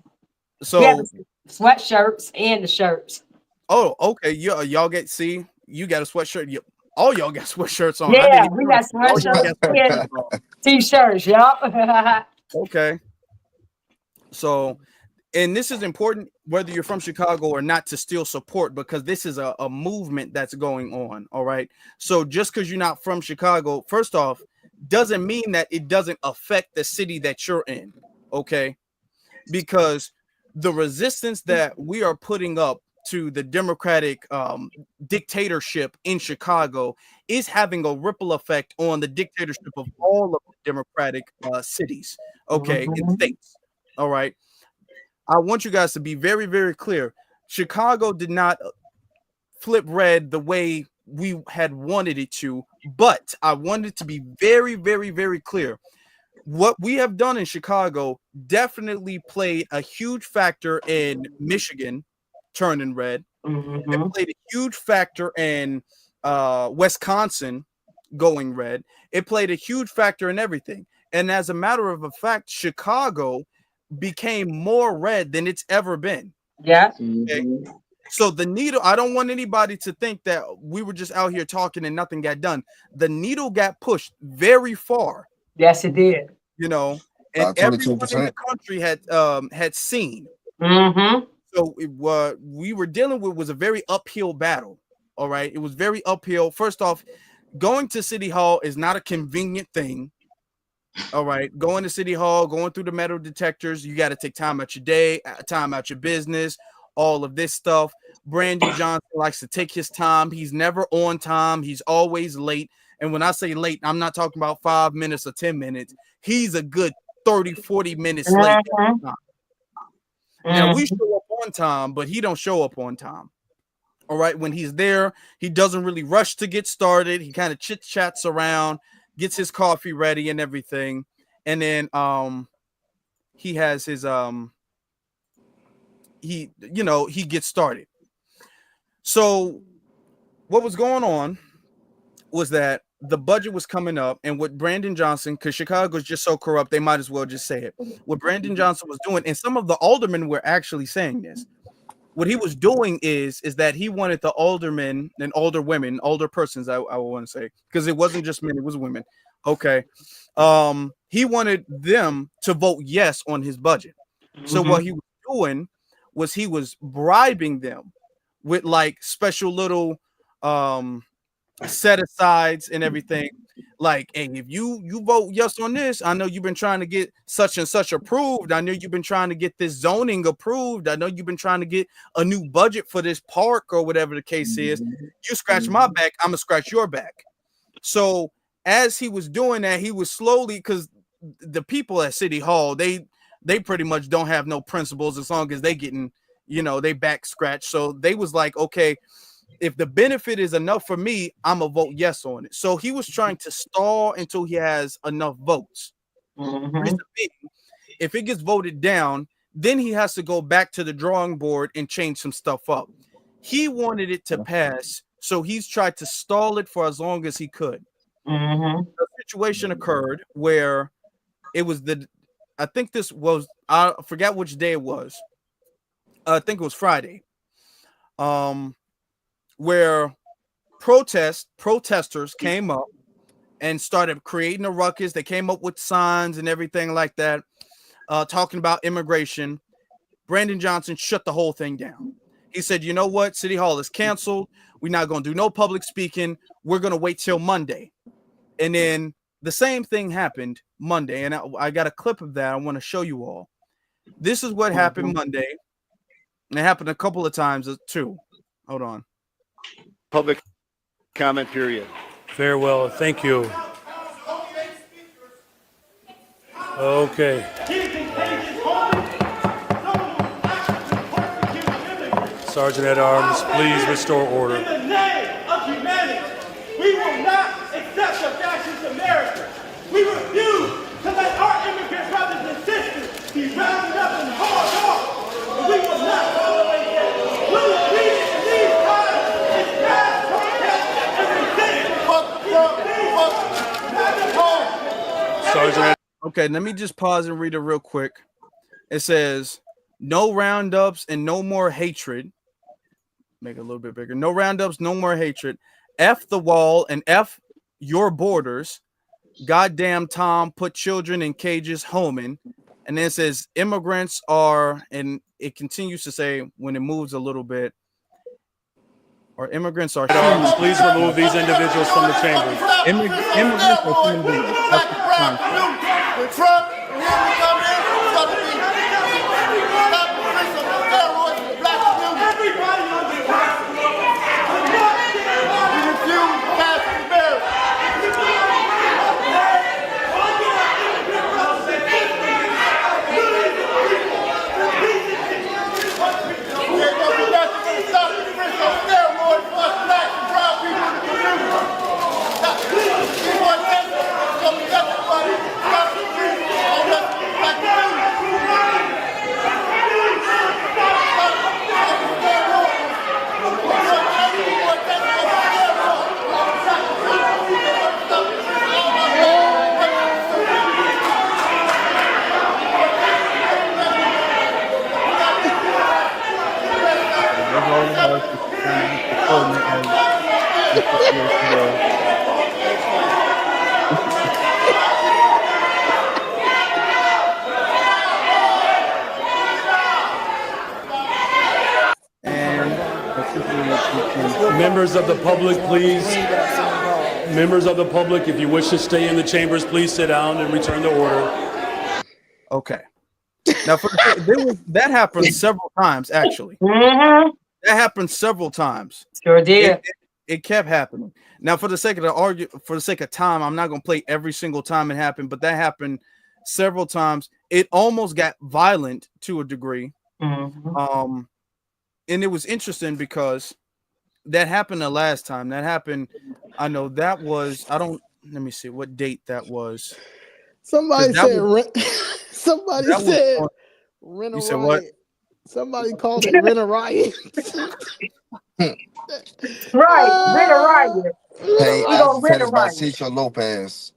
So sweatshirts and the shirts. Oh, okay. Y'all get you got a sweatshirt. All y'all got sweatshirts on. Yeah, we got sweatshirts and t-shirts. Yup. Okay. So, and this is important whether you're from Chicago or not to still support, because this is a movement that's going on. All right. So just because you're not from Chicago, first off, doesn't mean that it doesn't affect the city that you're in. Okay. Because the resistance that we are putting up to the Democratic dictatorship in Chicago is having a ripple effect on the dictatorship of all of the Democratic cities, okay, and states. All right. I want you guys to be very, very clear. Chicago did not flip red the way we had wanted it to, but I wanted to be very, very, very clear. what we have done in Chicago definitely played a huge factor in Michigan turning red. It played a huge factor in Wisconsin going red. It played a huge factor in everything. And as a matter of fact, Chicago became more red than it's ever been. Yeah. Okay? So the needle, I don't want anybody to think that we were just out here talking and nothing got done. The needle got pushed very far. Yes, it did. You know, and everyone in the country had seen. So what we were dealing with was a very uphill battle. All right. It was very uphill. First off, going to City Hall is not a convenient thing. All right. Going to City Hall, going through the metal detectors, you got to take time out your day, time out your business, all of this stuff. Brandon Johnson likes to take his time. He's never on time. He's always late. And when I say late, I'm not talking about 5 minutes or 10 minutes. He's a good 30, 40 minutes late. Now, we show up on time, but he don't show up on time. All right. When he's there, he doesn't really rush to get started. He kind of chit-chats around, gets his coffee ready and everything. And then he has his he gets started. So what was going on was that the budget was coming up, and what Brandon Johnson, because Chicago's just so corrupt, they might as well just say it. What Brandon Johnson was doing, and some of the aldermen were actually saying this. What he was doing is that he wanted the aldermen and older women, older persons, I want to say, because it wasn't just men, it was women. Okay. He wanted them to vote yes on his budget. So what he was doing was he was bribing them with like special little set asides and everything. Like, hey, if you vote yes on this, I know you've been trying to get such and such approved. I know you've been trying to get this zoning approved. I know you've been trying to get a new budget for this park or whatever the case is. You scratch my back, I'm gonna scratch your back. So as he was doing that, he was slowly, because the people at City Hall, they pretty much don't have no principles as long as they getting, they back scratched. So they was like, okay, if the benefit is enough for me, I'm gonna vote yes on it. So he was trying to stall until he has enough votes. If it gets voted down, then he has to go back to the drawing board and change some stuff up. He wanted it to pass, so he's tried to stall it for as long as he could. A situation occurred where it was I think this was, I forgot which day it was. I think it was Friday. Where protesters came up and started creating a ruckus. They came up with signs and everything like that, talking about immigration. Brandon Johnson shut the whole thing down. He said, you know what? City Hall is canceled. We're not going to do no public speaking. We're going to wait till Monday. And then the same thing happened Monday. And I got a clip of that I want to show you all. This is what happened Monday. And it happened a couple of times too. Hold on. Public comment period. Very well. Thank you. Okay. Sergeant at Arms, please restore order. In the name of humanity, we will not accept the fascist America. We refuse to let our immigrant brothers and sisters be rounded up and hauled off. And we will not tolerate that. We will lead in these times and pass protest and resistance. Sergeant. Okay, let me just pause and read it real quick. It says, no roundups and no more hatred. Make it a little bit bigger. No roundups, no more hatred. F the wall and F your borders. Goddamn Tom, put children in cages homing. And then it says immigrants are, and it continues to say when it moves a little bit, or immigrants are. Please remove these individuals from the chamber. Immigrants are human beings. That's the concept. When Trump and Hillary come in, it's going to be stop the race of steroids in the black community. Everybody on the we refuse to pass the bill. important as the situation goes. And members of the public, please. Members of the public, if you wish to stay in the chambers, please sit down and return to order. Okay. Now, that happened several times, actually. Mm-hmm. That happened several times. Sure did. It kept happening. Now, for the sake of time, I'm not going to play every single time it happened, but that happened several times. It almost got violent to a degree. Mm-hmm. And it was interesting because that happened the last time. That happened. I know that was. Let me see what date that was. Somebody said. Somebody said. You said what? Somebody called it rent a riot. Right, rent a riot. Hey, agitated by Cecil Lopez.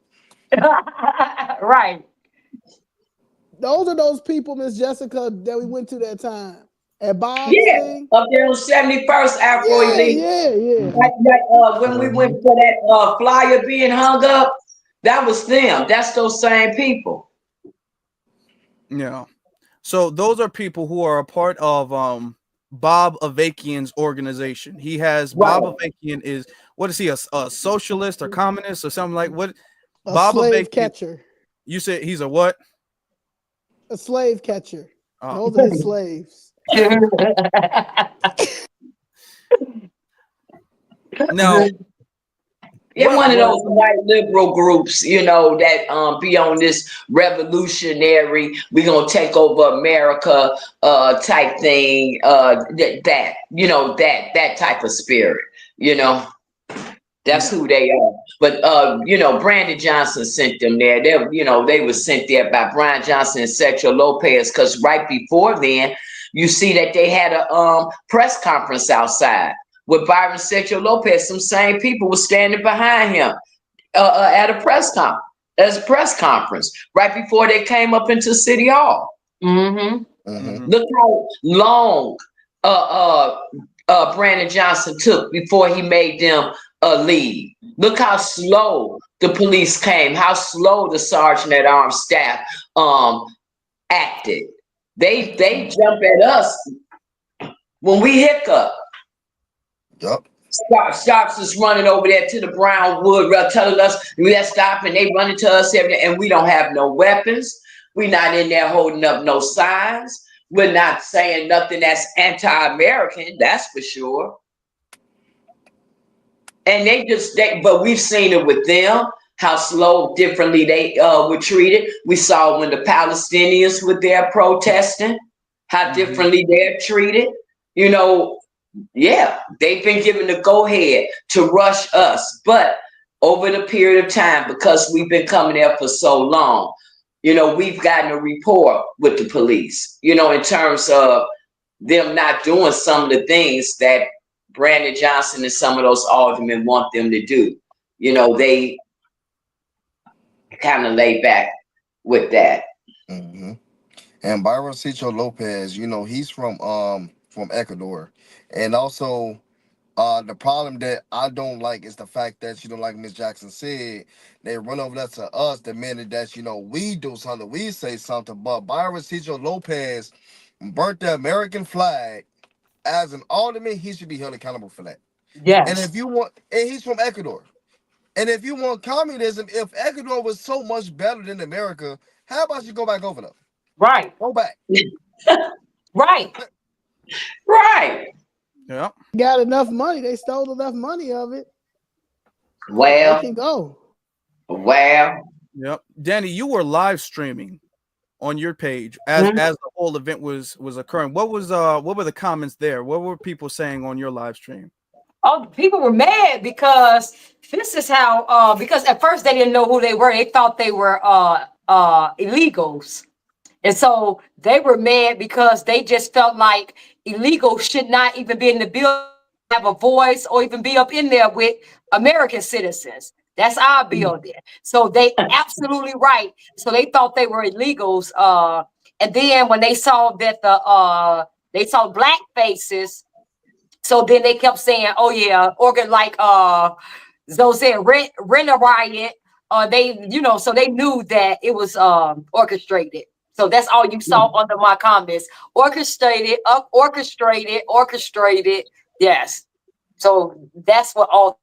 Right. Those are those people, Miss Jessica, that we went to that time. At Bob's thing? Up there on 71st Afro Elite. Yeah. When we went for that flyer being hung up, that was them. That's those same people. Yeah. So those are people who are a part of Bob Avakian's organization. He has Bob Avakian is what is he, a socialist or communist or something like what? A slave catcher. You said he's a what? A slave catcher. Those are his slaves. No. It's one of those white liberal groups, that be on this revolutionary, we're gonna take over America type thing, that type of spirit, That's who they are. But Brandon Johnson sent them there. They were sent there by Brian Johnson and Sergio Lopez, because right before then, you see that they had a press conference outside with Byron Sergio Lopez. Some same people were standing behind him at a press conference right before they came up into City Hall. Mm-hmm. Mm-hmm. Look how long Brandon Johnson took before he made them leave. Look how slow the police came, how slow the sergeant at arms staff acted. They jump at us when we hiccup. Yep. Sharps is running over there to the Brown Wood, telling us let's stop, and they running to us and we don't have no weapons. We're not in there holding up no signs. We're not saying nothing that's anti-American, that's for sure. And but we've seen it with them, how slow, differently they were treated. We saw when the Palestinians were there protesting, how differently they're treated. They've been given the go-ahead to rush us. But over the period of time, because we've been coming there for so long, we've gotten a rapport with the police, in terms of them not doing some of the things that Brandon Johnson and some of those aldermen want them to do. They kind of lay back with that. Mm-hmm. And Byron Sergio Lopez, he's from Ecuador. And also, the problem that I don't like is the fact that, like Ms. Jackson said, they run over there to us the minute that, we do something, we say something. But Byron Sergio Lopez burnt the American flag. As an alderman, he should be held accountable for that. Yes. And he's from Ecuador. And if you want communism, if Ecuador was so much better than America, how about you go back over there? Right. Go back. Right. Right. Yeah. Got enough money. They stole enough money of it. Well. They can go. Well. Yep. Danny, you were live streaming on your page as the whole event was occurring. What were the comments there? What were people saying on your live stream? Oh, people were mad because this is how because at first they didn't know who they were. They thought they were illegals. And so they were mad because they just felt like illegals should not even be in the building, have a voice, or even be up in there with American citizens. That's our building. So they absolutely right. So they thought they were illegals. And then when they saw that they saw black faces So then they kept saying, oh yeah, like Zoe said, rent a riot. They, so they knew that it was orchestrated. So that's all you saw under my comments. Orchestrated, orchestrated. Yes. So that's what all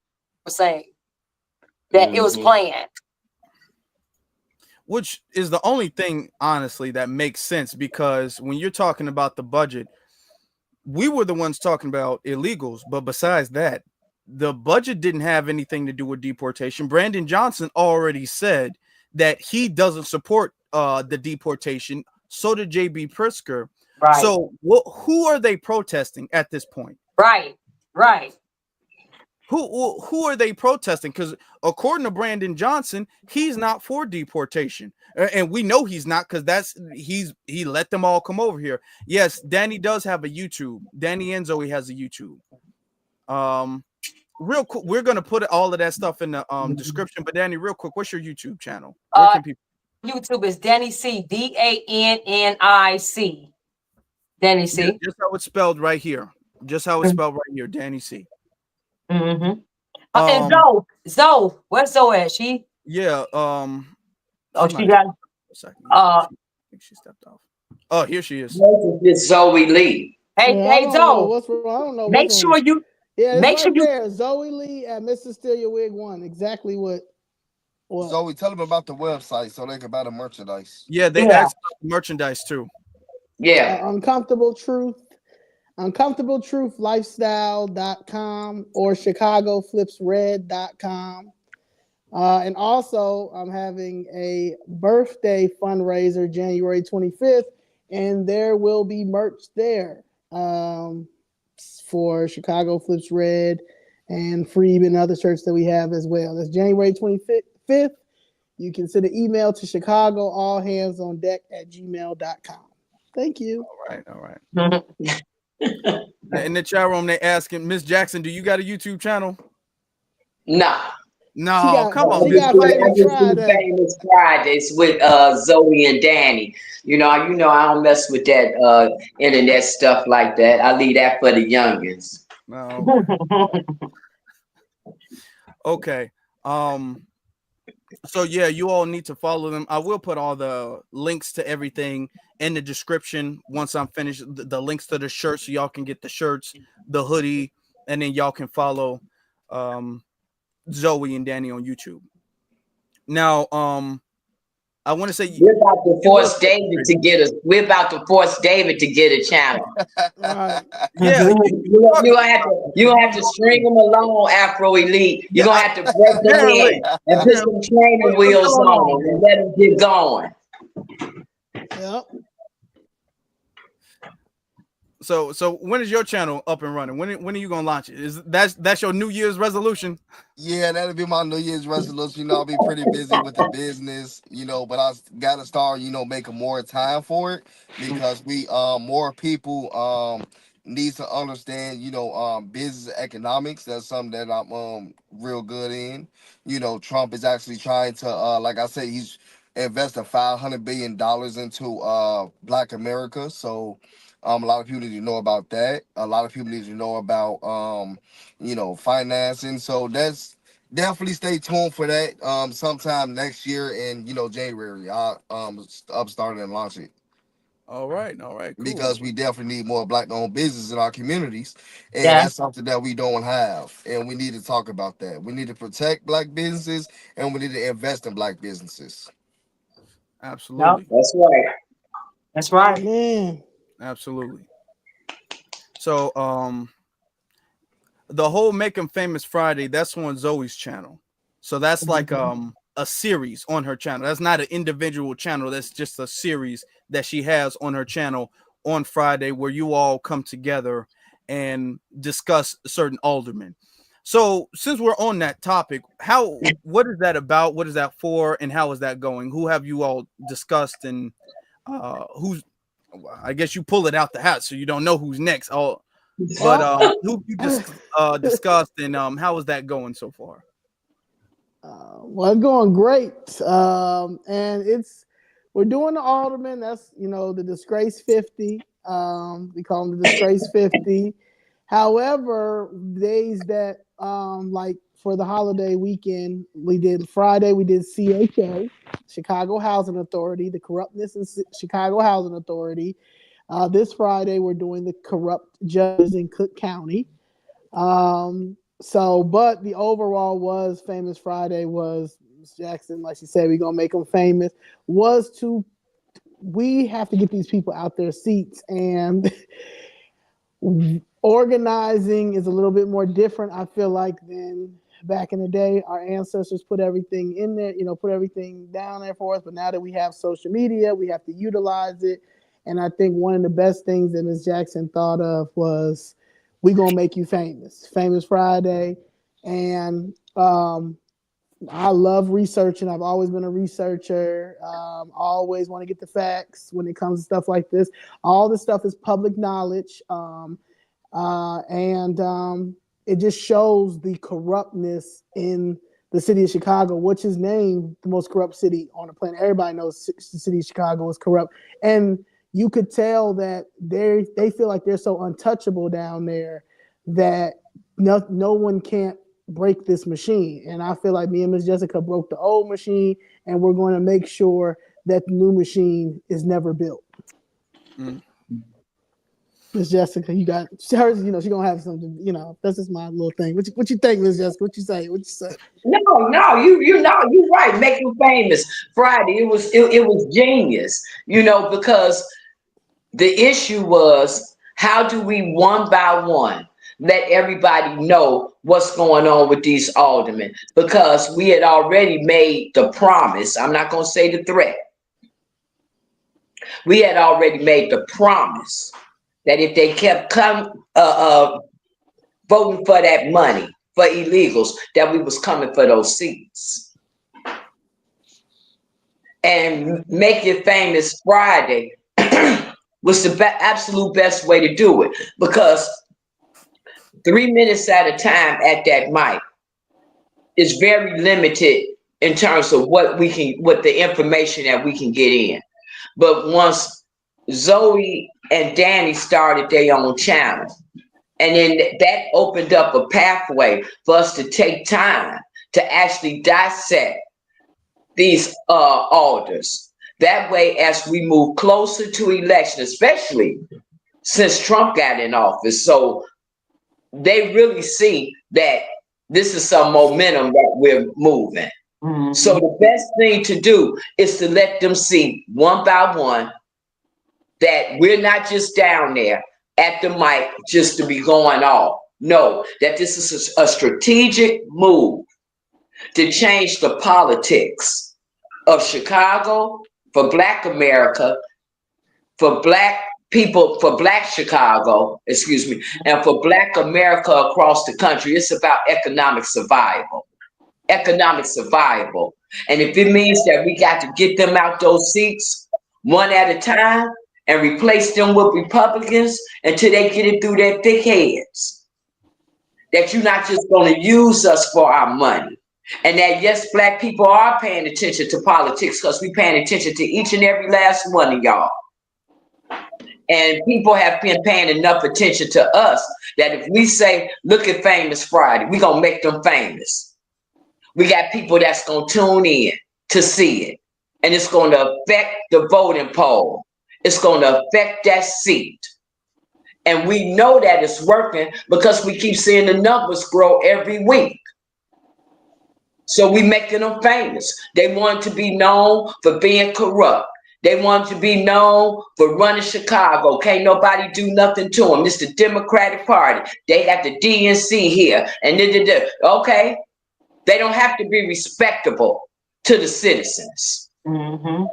were saying. That it was planned. Which is the only thing, honestly, that makes sense, because when you're talking about the budget, we were the ones talking about illegals, but besides that, the budget didn't have anything to do with deportation. Brandon Johnson already said that he doesn't support the deportation. So did J.B. Pritzker. Right. So who are they protesting at this point? Right. Who are they protesting? Because according to Brandon Johnson, he's not for deportation, and we know he's not, because he let them all come over here. Yes, Danny does have a YouTube. Danny Enzo, he has a YouTube. Real quick, we're gonna put all of that stuff in the description. But Danny, real quick, what's your YouTube channel? Where can people? YouTube is Danny C, DANNIC. Danny C. Yeah, just how it's spelled right here. Danny C. Mm-hmm. And Zoe, where's Zoe at? She? Yeah. She got. I think she stepped off. Oh, here she is. It's Zoe Lee. Hey, Zoe. What's wrong? I don't know. Make sure you. Yeah, make sure you. There. Zoe Lee at Mr. Steal Your Wig 1. Exactly what. Zoe, tell them about the website so they can buy the merchandise. Yeah, they asked merchandise too. Yeah. Uncomfortable Truth Lifestyle.com or ChicagoFlipsRed.com. And also, I'm having a birthday fundraiser January 25th, and there will be merch there for Chicago Flips Red and Freeb and other shirts that we have as well. That's January 25th. You can send an email to ChicagoAllHandsOnDeck@gmail.com. Thank you. All right. In the chat room, they asking, Miss Jackson, do you got a YouTube channel? No. Come on. I just do Famous Fridays with Zoe and Danny. I don't mess with that internet stuff like that. I leave that for the youngins. No. Okay. So yeah, you all need to follow them. I will put all the links to everything in the description once I'm finished. The links to the shirts, so y'all can get the shirts, the hoodie, and then y'all can follow Zoe and Danny on YouTube. Now, I want to say we're about to force David to get a channel. Yeah, you gonna have to string them along, Afro Elite. You're gonna have to break them in and put some training wheels on and let them get going. Yep. So when is your channel up and running? When are you gonna launch it? That's your New Year's resolution? Yeah, that'll be my New Year's resolution. I'll be pretty busy with the business, but I gotta start, making more time for it, because we more people needs to understand, business economics. That's something that I'm real good in. Trump is actually trying to like I said, he's investing $500 billion into Black America. So a lot of people need to know about that. A lot of people need to know about financing. So that's definitely stay tuned for that. Sometime next year in January, I'll start and launch it. All right, cool. Because we definitely need more Black-owned businesses in our communities, and that's something that we don't have, and we need to talk about that. We need to protect Black businesses, and we need to invest in Black businesses. Absolutely. That's right. Man. Absolutely. So, the whole Make 'Em Famous Friday, that's on Zoe's channel. So that's like a series on her channel. That's not an individual channel. That's just a series that she has on her channel on Friday, where you all come together and discuss certain aldermen. So since we're on that topic, what is that about? What is that for? And how is that going? Who have you all discussed, and who's, I guess you pull it out the hat, so you don't know who's next. But who you just discussed, and how is that going so far? Well, it's going great. And we're doing the alderman. That's, the Disgrace 50. We call them the Disgrace 50. However, days that like for the holiday weekend, we did Friday, we did CHA, Chicago Housing Authority, the corruptness in Chicago Housing Authority. This Friday, we're doing the corrupt judges in Cook County. But the overall was Famous Friday was Jackson, like she said, we're gonna make them famous. We have to get these people out their seats, and organizing is a little bit more different, I feel like, than back in the day. Our ancestors put everything in there, put everything down there for us. But now that we have social media, we have to utilize it. And I think one of the best things that Ms. Jackson thought of was, we're going to make you famous. Famous Friday. And I love researching. I've always been a researcher. Always want to get the facts when it comes to stuff like this. All this stuff is public knowledge. It just shows the corruptness in the city of Chicago, which is named the most corrupt city on the planet. Everybody knows the city of Chicago is corrupt. And you could tell that they feel like they're so untouchable down there that no one can't break this machine. And I feel like me and Ms. Jessica broke the old machine, and we're going to make sure that the new machine is never built. Ms. Jessica, you got hers. She's gonna have something. That's just my little thing. What you think, Ms. Jessica? What you say? No, you're right. Make you famous Friday. It was genius. Because the issue was, how do we one by one let everybody know what's going on with these aldermen? Because we had already made the promise. I'm not gonna say the threat. We had already made the promise that if they kept voting for that money for illegals, that we was coming for those seats. And Make It Famous Friday was the absolute best way to do it, because 3 minutes at a time at that mic is very limited in terms of what the information that we can get in. But once Zoe and Danny started their own channel, and then that opened up a pathway for us to take time to actually dissect these alders. That way, as we move closer to election, especially since Trump got in office, so they really see that this is some momentum that we're moving. Mm-hmm. So the best thing to do is to let them see one by one that we're not just down there at the mic just to be going off. No, that this is a strategic move to change the politics of Chicago, for Black America, for Black people, for Black Chicago, and for Black America across the country. It's about economic survival. Economic survival. And if it means that we got to get them out those seats one at a time and replace them with Republicans until they get it through their thick heads, that you're not just going to use us for our money. And that, yes, Black people are paying attention to politics, because we're paying attention to each and every last one of y'all. And people have been paying enough attention to us that if we say, look at Famous Friday, we're going to make them famous. We got people that's going to tune in to see it. And it's going to affect the voting poll. It's going to affect that seat. And we know that it's working because we keep seeing the numbers grow every week. So we making them famous. They want to be known for being corrupt. They want to be known for running Chicago. Can't nobody do nothing to them. It's the Democratic Party. They got the DNC here. And okay, they don't have to be respectable to the citizens. Mm-hmm.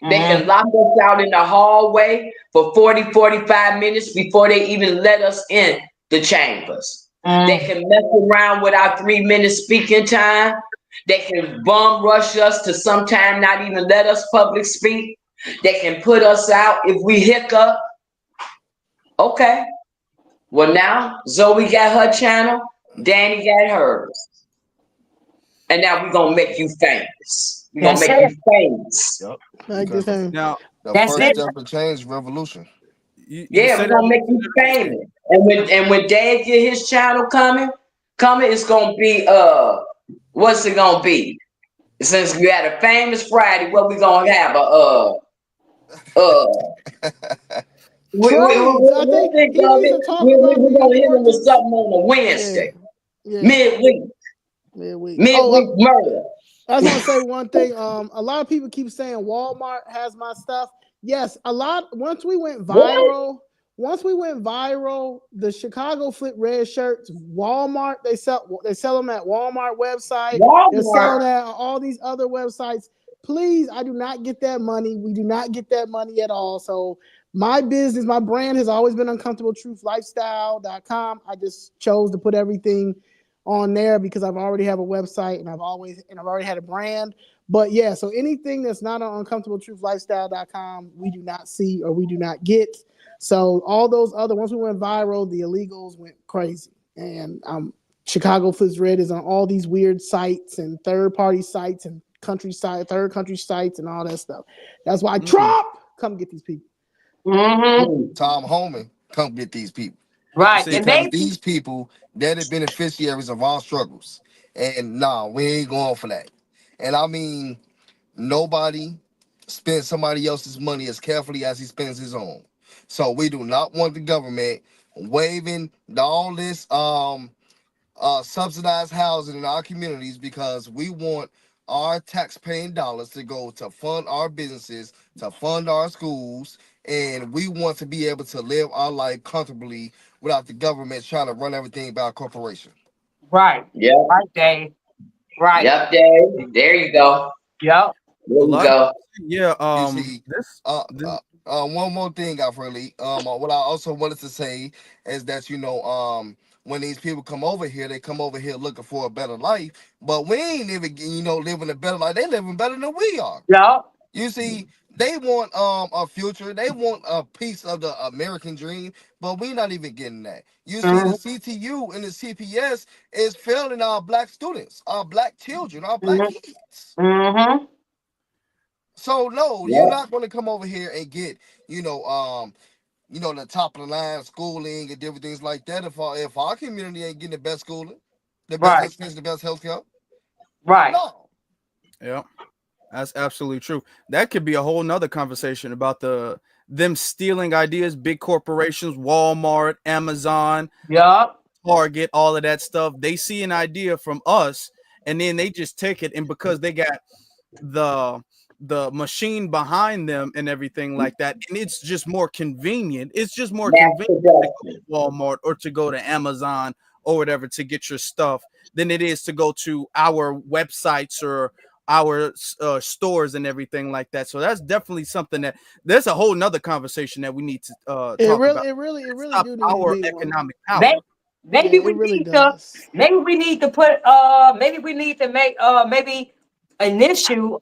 They can lock us out in the hallway for 40, 45 minutes before they even let us in the chambers. They can mess around with our 3-minute speaking time. They can bum rush us to sometime not even let us public speak. They can put us out if we hiccup. Okay. Well, now Zoe got her channel, Danny got hers. And now we're going to make you famous. We're going to make you famous. Yep. Now, the first step of change, revolution. Yeah, we're gonna make you famous. And when Dad get his channel coming, it's gonna be what's it gonna be? Since we had a famous Friday, what we gonna have? Trades. I think he needs to talk about We're the gonna hit him with importance. something on a Wednesday. Yeah. Midweek. Midweek Midweek murder. I just want to say one thing. A lot of people keep saying Walmart has my stuff. Yes, once we went viral, the Chicago Flip Red shirts, Walmart, they sell them at Walmart website. They're selling at all these other websites. Please, I do not get that money. We do not get that money at all. So my business, my brand has always been uncomfortabletruithlifestyle.com. I just chose to put everything on there because I've already have a website and I've already had a brand. But yeah, so anything that's not on uncomfortabletruithlifestyle.com, we do not see or we do not get. So all those other, once we went viral, the illegals went crazy. And Chicago Flips Red is on all these weird sites and third-party sites and third country sites and all that stuff. That's why Trump, come get these people. Tom Homan, come get these people. Right. Because these people, they're the beneficiaries of our struggles. And we ain't going for that. And I mean, nobody spends somebody else's money as carefully as he spends his own. So we do not want the government waiving all this subsidized housing in our communities, because we want our tax-paying dollars to go to fund our businesses, to fund our schools, and we want to be able to live our life comfortably without the government trying to run everything by a corporation. Right. Yeah. Right, Dave. Right. Yep, Dave. There you go. Yep. There you go. Yeah. You see, one more thing, what I also wanted to say is that when these people come over here, they come over here looking for a better life, but we ain't even living a better life. They living better than we are. Yeah. You see, they want a future. They want a piece of the American dream, but we're not even getting that. You see, the CTU and the CPS is failing our black students, our black children, our black kids. So no, you're not going to come over here and get, the top of the line schooling and different things like that. If our community ain't getting the best schooling, the best education, the best healthcare, no. Yeah, that's absolutely true. That could be a whole nother conversation about them stealing ideas, big corporations, Walmart, Amazon, Target, all of that stuff. They see an idea from us and then they just take it, and because they got the machine behind them and everything like that, and it's just more convenient. It's just more convenient to go to Walmart or to go to Amazon or whatever to get your stuff than it is to go to our websites or our stores and everything like that. So that's definitely something that there's a whole nother conversation that we need to talk about. It really stop do our economic power. Maybe we need to put maybe we need to make maybe initial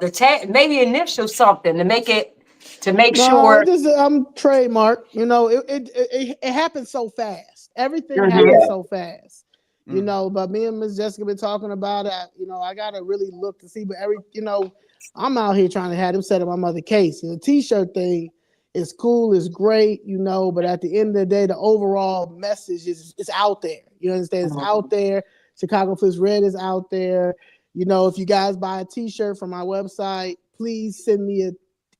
initial something to make sure. Trademark. It happens so fast. Everything happens so fast. But me and Miss Jessica been talking about it. I gotta really look to see, but I'm out here trying to have them set up my mother case. The t-shirt thing is cool, is great, but at the end of the day, the overall message is out there. You understand? It's out there. Chicago Flips Red is out there. If you guys buy a t-shirt from my website, please send me an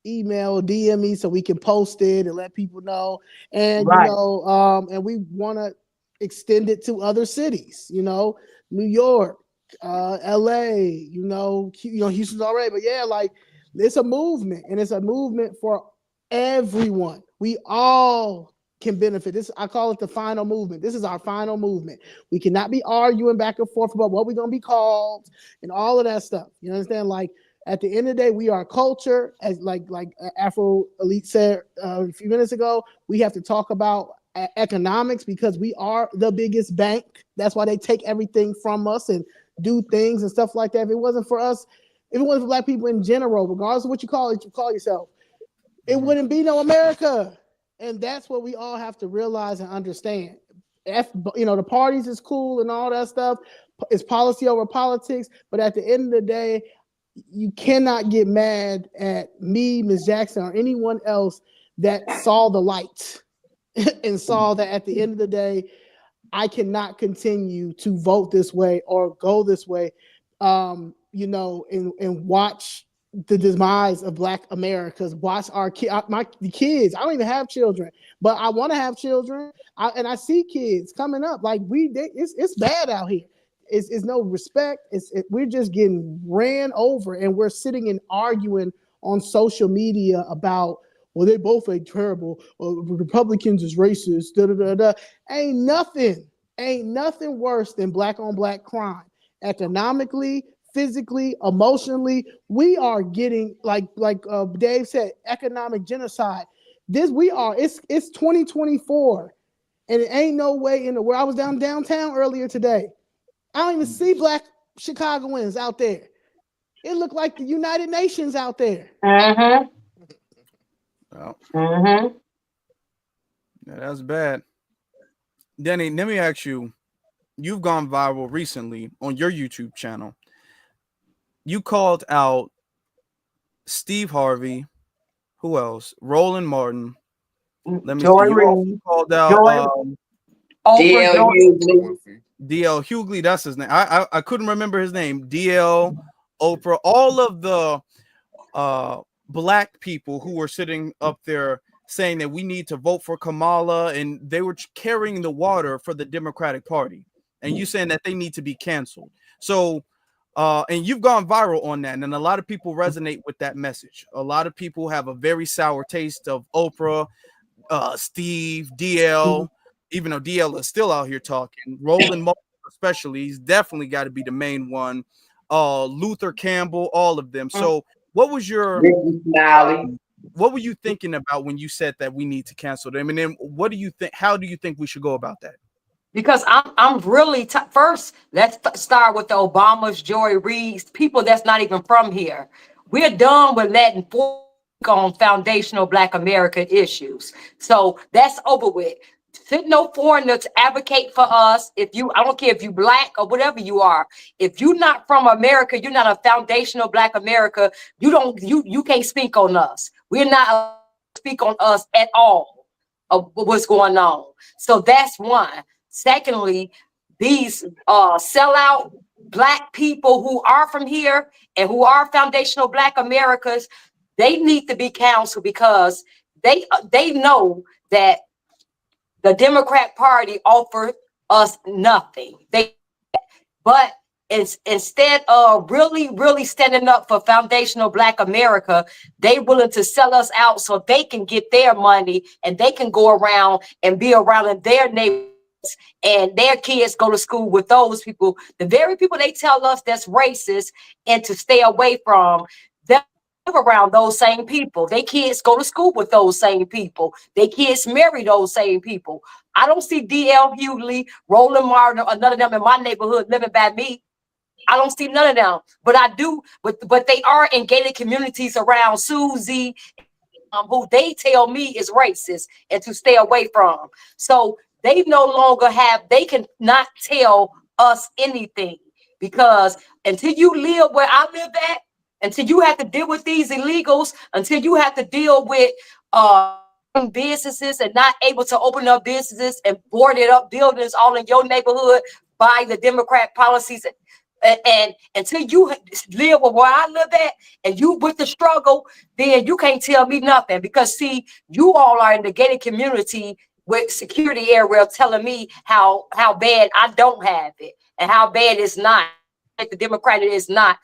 email, DM me so we can post it and let people know. And and we want to extend it to other cities, New York, LA, Houston's already, but it's a movement, and it's a movement for everyone. We all can benefit. I call it the final movement. This is our final movement. We cannot be arguing back and forth about what we're going to be called and all of that stuff. You understand? At the end of the day, we are culture, as like Afro Elite said a few minutes ago. We have to talk about economics because we are the biggest bank. That's why they take everything from us and do things and stuff like that. If it wasn't for us, if it wasn't for black people in general, regardless of what you call yourself, it wouldn't be no America. And that's what we all have to realize and understand. The parties is cool and all that stuff. It's policy over politics. But at the end of the day, you cannot get mad at me, Ms. Jackson, or anyone else that saw the light and saw that at the end of the day, I cannot continue to vote this way or go this way, and watch the demise of Black Americas. Watch our kids. I don't even have children, but I want to have children. I see kids coming up. Like it's bad out here. It's no respect. We're just getting ran over, and we're sitting and arguing on social media about, well, they both ain't terrible. Republicans is racist. Da, da, da, da. Ain't nothing worse than black on black crime. Economically, physically, emotionally, we are getting like Dave said, economic genocide. It's 2024, and it ain't no way in the world. I was downtown earlier today. I don't even see Black Chicagoans out there. It looked like the United Nations out there. Well, yeah, that's bad. Denny, let me ask you, you've gone viral recently on your YouTube channel. You called out Steve Harvey. Who else? Roland Martin. Let me see. You also called out D.L. Hughley. D.L. Hughley, that's his name. I couldn't remember his name. D.L., Oprah, all of the Black people who were sitting up there saying that we need to vote for Kamala, and they were carrying the water for the Democratic Party. And you saying that they need to be canceled. So, and you've gone viral on that, and a lot of people resonate with that message. A lot of people have a very sour taste of Oprah, Steve, DL, even though DL is still out here talking. Roland Martin, especially, he's definitely got to be the main one. Luther Campbell, all of them. So, what was your what were you thinking about when you said that we need to cancel them? And then, what do you think? How do you think we should go about that? Because I'm really first. Let's start with the Obamas, Joy Reids, people that's not even from here. We're done with letting on foundational Black American issues. So that's over with. Should no foreigners advocate for us? I don't care if you Black or whatever you are. If you're not from America, you're not a foundational Black America. You can't speak on us. We're not speak on us at all of what's going on. So that's one. Secondly, these sellout Black people who are from here and who are foundational Black Americas, they need to be counseled because they know that the Democrat Party offered us nothing. But instead of really standing up for foundational Black America, they willing to sell us out so they can get their money and they can go around and be around in their neighborhoods and their kids go to school with those people, the very people they tell us that's racist and to stay away from. Around those same people. They kids go to school with those same people. They kids marry those same people. I don't see D.L. Hughley, Roland Martin, or none of them in my neighborhood living by me. I don't see none of them. But I do, but they are in gated communities around Susie, who they tell me is racist and to stay away from. So they no longer they can not tell us anything because until you live where I live at, until you have to deal with these illegals, until you have to deal with businesses and not able to open up businesses and boarded up buildings all in your neighborhood by the Democrat policies. And until you live where I live at and you with the struggle, then you can't tell me nothing because see, you all are in the gated community with security area telling me how bad I don't have it and how bad it's not. The Democrat is not.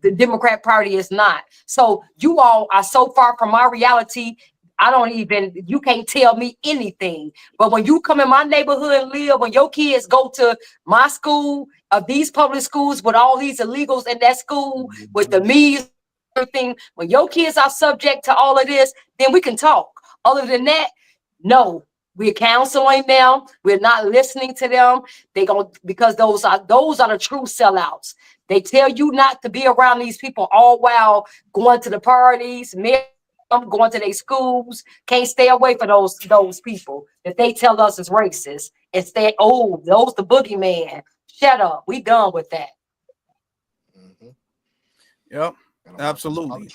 The Democrat Party is not. So you all are so far from my reality. You can't tell me anything. But when you come in my neighborhood and live, when your kids go to my school, these public schools with all these illegals in that school, with the me's, everything, when your kids are subject to all of this, then we can talk. Other than that, no. We're counseling them. We're not listening to them. Because those are the true sellouts. They tell you not to be around these people all while going to the parties, going to their schools. Can't stay away from those people that they tell us is racist. Instead, those the boogeyman. Shut up. We done with that. Yep, absolutely.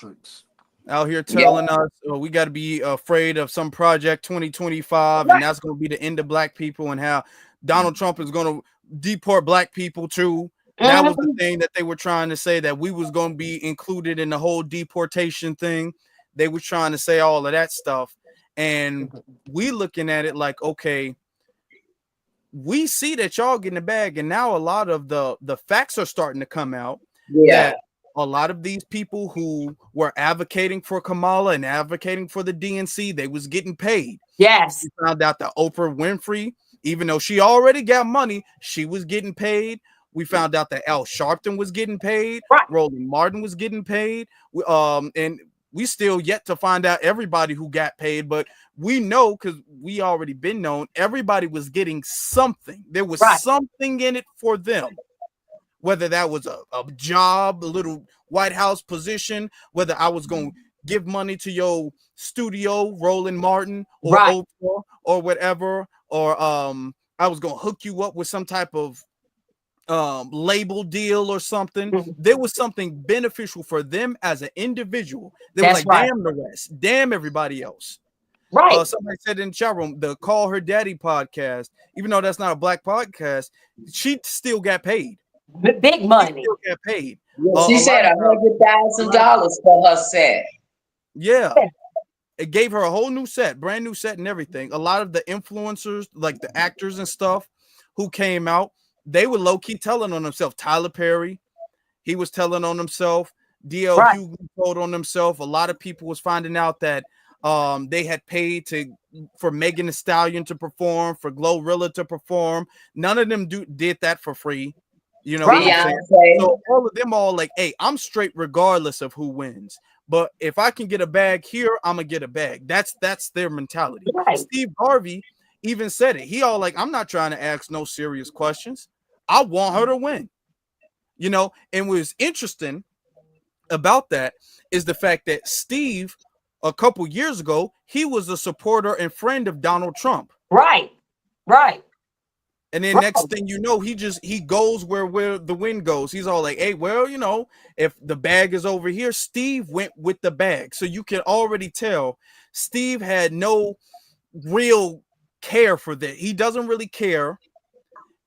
out here telling us we got to be afraid of some project 2025, and that's going to be the end of black people, and how Donald Trump is going to deport black people too. That was the thing that they were trying to say, that we was going to be included in the whole deportation thing. They was trying to say all of that stuff, and we looking at it like, okay, we see that y'all getting the bag, and now a lot of the facts are starting to come out that a lot of these people who were advocating for Kamala and advocating for the DNC, they was getting paid. Yes. We found out that Oprah Winfrey, even though she already got money, she was getting paid. We found out that Al Sharpton was getting paid. Right. Roland Martin was getting paid. And we still yet to find out everybody who got paid, but we know, because we already been known, everybody was getting something. There was something in it for them. Whether that was a job, a little White House position, whether I was going to give money to your studio, Roland Martin, or Oprah, or whatever, or I was going to hook you up with some type of label deal or something. There was something beneficial for them as an individual. They were like, damn the rest, damn everybody else. Right. Somebody said in the chat room, the Call Her Daddy podcast, even though that's not a black podcast, she still got paid. Big money. She still got paid. She said $100,000 for her set. Yeah. It gave her a whole new set, brand new set and everything. A lot of the influencers, like the actors and stuff who came out, they were low-key telling on themselves. Tyler Perry, he was telling on himself. D.L. Hughley told on himself. A lot of people was finding out that they had paid for Megan Thee Stallion to perform, for Glorilla to perform. None of them did that for free. You know what I'm saying? So all of them all like, hey, I'm straight regardless of who wins. But if I can get a bag here, I'm gonna get a bag. That's their mentality. Right. Steve Harvey even said it. He all like, I'm not trying to ask no serious questions. I want her to win. You know, and what was interesting about that is the fact that Steve, a couple years ago, he was a supporter and friend of Donald Trump. Right. And then next thing you know, he goes where the wind goes. He's all like, hey, well, you know, if the bag is over here, Steve went with the bag. So you can already tell Steve had no real care for that. He doesn't really care.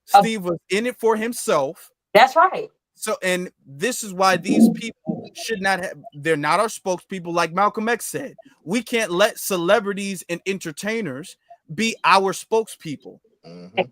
Steve was in it for himself. That's right. So, and this is why these people should not have, they're not our spokespeople. Like Malcolm X said, we can't let celebrities and entertainers be our spokespeople.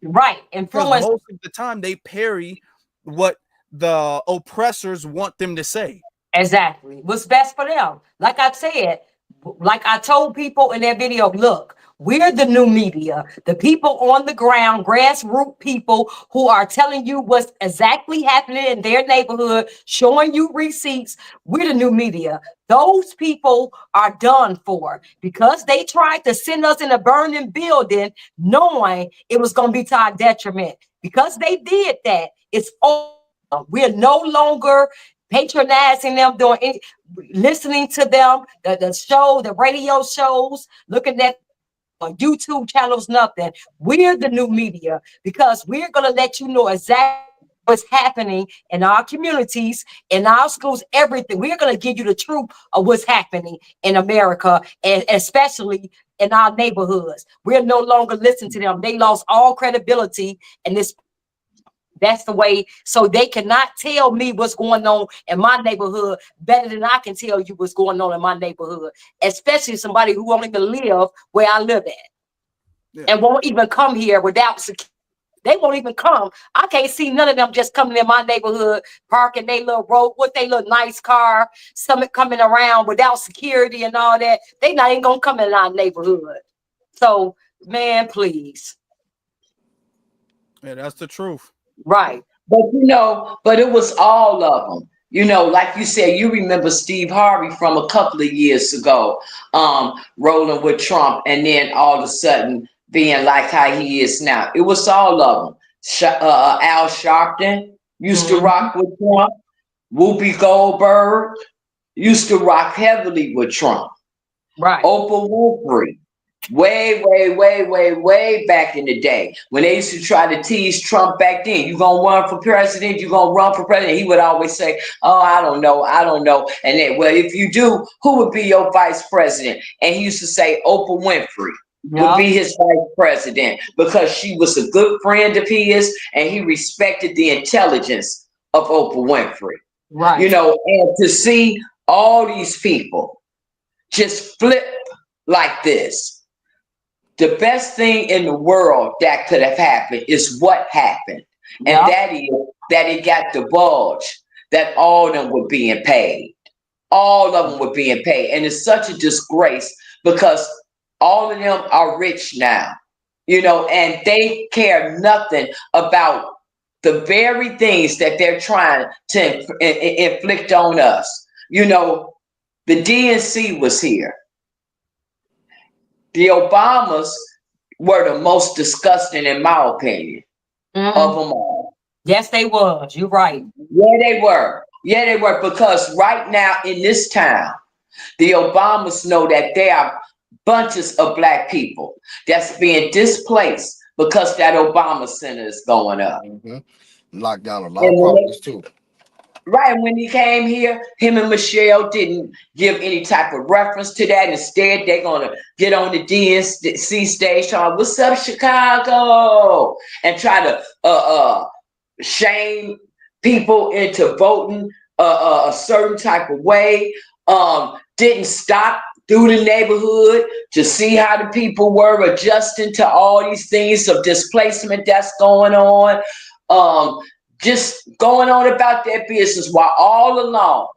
Right. Influence. Most of the time they parry what the oppressors want them to say. Exactly. What's best for them. Like I said, like I told people in that video, look, we're the new media, the people on the ground, grassroots people who are telling you what's exactly happening in their neighborhood, showing you receipts. We're the new media. Those people are done for because they tried to send us in a burning building knowing it was going to be to our detriment. Because they did that, it's over. We're no longer patronizing them, listening to them, the show, the radio shows, looking at YouTube channels, nothing. We're the new media because we're going to let you know exactly what's happening in our communities, in our schools, everything. We're going to give you the truth of what's happening in America, and especially in our neighborhoods. We're no longer listening to them. They lost all credibility in this. That's the way. So they cannot tell me what's going on in my neighborhood better than I can tell you what's going on in my neighborhood, especially somebody who won't even live where I live at and won't even come here without security. They won't even come. I can't see none of them just coming in my neighborhood, parking their little road with their little nice car, some coming around without security and all that. They not even gonna come in our neighborhood. So, man, please. Yeah, that's the truth. Right. But it was all of them. You know, like you said, you remember Steve Harvey from a couple of years ago, rolling with Trump, and then all of a sudden being like how he is now. It was all of them. Al Sharpton used to rock with Trump. Whoopi Goldberg used to rock heavily with Trump. Right. Oprah Winfrey way back in the day when they used to try to tease Trump back then. You gonna run for president? You gonna run for president? He would always say, "Oh, I don't know. And then, well, if you do, who would be your vice president? And he used to say Oprah Winfrey would be his vice president because she was a good friend of his, and he respected the intelligence of Oprah Winfrey. Right. You know, and to see all these people just flip like this. The best thing in the world that could have happened is what happened. And that is that it got divulged that all of them were being paid. All of them were being paid. And it's such a disgrace because all of them are rich now, you know, and they care nothing about the very things that they're trying to inflict on us. You know, the DNC was here. The Obamas were the most disgusting, in my opinion, of them all. Yes, they was. You're right. Yeah, they were. Yeah, they were. Because right now in this town, the Obamas know that there are bunches of black people that's being displaced because that Obama Center is going up. Locked down a lot of properties too. Right, when he came here, him and Michelle didn't give any type of reference to that. Instead, they're gonna get on the DNC stage, talking, "What's up, Chicago?" and try to shame people into voting a certain type of way. Didn't stop through the neighborhood to see how the people were adjusting to all these things of displacement that's going on. Just going on about their business while all along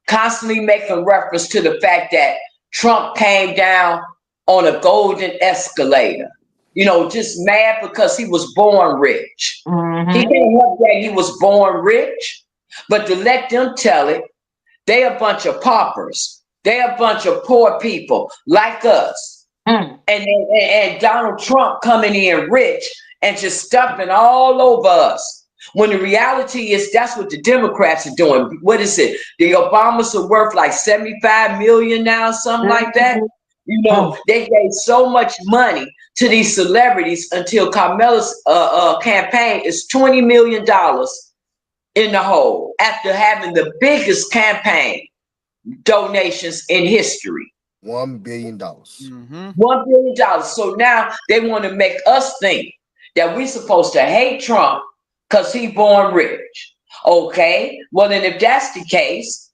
constantly making reference to the fact that Trump came down on a golden escalator. You know, just mad because he was born rich. He can't help that he was born rich, but to let them tell it, they a bunch of paupers. They a bunch of poor people like us. And Donald Trump coming in rich and just stuffing all over us. When the reality is that's what the Democrats are doing. What is it? The Obamas are worth like 75 million now, something like that. You know, they gave so much money to these celebrities until Kamala's campaign is $20 million in the hole after having the biggest campaign donations in history. $1 billion. $1 billion. So now they want to make us think that we're supposed to hate Trump because he born rich. Okay, well then if that's the case,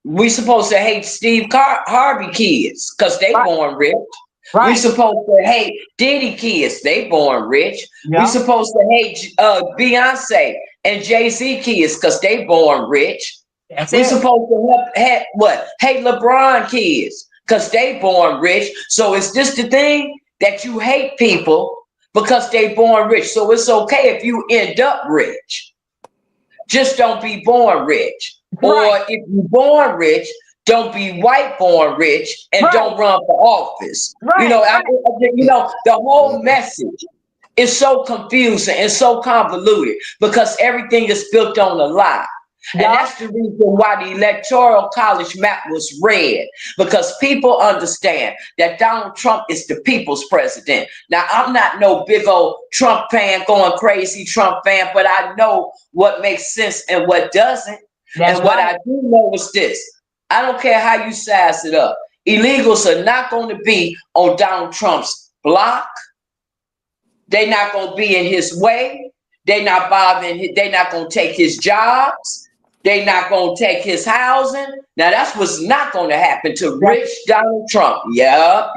we supposed to hate Steve Harvey kids because they born rich. We supposed to hate Diddy kids, they born rich. We supposed to hate Beyonce and Jay-Z kids because they born rich. We supposed to hate LeBron kids because they born rich. So is this the thing that you hate people because they born rich? So it's okay if you end up rich. Just don't be born rich. Or if you born rich, don't be white born rich and don't run for office. You know, the whole message is so confusing and so convoluted because everything is built on a lie. And that's the reason why the Electoral College map was red, because people understand that Donald Trump is the people's president. Now, I'm not no big old Trump fan, going crazy Trump fan, but I know what makes sense and what doesn't. What I do know is this. I don't care how you size it up. Illegals are not going to be on Donald Trump's block. They're not going to be in his way. They're not bothering. They're not going to take his jobs. They're not going to take his housing. Now, that's what's not going to happen to rich Donald Trump. Yup.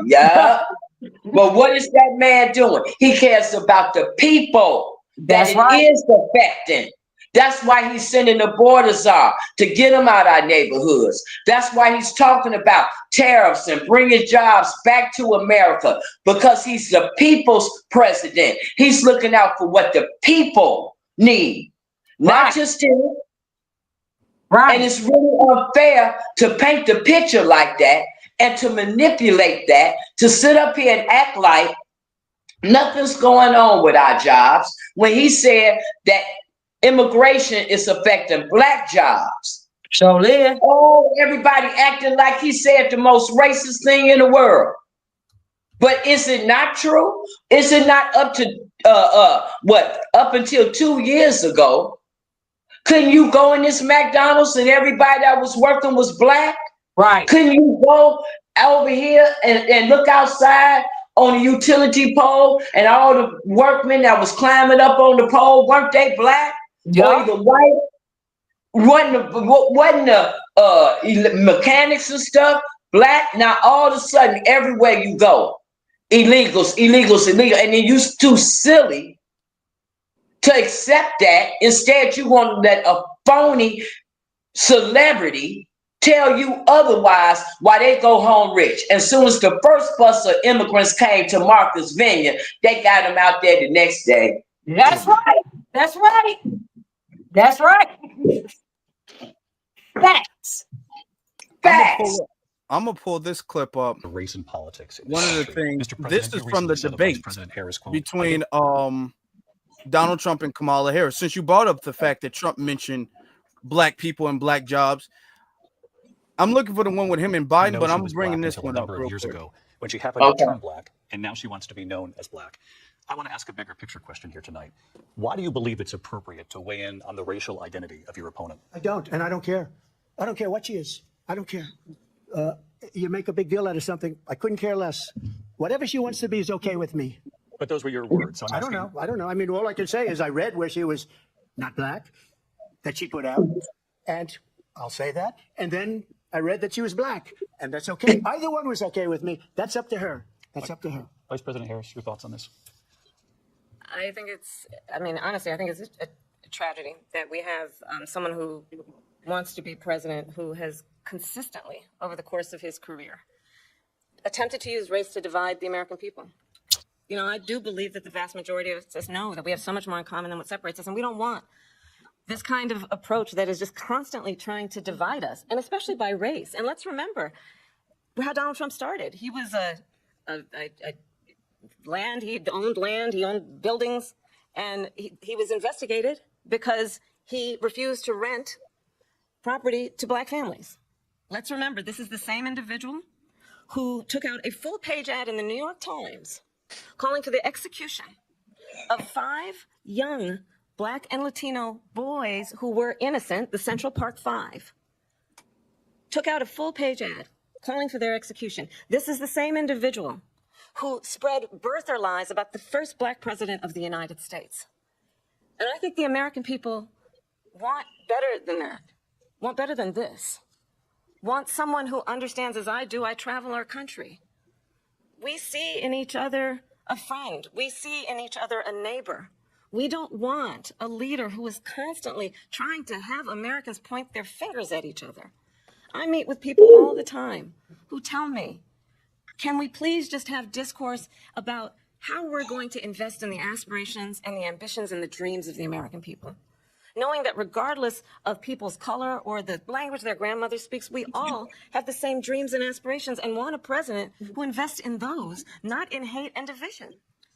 But what is that man doing? He cares about the people that it is affecting. That's why he's sending the border czar to get them out of our neighborhoods. That's why he's talking about tariffs and bringing jobs back to America, because he's the people's president. He's looking out for what the people need, not just him. And it's really unfair to paint the picture like that and to manipulate that, to sit up here and act like nothing's going on with our jobs when he said that immigration is affecting black jobs. Oh, everybody acting like he said the most racist thing in the world. But is it not true? Is it not up to up until 2 years ago? Couldn't you go in this McDonald's and everybody that was working was black? Right. Couldn't you go over here and look outside on the utility pole and all the workmen that was climbing up on the pole, weren't they black? Yeah. Or either white? Wasn't the mechanics and stuff black? Now all of a sudden, everywhere you go, illegals, illegal, and then you too silly to accept that. Instead, you want to let a phony celebrity tell you otherwise while they go home rich. As soon as the first bus of immigrants came to Martha's Vineyard, they got them out there the next day. That's right. That's right. That's right. Facts. Facts. I'm gonna pull this clip up. Race and politics. One of the things. This is from the debate between Donald Trump and Kamala Harris. Since you brought up the fact that Trump mentioned black people and black jobs, I'm looking for the one with him and Biden, but I'm bringing this one up real years quick. ago when she happened to turn black, and now she wants to be known as black. I want to ask a bigger picture question here tonight. Why do you believe it's appropriate to weigh in on the racial identity of your opponent? I don't, and I don't care. I don't care what she is. I don't care. You make a big deal out of something. I couldn't care less. Whatever she wants to be is okay with me. But those were your words. So I don't know. I don't know. I mean, all I can say is I read where she was not black, that she put out, and I'll say that. And then I read that she was black, and that's okay. Either one was okay with me. That's up to her. That's up to her. Vice President Harris, your thoughts on this? I think it's, I mean, honestly, I think it's a tragedy that we have someone who wants to be president who has consistently, over the course of his career, attempted to use race to divide the American people. You know, I do believe that the vast majority of us know that we have so much more in common than what separates us, and we don't want this kind of approach that is just constantly trying to divide us, and especially by race. And let's remember how Donald Trump started. He was land, he owned buildings, and he was investigated because he refused to rent property to black families. Let's remember, this is the same individual who took out a full-page ad in the New York Times calling for the execution of 5 young black and Latino boys who were innocent, the Central Park 5. Took out a full-page ad calling for their execution. This is the same individual who spread birther lies about the first black president of the United States. And I think the American people want better than that, want better than this, want someone who understands, as I do, I travel our country. We see in each other a friend. We see in each other a neighbor. We don't want a leader who is constantly trying to have Americans point their fingers at each other. I meet with people all the time who tell me, can we please just have discourse about how we're going to invest in the aspirations and the ambitions and the dreams of the American people? Knowing that regardless of people's color or the language their grandmother speaks, we all have the same dreams and aspirations and want a president who invests in those, not in hate and division.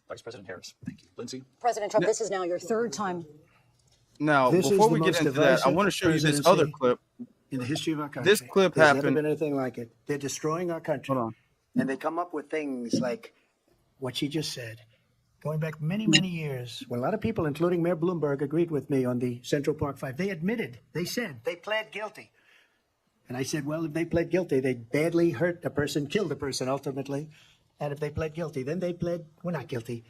Vice President Harris, thank you. Lindsay? President Trump, this is now your 3rd time. Now, before we get into that, I want to show you this other clip. In the history of our country. This clip There's happened. never been anything like it. They're destroying our country. Hold on. And they come up with things like what she just said. Going back many, many years, when a lot of people, including Mayor Bloomberg, agreed with me on the Central Park 5, they admitted, they said, they pled guilty. And I said, well, if they pled guilty, they badly hurt a person, killed a person ultimately. And if they pled guilty, then they pled, we're not guilty.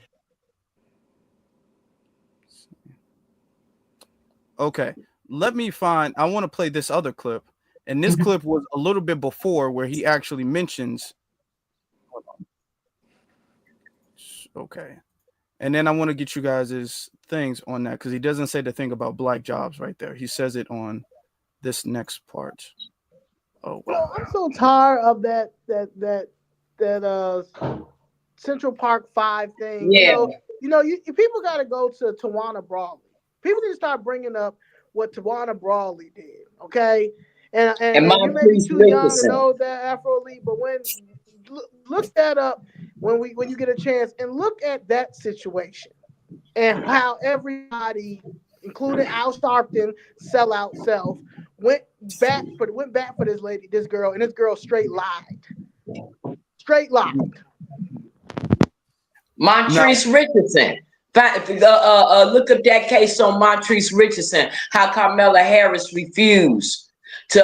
Okay, let me find. I want to play this other clip, and this clip was a little bit before where he actually mentions. Hold on. Okay, and then I want to get you guys' things on that because he doesn't say the thing about black jobs right there. He says it on this next part. Oh wow! I'm so tired of that Central Park 5 thing. Yeah. People got to go to Tawana Brawley. People need to start bringing up what Tawana Brawley did, okay? And you may be too young to know that Afro Elite, but look that up when you get a chance and look at that situation and how everybody, including Al Sharpton, sellout self, went back for this girl, and this girl straight lied. Montrese Richardson. Look up that case on Montrese Richardson, how Carmela Harris refused to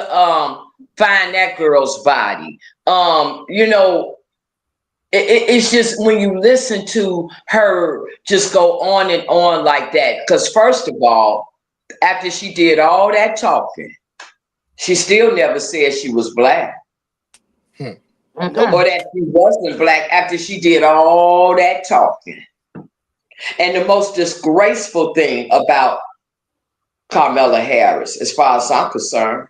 find that girl's body. You know, it's just when you listen to her just go on and on like that, because first of all, after she did all that talking, she still never said she was black. Or that she wasn't black after she did all that talking. And the most disgraceful thing about Carmela Harris, as far as I'm concerned,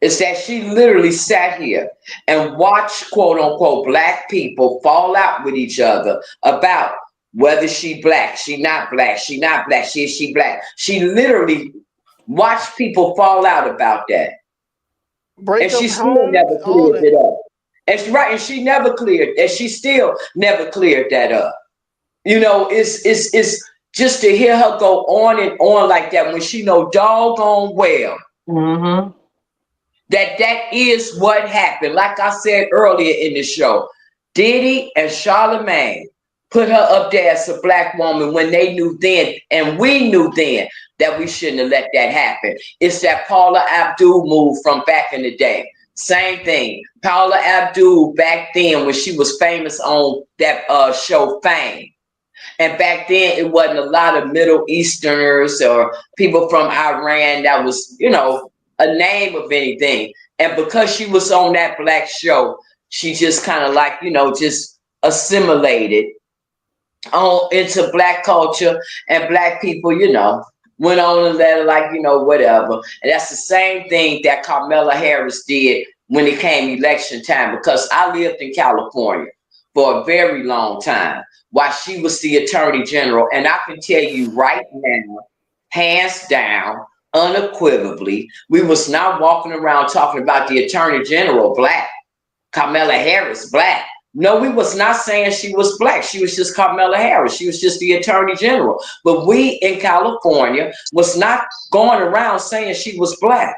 is that she literally sat here and watched, quote unquote, black people fall out with each other about whether she black, she not black, she not black, she black. She literally watched people fall out about that. And she still never cleared it up. And she never cleared, and she still never cleared that up. You know, it's just to hear her go on and on like that when she know doggone well that is what happened. Like I said earlier in the show, Diddy and Charlamagne put her up there as a black woman when they knew then, and we knew then, that we shouldn't have let that happen. It's that Paula Abdul move from back in the day. Same thing. Paula Abdul back then when she was famous on that show Fame. And back then, it wasn't a lot of Middle Easterners or people from Iran that was, you know, a name of anything. And because she was on that black show, she just kind of like, you know, just assimilated into black culture, and black people, you know, went on and let her like, you know, whatever. And that's the same thing that Carmela Harris did when it came election time, because I lived in California for a very long time while she was the attorney general. And I can tell you right now, hands down, unequivocally, we was not walking around talking about the attorney general black, Carmela Harris black. No, we was not saying she was black. She was just Carmela Harris. She was just the attorney general. But we in California was not going around saying she was black.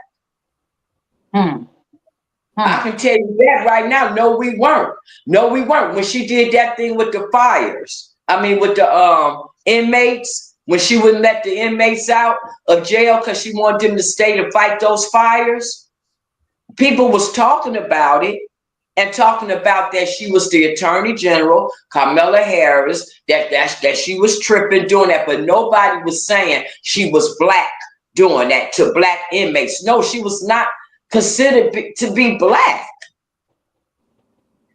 I can tell you that right now. No, we weren't. No, we weren't. When she did that thing with the fires, I mean, with the inmates, when she wouldn't let the inmates out of jail because she wanted them to stay to fight those fires, people was talking about it and talking about that she was the attorney general, Carmela Harris, that she was tripping doing that, but nobody was saying she was black doing that to black inmates. No, she was not considered to be black.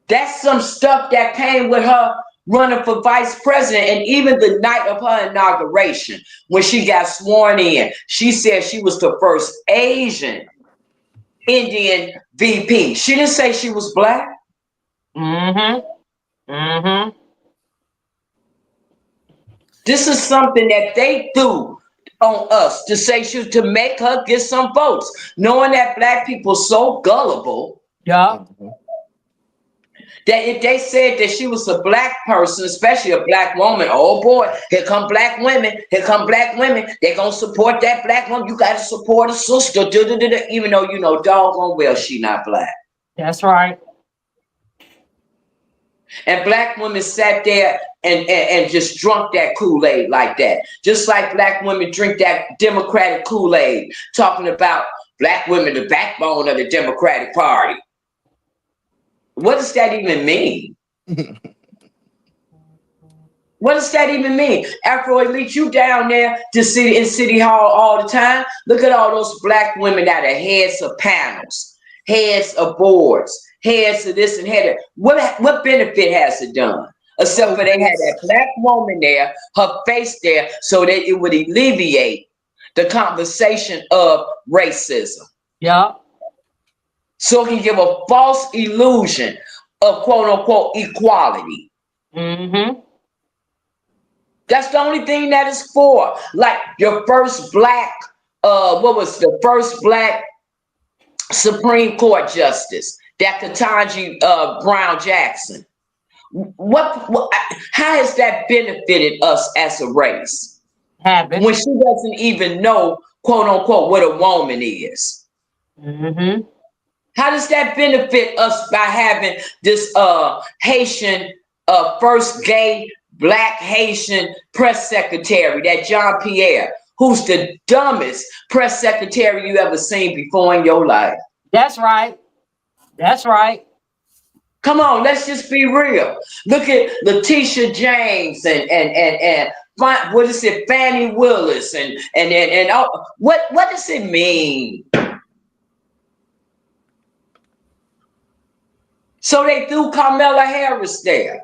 That's some stuff that came with her running for vice president. And even the night of her inauguration, when she got sworn in, she said she was the first Asian Indian VP. She didn't say she was black. This is something that they threw on us to say to make her get some votes, knowing that black people so gullible. That if they said that she was a black person, especially a black woman, oh boy, here come black women, they're gonna support that black woman. You gotta support a sister, even though you know doggone well she not black. That's right. And black women sat there and just drunk that Kool-Aid like that. Just like black women drink that Democratic Kool-Aid, talking about black women, the backbone of the Democratic Party. What does that even mean? What does that even mean? Afro Elite, you down there in City Hall all the time. Look at all those black women that are heads of panels, heads of boards, heads of this and head of what benefit has it done? Except for they had that black woman there, her face there, so that it would alleviate the conversation of racism. Yeah. So it can give a false illusion of quote unquote equality. That's the only thing that is for. Like your first black, what was the first black Supreme Court justice, that Ketanji Brown Jackson. How has that benefited us as a race? When she doesn't even know, quote unquote, what a woman is. How does that benefit us by having this Haitian first gay black Haitian press secretary, that John Pierre, who's the dumbest press secretary you ever seen before in your life. That's right. That's right. Come on, let's just be real. Look at Letitia James and what is it, Fannie Willis and all, what does it mean? So they threw Kamala Harris there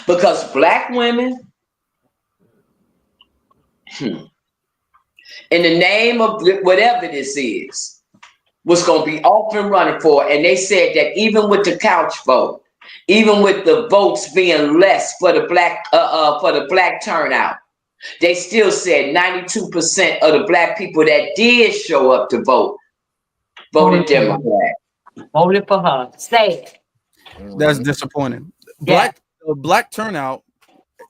because black women, in the name of whatever this is, was going to be off and running for it. And they said that even with the couch vote, even with the votes being less for the black turnout, they still said 92% of the black people that did show up to vote voted Democrat. Voted for her. Say it. That's disappointing. Black turnout,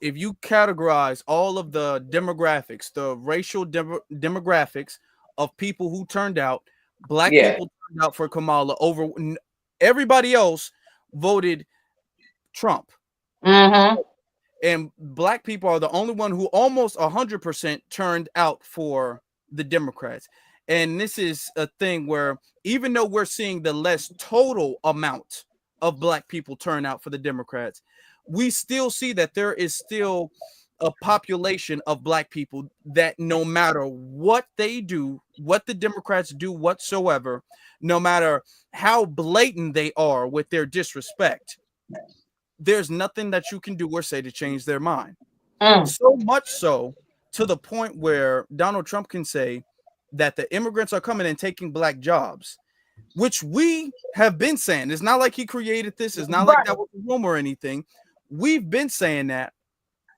if you categorize all of the demographics, the racial demographics of people who turned out, black people turned out for Kamala over everybody else voted Trump. Mm-hmm. And black people are the only one who almost 100% turned out for the Democrats. And this is a thing where even though we're seeing the less total amount of black people turn out for the Democrats, we still see that there is still a population of black people that no matter what they do, what the Democrats do whatsoever, no matter how blatant they are with their disrespect, there's nothing that you can do or say to change their mind. So much so to the point where Donald Trump can say that the immigrants are coming and taking black jobs, which we have been saying. It's not like he created this. It's not like that was a rumor or anything. We've been saying that.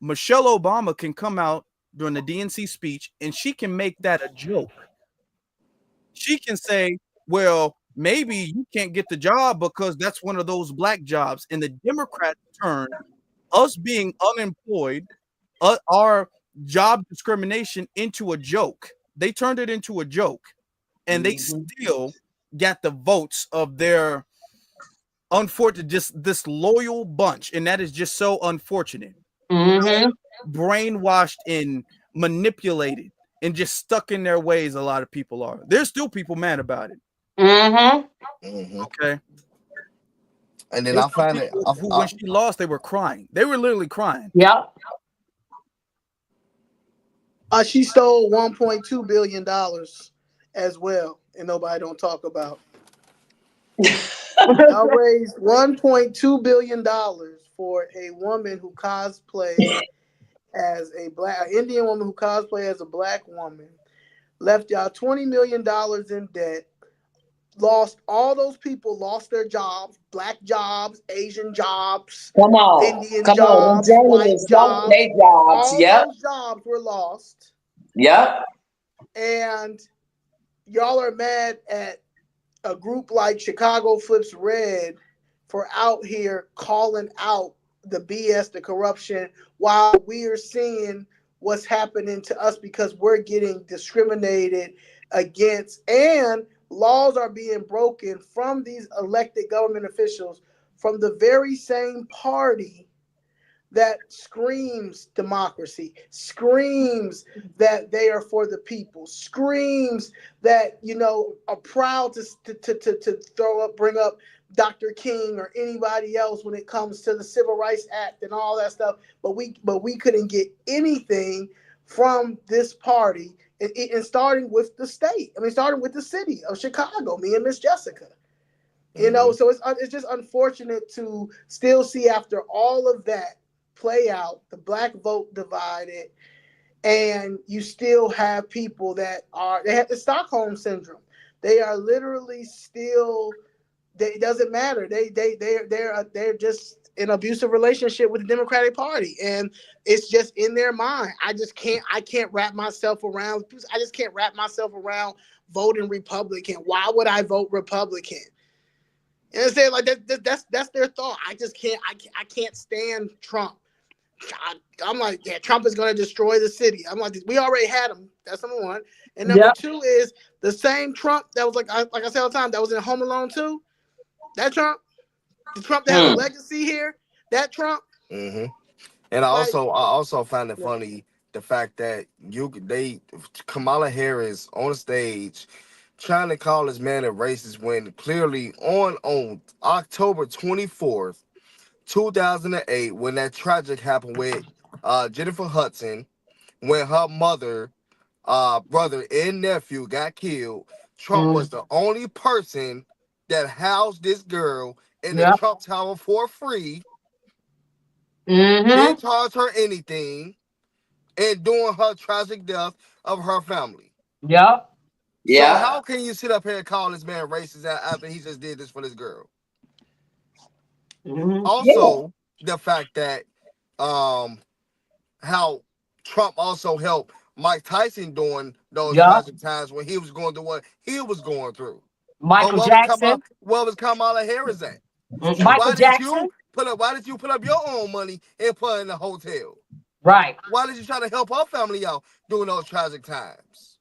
Michelle Obama can come out during the DNC speech and she can make that a joke. She can say, well, maybe you can't get the job because that's one of those black jobs. And the Democrats turned us being unemployed, our job discrimination into a joke. They turned it into a joke, and they still got the votes of their unfortunate, just this loyal bunch. And that is just so unfortunate. Brainwashed and manipulated and just stuck in their ways. A lot of people are. There's still people mad about it. Okay. And then I find it when she lost, they were crying. They were literally crying. Yeah. She stole $1.2 billion as well, and nobody don't talk about. I raised $1.2 billion for a woman who cosplayed as a Indian woman who cosplayed as a black woman. Left y'all $20 million in debt. Lost all those people, lost their jobs, black jobs, Asian jobs, Indian jobs, white jobs. All those jobs were lost. Yep. And y'all are mad at a group like Chicago Flips Red for out here calling out the BS, the corruption, while we are seeing what's happening to us because we're getting discriminated against, and laws are being broken from these elected government officials from the very same party that screams democracy, screams that they are for the people, screams that, you know, are proud to bring up Dr. King or anybody else when it comes to the Civil Rights Act and all that stuff. But we couldn't get anything from this party. And starting with the state, starting with the city of Chicago, me and Miss Jessica, you know, so it's just unfortunate to still see after all of that play out, the black vote divided, and you still have people that they have the Stockholm syndrome. They are literally still. It doesn't matter. They're just in an abusive relationship with the Democratic Party, and it's just in their mind. I can't wrap myself around. I just can't wrap myself around voting Republican. Why would I vote Republican? You understand? Like that's their thought. I just can't. I can't stand Trump. I'm like, yeah, Trump is going to destroy the city. I'm like, we already had him. That's number one. And number two is the same Trump that was like I say all the time, that was in Home Alone 2. That Trump, the Trump that has a legacy here, That Trump. Mm-hmm. And I also find it funny the fact that Kamala Harris on stage trying to call this man a racist when clearly on October 24th, 2008, when that tragic happened with Jennifer Hudson, when her mother, brother, and nephew got killed, Trump was the only person that housed this girl in the Trump Tower for free. Didn't charge her anything, and during her tragic death of her family. Yep. So how can you sit up here and call this man racist after he just did this for this girl? Also, the fact that how Trump also helped Mike Tyson during those tragic times when he was going through what he was going through. Michael Jackson. Where was Kamala Harris at? Michael Jackson. Why did you put up your own money and put in the hotel? Right. Why did you try to help her family out during those tragic times?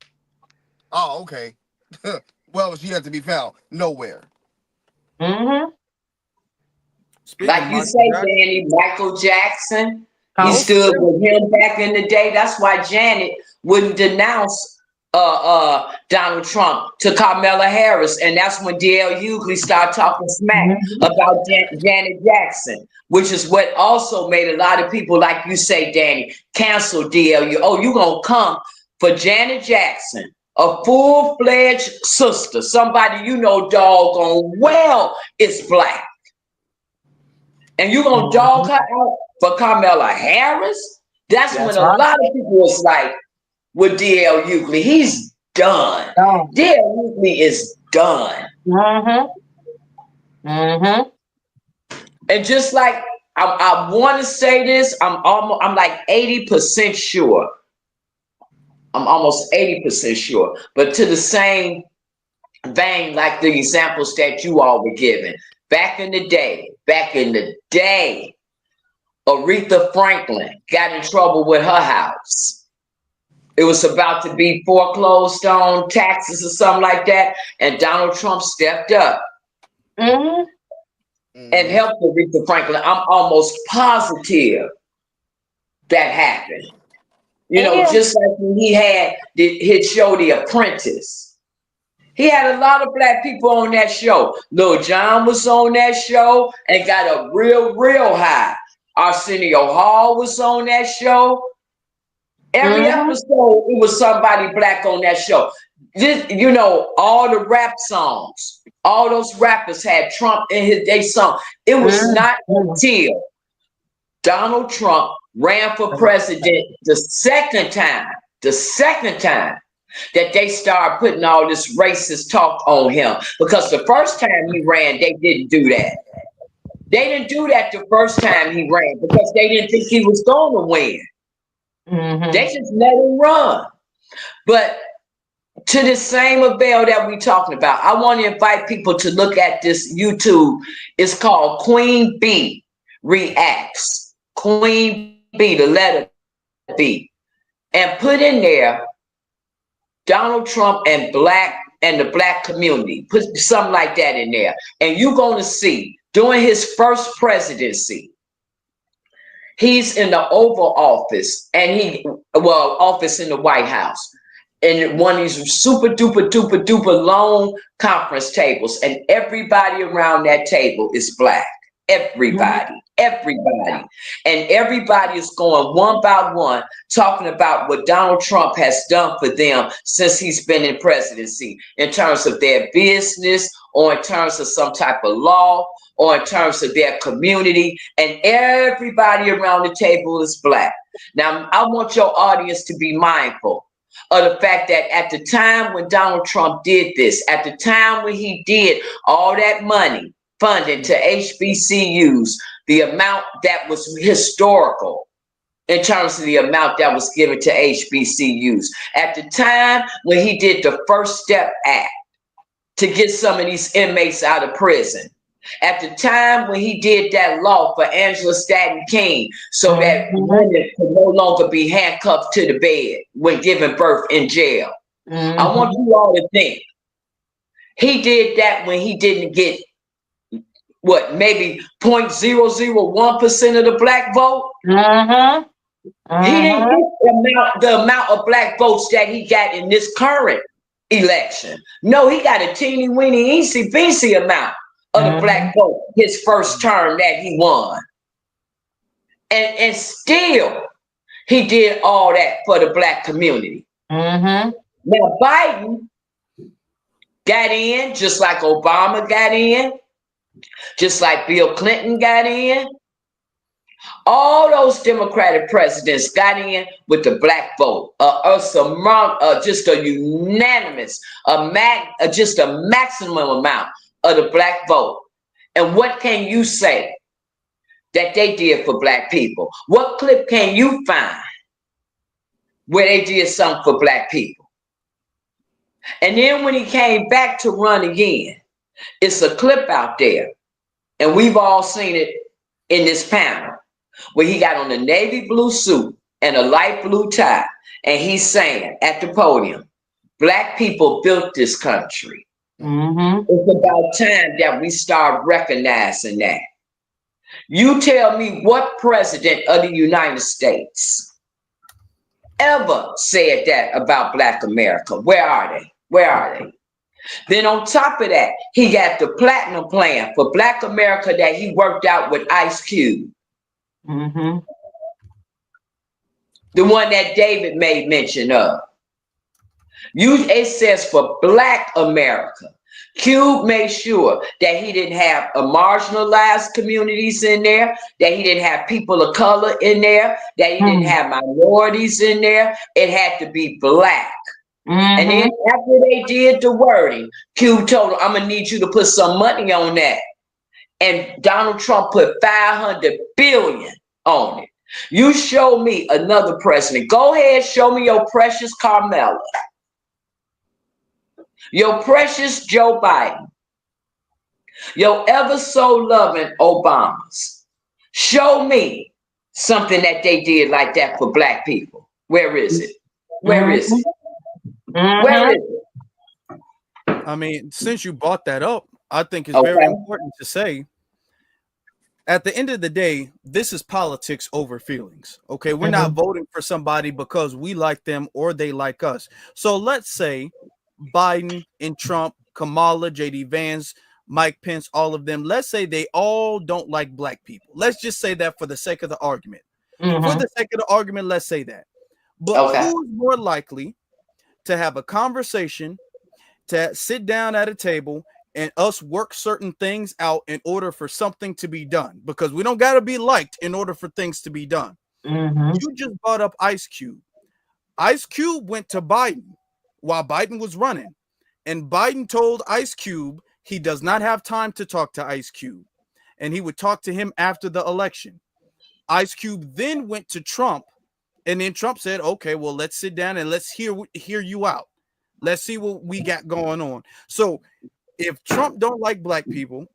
Oh, okay. Well, she had to be found nowhere. Like you say, Danny, Michael Jackson, he stood with him back in the day. That's why Janet wouldn't denounce Donald Trump to Kamala Harris, and that's when D.L. Hughley started talking smack about Janet Jackson, which is what also made a lot of people, like you say, Danny, cancel D.L. Oh, you gonna come for Janet Jackson, a full-fledged sister, somebody you know doggone well is black, and you gonna dog her out for Kamala Harris? That's when a lot of people was like, with D.L. Hughley, he's done. D.L. Hughley is done. And just like I want to say this, I'm like 80% sure. I'm almost 80% sure. But to the same vein, like the examples that you all were giving, back in the day, Aretha Franklin got in trouble with her house. It was about to be foreclosed on, taxes or something like that. And Donald Trump stepped up and helped Aretha Franklin. I'm almost positive that happened. You know, just like when he had his show, The Apprentice. He had a lot of black people on that show. Lil Jon was on that show and got a real high. Arsenio Hall was on that show. Every episode, it was somebody black on that show. You know, all the rap songs, all those rappers had Trump in their song. It was not until Donald Trump ran for president the second time, that they started putting all this racist talk on him. Because the first time he ran, they didn't do that. They didn't do that the first time he ran because they didn't think he was going to win. They just let him run. But to the same avail that we're talking about, I want to invite people to look at this YouTube. It's called Queen B Reacts. Queen B, the letter B. And put in there Donald Trump and the black community. Put something like that in there. And you're going to see during his first presidency, he's in the Oval Office and office in the White House. And one of these super duper long conference tables. And everybody around that table is black. Everybody. And everybody is going one by one, talking about what Donald Trump has done for them since he's been in presidency, in terms of their business, or in terms of some type of law, or in terms of their community. And everybody around the table is black. Now, I want your audience to be mindful of the fact that at the time when Donald Trump did this, at the time when he did all that money funding to HBCUs, the amount that was historical in terms of the amount that was given to HBCUs. At the time when he did the First Step Act to get some of these inmates out of prison. At the time when he did that law for Angela Stanton King so that women could no longer be handcuffed to the bed when giving birth in jail. I want you all to think. He did that when he didn't get what, maybe 0.001% of the black vote. He didn't get the amount of black votes that he got in this current election. No, he got a teeny weeny eensy beensy amount of the black vote his first term that he won. And still he did all that for the black community. Now Biden got in just like Obama got in, just like Bill Clinton got in. All those Democratic presidents got in with the black vote. Just a unanimous, just a maximum amount of the black vote. And what can you say that they did for black people? What clip can you find where they did something for black people? And then when he came back to run again, it's a clip out there, and we've all seen it in this panel, where he got on a navy blue suit and a light blue tie, and he's saying at the podium, black people built this country. It's about time that we start recognizing that. You tell me what president of the United States ever said that about Black America? Where are they? Where are they? Then on top of that, he got the platinum plan for Black America that he worked out with Ice Cube. The one that David made mention of. It says for Black America. Cube made sure that he didn't have marginalized communities in there, that he didn't have people of color in there, that he didn't have minorities in there. It had to be black. And then after they did the wording, Cube told him, I'm gonna need you to put some money on that. And Donald Trump put $500 billion on it. You show me another president. Go ahead, show me your precious Carmela. Your precious Joe Biden. Your ever so loving Obamas. Show me something that they did like that for black people. Where is it? Where is it? Where is it? I mean, since you brought that up, I think it's very important to say, at the end of the day, this is politics over feelings. Okay, we're not voting for somebody because we like them or they like us. So let's say Biden and Trump, Kamala, JD Vance, Mike Pence, all of them, let's say they all don't like black people. Let's just say that for the sake of the argument. For the sake of the argument, let's say that. But who's more likely to have a conversation, to sit down at a table and us work certain things out in order for something to be done? Because we don't got to be liked in order for things to be done. You just brought up Ice Cube. Ice Cube went to Biden while Biden was running, and Biden told Ice Cube he does not have time to talk to Ice Cube, and he would talk to him after the election. Ice Cube then went to Trump, and then Trump said, okay, well, let's sit down and let's hear you out. Let's see what we got going on. So if Trump don't like black people,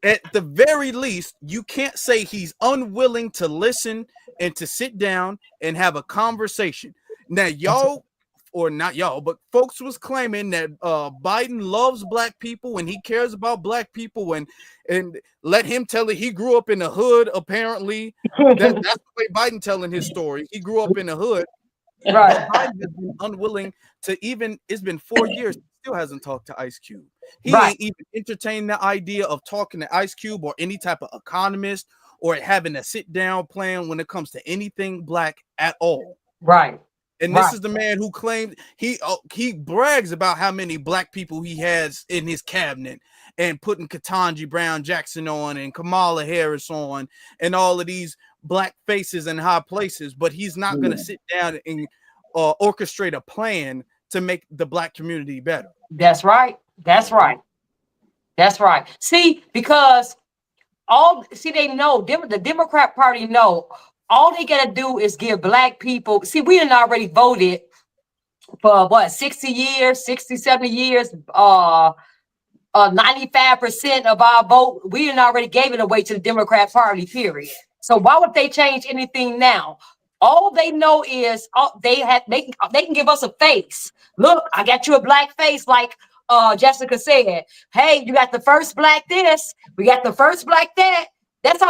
at the very least, you can't say he's unwilling to listen and to sit down and have a conversation. Now, y'all, or not y'all, but folks was claiming that Biden loves black people and he cares about black people, and let him tell it. He grew up in the hood, apparently. That's the way Biden telling his story. He grew up in the hood. Right. But Biden has been unwilling to even, it's been 4 years, still hasn't talked to Ice Cube. He ain't even entertained the idea of talking to Ice Cube or any type of economist or having a sit down plan when it comes to anything black at all. Right. And this is the man who claimed he brags about how many black people he has in his cabinet and putting Ketanji Brown Jackson on and Kamala Harris on and all of these black faces in high places, but he's not going to sit down and orchestrate a plan to make the black community better. That's right. That's right. That's right. See, because they know, the Democrat Party know, all they got to do is give black people, see, we done already voted for what, 60 years, 60, 70 years, 95% of our vote, we done already gave it away to the Democrat Party, period. So why would they change anything now? All they know is they can give us a face. Look, I got you a black face like Jessica said, hey, you got the first black this, we got the first black that. That's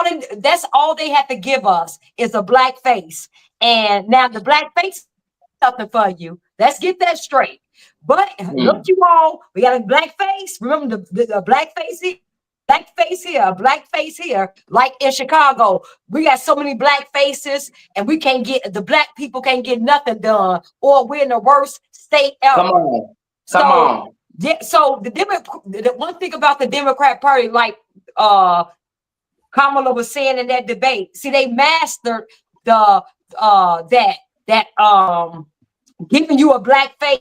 all they have to give us is a black face. And now the black face is nothing for you. Let's get that straight. But look, you all, we got a black face. Remember the black face here? Black face here, black face here, like in Chicago. We got so many black faces, and we can't get the black people can't get nothing done, or we're in the worst state ever. Come on. Yeah, so the one thing about the Democrat Party, like Kamala was saying in that debate, see, they mastered the giving you a black face,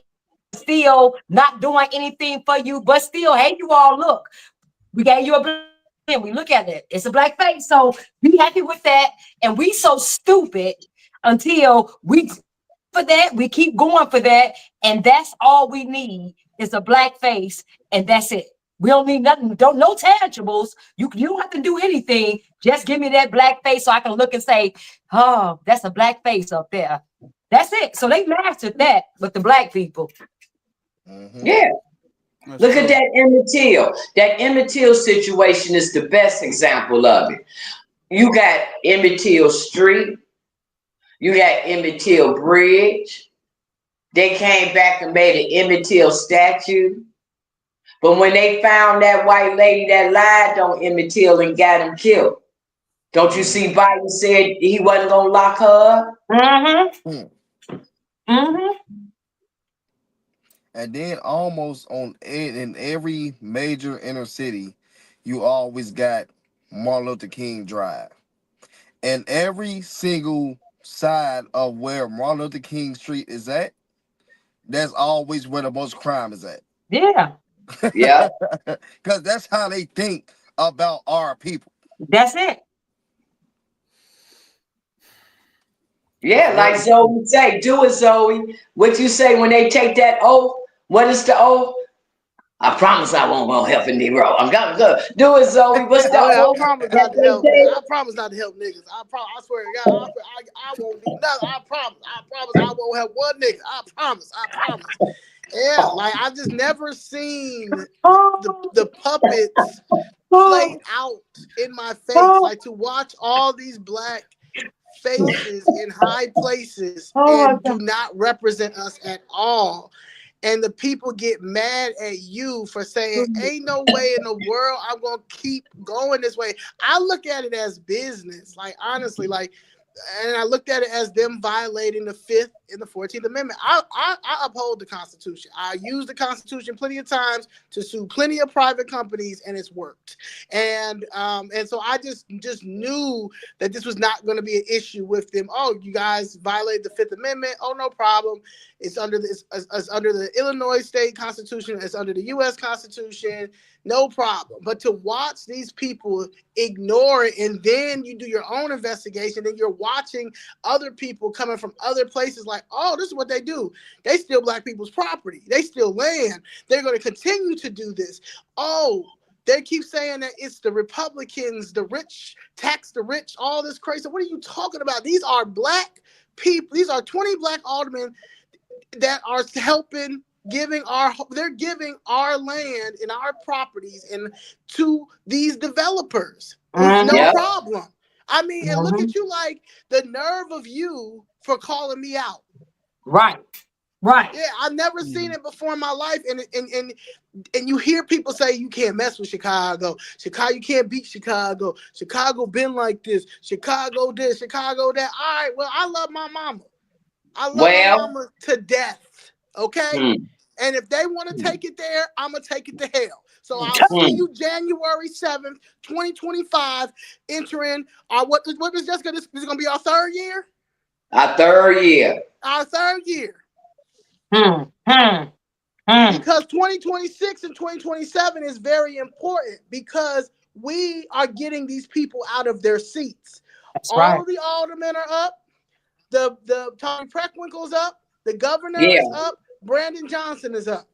still not doing anything for you, but still, hey, you all, look, we gave you a black face, we look at it, it's a black face, so be happy with that. And we so stupid until we for that, we keep going for that, and that's all we need is a black face, and that's it. We don't need nothing, no tangibles. You don't have to do anything. Just give me that black face so I can look and say, oh, that's a black face up there. That's it. So they mastered that with the black people. Yeah. Look at that Emmett Till. That Emmett Till situation is the best example of it. You got Emmett Till Street. You got Emmett Till Bridge. They came back and made an Emmett Till statue. But when they found that white lady that lied on Emmett Till and got him killed, don't you see Biden said he wasn't going to lock her up? And then almost in every major inner city, you always got Martin Luther King Drive. And every single side of where Martin Luther King Street is at, that's always where the most crime is at. Yeah. Yeah. Because that's how they think about our people. That's it. Yeah, like Zoe say, do it, Zoe. What you say when they take that oath? What is the oath? I promise I won't go help a Negro. I'm gonna go. Do it, Zoe. What's the oath? I promise not to help. I promise not to help niggas. I swear to God, I won't do nothing. I promise I won't help one nigga. I promise. Yeah, like I've just never seen the puppets play out in my face. Like to watch all these black faces in high places and do not represent us at all. And the people get mad at you for saying, ain't no way in the world I'm going to keep going this way. I look at it as business, like honestly, and I looked at it as them violating the 5th and the 14th Amendment. I uphold the Constitution. I use the Constitution plenty of times to sue plenty of private companies, and it's worked. And so I just knew that this was not going to be an issue with them. Oh, you guys violated the 5th Amendment. Oh, no problem. It's under the Illinois state constitution. It's under the U.S. Constitution. No problem. But to watch these people ignore it, and then you do your own investigation, and you're watching other people coming from other places like, oh, this is what they do. They steal black people's property. They steal land. They're going to continue to do this. Oh, they keep saying that it's the Republicans, the rich, tax the rich, all this crazy. What are you talking about? These are black people. These are 20 black aldermen that are helping, they're giving our land and our properties and to these developers with no problem. I mean, and look at you, like the nerve of you for calling me out. Right. Yeah, I've never seen it before in my life. And you hear people say you can't mess with Chicago. You can't beat Chicago. Chicago been like this. Chicago this, Chicago that. All right, well, I love my mama. I love my mama to death. Okay? And if they want to take it there, I'm going to take it to hell. So I'll see you January 7th, 2025, entering our, what was Jessica, this is going to be our third year? Our third year. Because 2026 and 2027 is very important because we are getting these people out of their seats. All of the aldermen are up. The Tommy Preckwinkle's up. The governor is up. Brandon Johnson is up.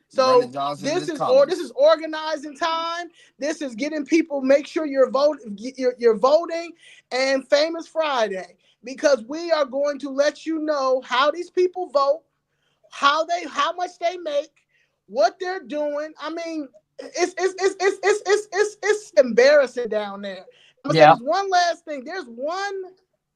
So this is organizing time. This is getting people. Make sure you're voting, and Famous Friday, because we are going to let you know how these people vote, how much they make, what they're doing. I mean, it's embarrassing down there. I'm gonna say this one last thing. There's one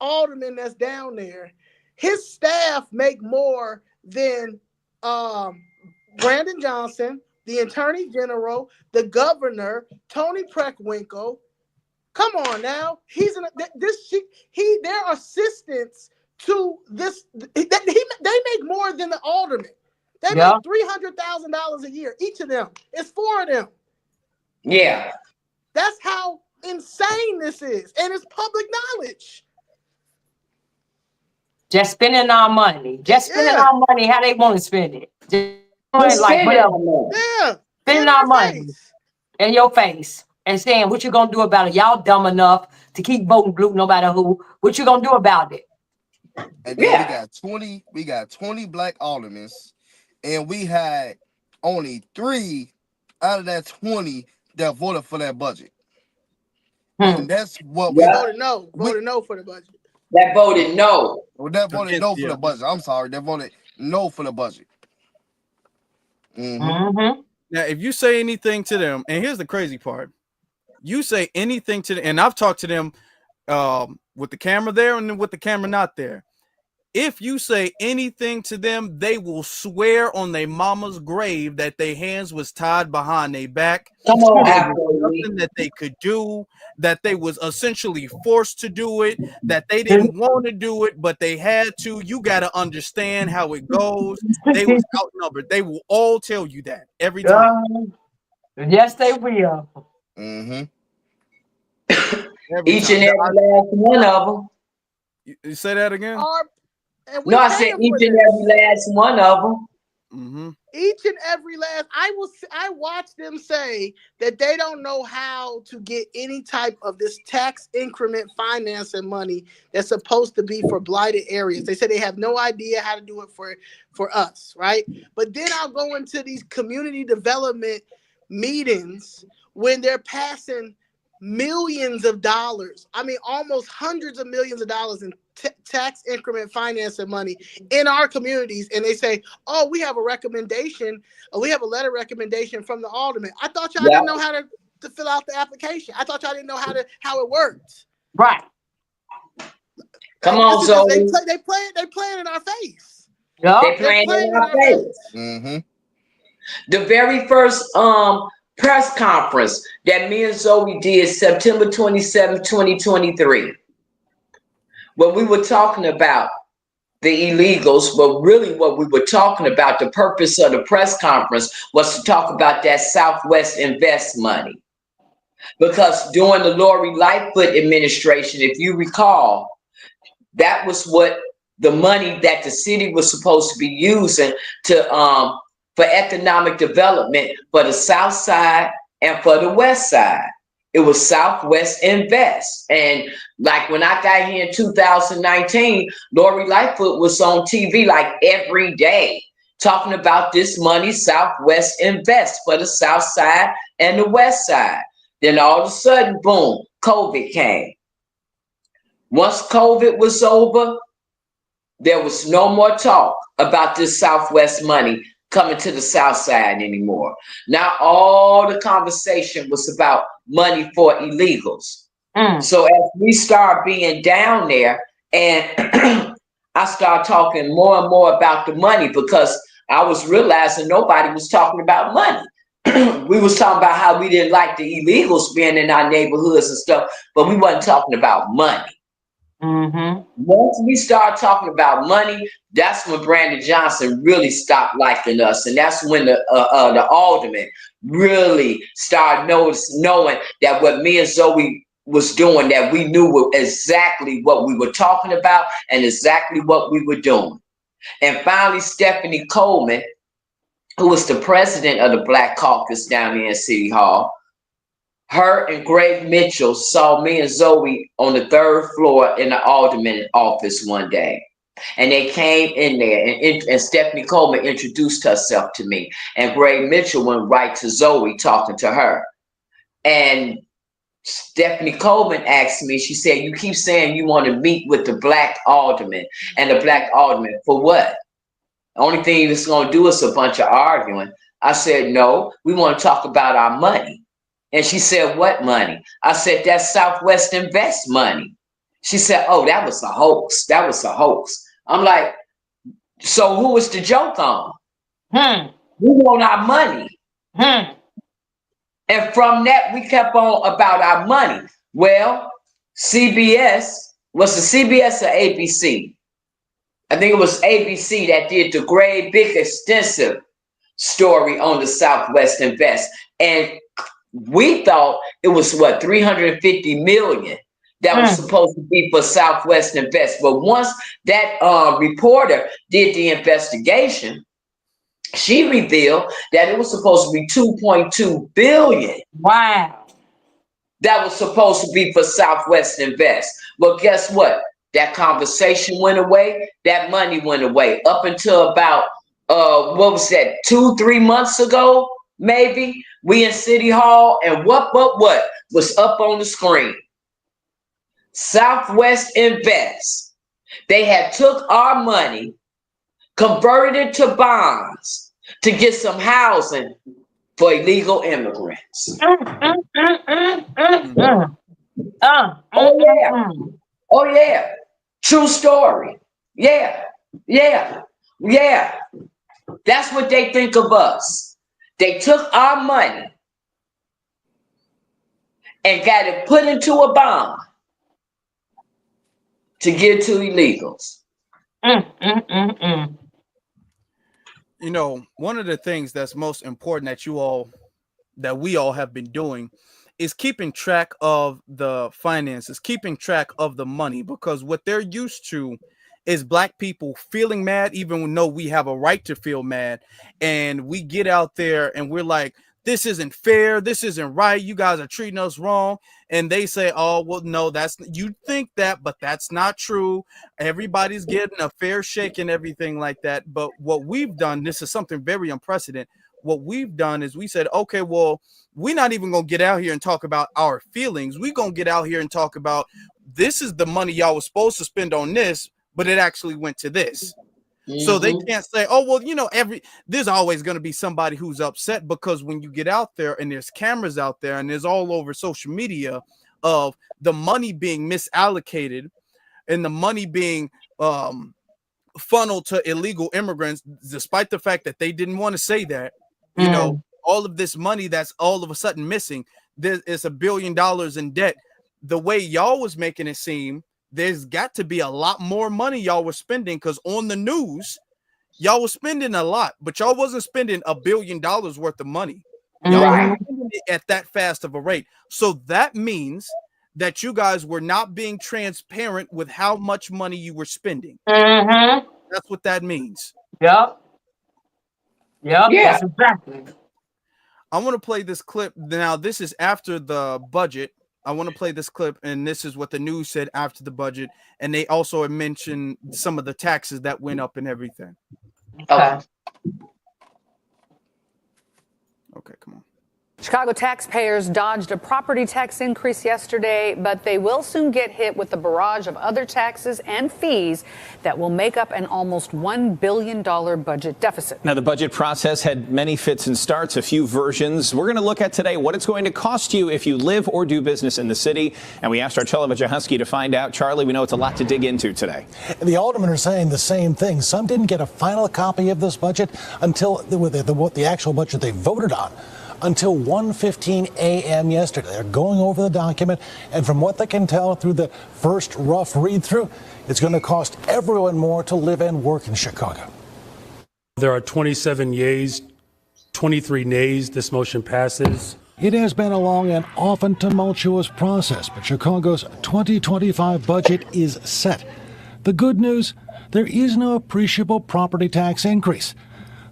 alderman that's down there. His staff make more than Brandon Johnson, the Attorney General, the Governor, Tony Preckwinkle. Come on now, they're assistants to this. They make more than the alderman. They make $300,000 a year, each of them. It's 4 of them. Yeah, that's how insane this is, and it's public knowledge. Just spending our money. Just spending our money how they want to spend it. Just like whatever. Spending our money in your face and saying what you gonna do about it. Y'all dumb enough to keep voting blue no matter who. What you gonna do about it? And then we got 20 black aldermen, and we had only 3 out of that 20 that voted for that budget. And that's what we voted no. Voted no for the budget. That voted no. Well, that voted no for the budget. I'm sorry, they voted no for the budget. Now, if you say anything to them, and here's the crazy part, you say anything to them, and I've talked to them with the camera there and with the camera not there. If you say anything to them, they will swear on their mama's grave that their hands was tied behind their back. Come on, nothing that they could do, that they was essentially forced to do it, that they didn't want to do it, but they had to. You got to understand how it goes. They was outnumbered. They will all tell you that every time. Yes, they will. Each and every last one of them. You say that again? No, I said each and every last one of them. Each and every last. I watch them say that they don't know how to get any type of this tax increment financing money that's supposed to be for blighted areas. They say they have no idea how to do it for us, right? But then I'll go into these community development meetings when they're passing millions of dollars. I mean, almost hundreds of millions of dollars in tax increment financing money in our communities, and they say, "Oh, we have a recommendation. We have a letter recommendation from the alderman." I thought y'all didn't know how to fill out the application. I thought y'all didn't know how it worked. Right. Come on, Zoe. They playing in our face. They playing in our face. The very first press conference that me and Zoe did September 27, 2023. When we were talking about the illegals, but really what we were talking about, the purpose of the press conference was to talk about that Southwest Invest money. Because during the Lori Lightfoot administration, if you recall, that was what the money that the city was supposed to be using to for economic development for the South Side and for the West Side. It was Southwest Invest. And like when I got here in 2019, Lori Lightfoot was on TV like every day talking about this money, Southwest Invest for the South Side and the West Side. Then all of a sudden, boom, COVID came. Once COVID was over, there was no more talk about this Southwest money coming to the South Side anymore. Now all the conversation was about money for illegals. So as we start being down there, and I start talking more and more about the money, because I was realizing nobody was talking about money. We was talking about how we didn't like the illegals being in our neighborhoods and stuff, but we wasn't talking about money. Once we start talking about money, that's when Brandon Johnson really stopped liking us, and that's when the alderman really started knowing that what me and Zoe was doing, that we knew exactly what we were talking about and exactly what we were doing. And finally, Stephanie Coleman, who was the president of the Black Caucus down there in City Hall, her and Greg Mitchell saw me and Zoe on the 3rd floor in the alderman office one day. And they came in there, and Stephanie Coleman introduced herself to me. And Greg Mitchell went right to Zoe talking to her. And Stephanie Coleman asked me, she said, "You keep saying you want to meet with the black alderman and the black alderman for what? The only thing it's going to do is a bunch of arguing." I said, no, we want to talk about our money. And she said, what money? I said, that's Southwest Invest money. She said, oh, that was a hoax. That was a hoax. I'm like, so who was the joke on? We want our money. And from that, we kept on about our money. Well, CBS, was the CBS or ABC? I think it was ABC that did the great, big, extensive story on the Southwest Invest. And we thought it was, what, 350 million that was supposed to be for Southwest Invest. But once that reporter did the investigation, she revealed that it was supposed to be 2.2 billion. Wow. That was supposed to be for Southwest Invest. But guess what? That conversation went away. That money went away up until about, what was that, 2-3 months ago, maybe? We in City Hall, and what was up on the screen? Southwest Invest. They had took our money, converted it to bonds to get some housing for illegal immigrants. Oh yeah. Oh yeah. True story. Yeah. Yeah. Yeah. That's what they think of us. They took our money and got it put into a bond to give to illegals. You know, one of the things that's most important that we all have been doing is keeping track of the finances, keeping track of the money, because what they're used to is Black people feeling mad, even though we have a right to feel mad. And we get out there and we're like, this isn't fair. This isn't right. You guys are treating us wrong. And they say, oh, well, no, you think that, but that's not true. Everybody's getting a fair shake and everything like that. But what we've done, this is something very unprecedented. What we've done is we said, okay, well, we're not even going to get out here and talk about our feelings. We're going to get out here and talk about, this is the money y'all was supposed to spend on this, but it actually went to this. So they can't say, oh, well, you know, there's always going to be somebody who's upset, because when you get out there and there's cameras out there and there's all over social media of the money being misallocated and the money being funneled to illegal immigrants, despite the fact that they didn't want to say that, you know, all of this money that's all of a sudden missing, it's $1 billion in debt. The way y'all was making it seem, there's got to be a lot more money y'all were spending, because on the news, y'all was spending a lot, but y'all wasn't spending $1 billion worth of money. Y'all weren't spending it at that fast of a rate. So that means that you guys were not being transparent with how much money you were spending. That's what that means. Yep. Yeah. That's exactly. I want to play this clip. Now, this is after the budget. I want to play this clip, and this is what the news said after the budget. And they also mentioned some of the taxes that went up and everything. Okay. Okay, come on. Chicago taxpayers dodged a property tax increase yesterday, but they will soon get hit with the barrage of other taxes and fees that will make up an almost $1 billion budget deficit. Now, the budget process had many fits and starts, a few versions. We're going to look at today what it's going to cost you if you live or do business in the city. And we asked our Charlie Wojciechowski to find out. Charlie, we know it's a lot to dig into today. The aldermen are saying the same thing. Some didn't get a final copy of this budget until the actual budget they voted on. Until 1:15 a.m. yesterday. They're going over the document, and from what they can tell through the first rough read-through, it's going to cost everyone more to live and work in Chicago. There are 27 yeas, 23 nays. This motion passes. It has been a long and often tumultuous process, but Chicago's 2025 budget is set. The good news, there is no appreciable property tax increase.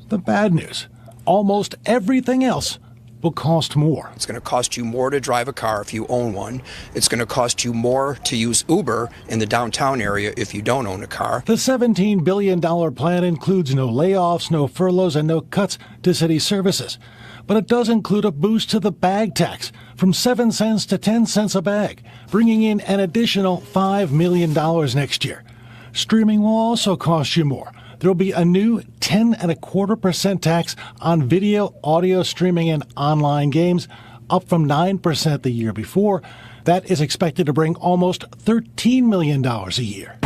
The bad news, almost everything else will cost more. It's going to cost you more to drive a car if you own one. It's going to cost you more to use Uber in the downtown area if you don't own a car. The $17 billion plan includes no layoffs, no furloughs, and no cuts to city services. But it does include a boost to the bag tax from 7 cents to 10 cents a bag, bringing in an additional $5 million next year. Streaming will also cost you more. There'll be a new 10.25% tax on video, audio streaming, and online games, up from 9% the year before. That is expected to bring almost $13 million a year.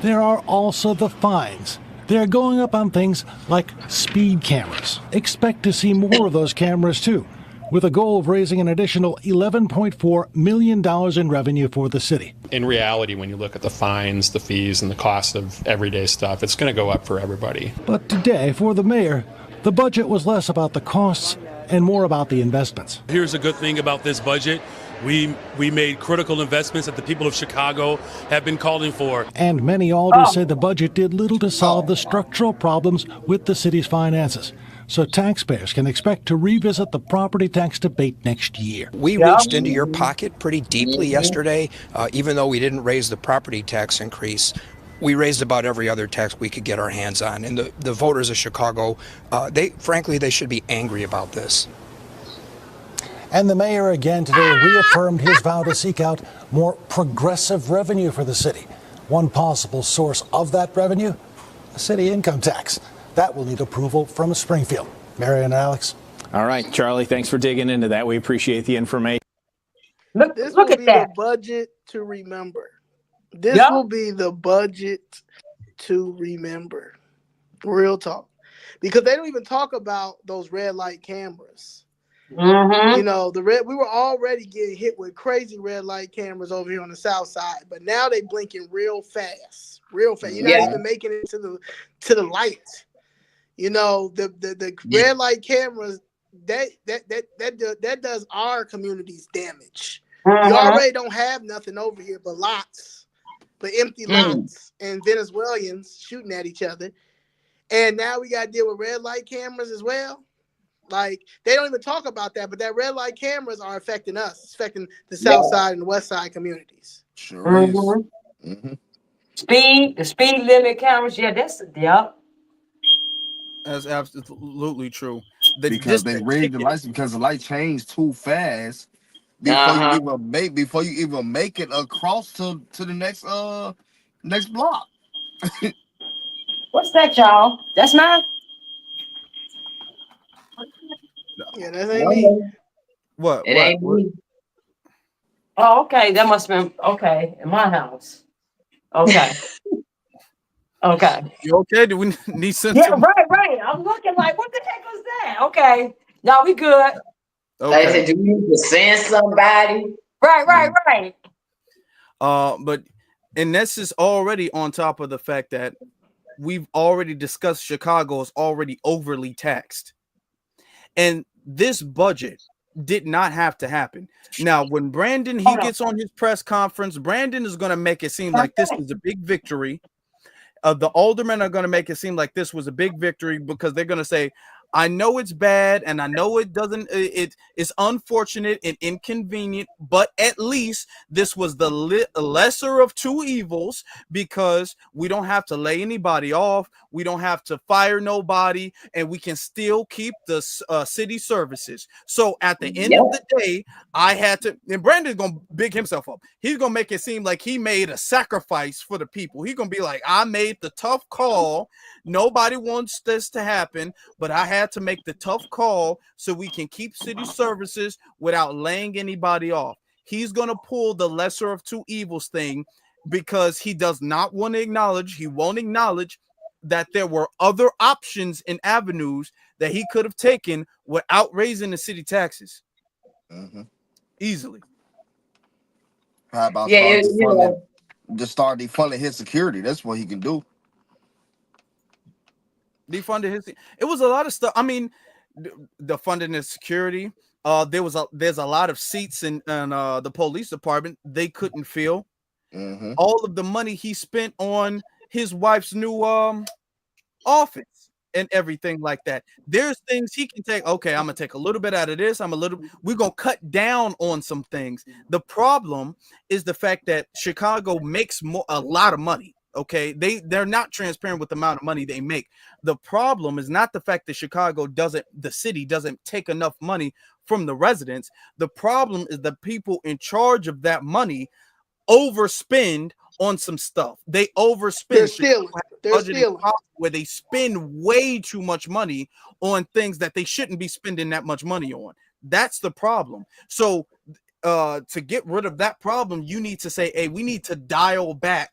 There are also the fines. They're going up on things like speed cameras. Expect to see more of those cameras, too, with a goal of raising an additional $11.4 million in revenue for the city. In reality, when you look at the fines, the fees, and the cost of everyday stuff, it's going to go up for everybody. But today, for the mayor, the budget was less about the costs and more about the investments. Here's a good thing about this budget. We made critical investments that the people of Chicago have been calling for. And many alders say the budget did little to solve the structural problems with the city's finances. So taxpayers can expect to revisit the property tax debate next year. We reached into your pocket pretty deeply yesterday, even though we didn't raise the property tax increase. We raised about every other tax we could get our hands on. And the voters of Chicago, they should be angry about this. And the mayor again today reaffirmed his vow to seek out more progressive revenue for the city. One possible source of that revenue, a city income tax. That will need approval from Springfield. Marion and Alex. All right, Charlie, thanks for digging into that. We appreciate the information. This will be the budget to remember. This will be the budget to remember. Real talk. Because they don't even talk about those red light cameras. Mm-hmm. You know, we were already getting hit with crazy red light cameras over here on the south side, but now they blinking real fast. You're not even making it to the light. You know, the red light cameras that does our communities damage. Mm-hmm. You already don't have nothing over here but empty lots and Venezuelans shooting at each other, and now we got to deal with red light cameras as well. Like, they don't even talk about that, but that red light cameras are affecting us. It's affecting the south side and the west side communities. Sure Mm-hmm. is. The speed limit cameras, that's That's absolutely true. Because they raised the lights because the light changed too fast before you even make it across to the next block. What's that, y'all? That's mine. Yeah, that ain't me. What? It ain't me. Oh, okay. That must have been in my house. Okay. Okay. You okay? Do we need some? Yeah, right. I'm looking like, what the heck was that? Okay. No, we good. Okay. I said, do we need to send somebody? Right. And this is already on top of the fact that we've already discussed Chicago is already overly taxed. And this budget did not have to happen. Now, when Brandon gets on his press conference, Brandon is going to make it seem like this is a big victory. The aldermen are going to make it seem like this was a big victory because they're going to say, I know it's bad and I know it doesn't, it's unfortunate and inconvenient, but at least this was the lesser of two evils because we don't have to lay anybody off. We don't have to fire nobody and we can still keep the city services. So at the end of the day, I had to, and Brandon's going to big himself up. He's going to make it seem like he made a sacrifice for the people. He's going to be like, I made the tough call. Nobody wants this to happen, but I had to make the tough call so we can keep city services without laying anybody off. He's going to pull the lesser of two evils thing because he does not want to acknowledge, he won't acknowledge that there were other options and avenues that he could have taken without raising the city taxes. Easily. How about start defunding his security? That's what he can do. Defunded his. It was a lot of stuff. I mean, the funding his security. There's a lot of seats in the police department they couldn't fill. All of the money he spent on his wife's new office and everything like that. There's things he can take. Okay, I'm gonna take a little bit out of this. We're gonna cut down on some things. The problem is the fact that Chicago makes a lot of money. Okay, they're not transparent with the amount of money they make. The problem is not the fact that the city doesn't take enough money from the residents. The problem is the people in charge of that money overspend on some stuff. They overspend. They're stealing. They're Budgeting stealing. where they spend way too much money on things that they shouldn't be spending that much money on. That's the problem. So to get rid of that problem, you need to say, hey, we need to dial back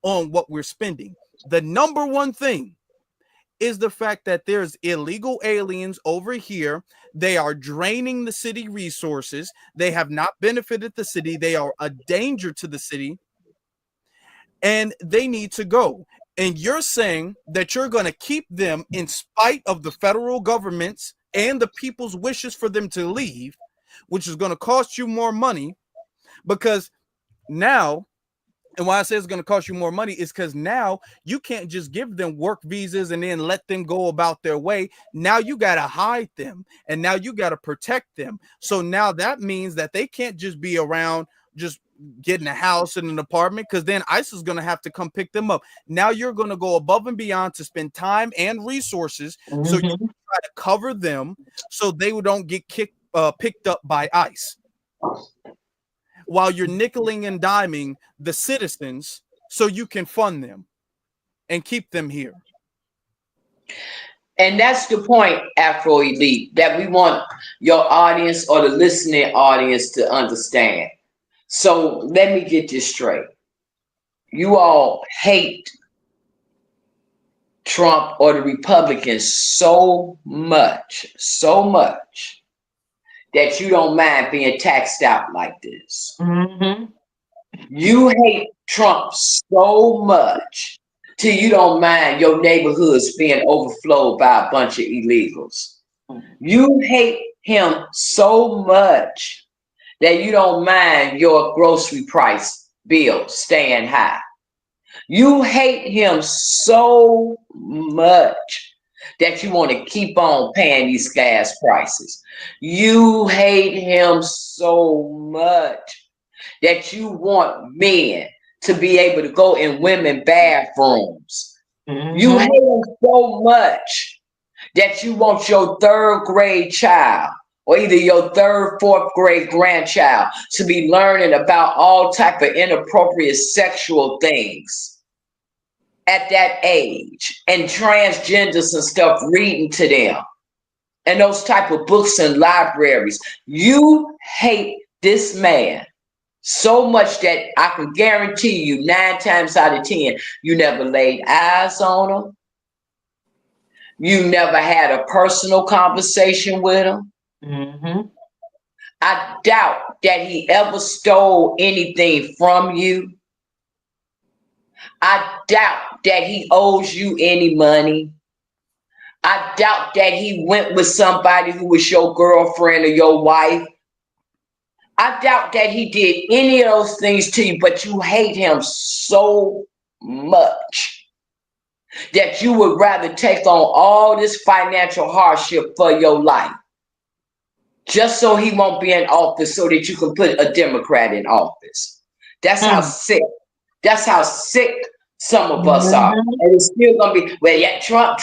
on what we're spending. The number one thing is the fact that there's illegal aliens over here. They are draining the city resources. They have not benefited the city. They are a danger to the city, and they need to go. And you're saying that you're going to keep them in spite of the federal government's and the people's wishes for them to leave, which is going to cost you more money, because now, and why I say it's going to cost you more money is because now you can't just give them work visas and then let them go about their way. Now you got to hide them, and now you got to protect them. So now that means that they can't just be around just getting a house and an apartment, because then ICE is going to have to come pick them up. Now you're going to go above and beyond to spend time and resources so you can try to cover them so they don't get picked up by ICE, while you're nickeling and diming the citizens so you can fund them and keep them here. And that's the point, Afro Elite, that we want your audience or the listening audience to understand. So let me get this straight. You all hate Trump or the Republicans so much that you don't mind being taxed out like this. You hate Trump so much till you don't mind your neighborhoods being overflowed by a bunch of illegals. You hate him so much that you don't mind your grocery price bill staying high. You hate him so much that you want to keep on paying these gas prices. You hate him so much that you want men to be able to go in women bathrooms. You hate him so much that you want your third grade child or either your third, fourth grade grandchild to be learning about all type of inappropriate sexual things at that age, and transgenders and stuff reading to them, and those type of books in libraries. You hate this man so much that I can guarantee you 9 times out of 10, you never laid eyes on him. You never had a personal conversation with him. I doubt that he ever stole anything from you. I doubt that he owes you any money. I doubt that he went with somebody who was your girlfriend or your wife. I doubt that he did any of those things to you, but you hate him so much that you would rather take on all this financial hardship for your life just so he won't be in office, so that you can put a Democrat in office. That's how sick. That's how sick some of us are. And it's still gonna be, well, yeah, Trump.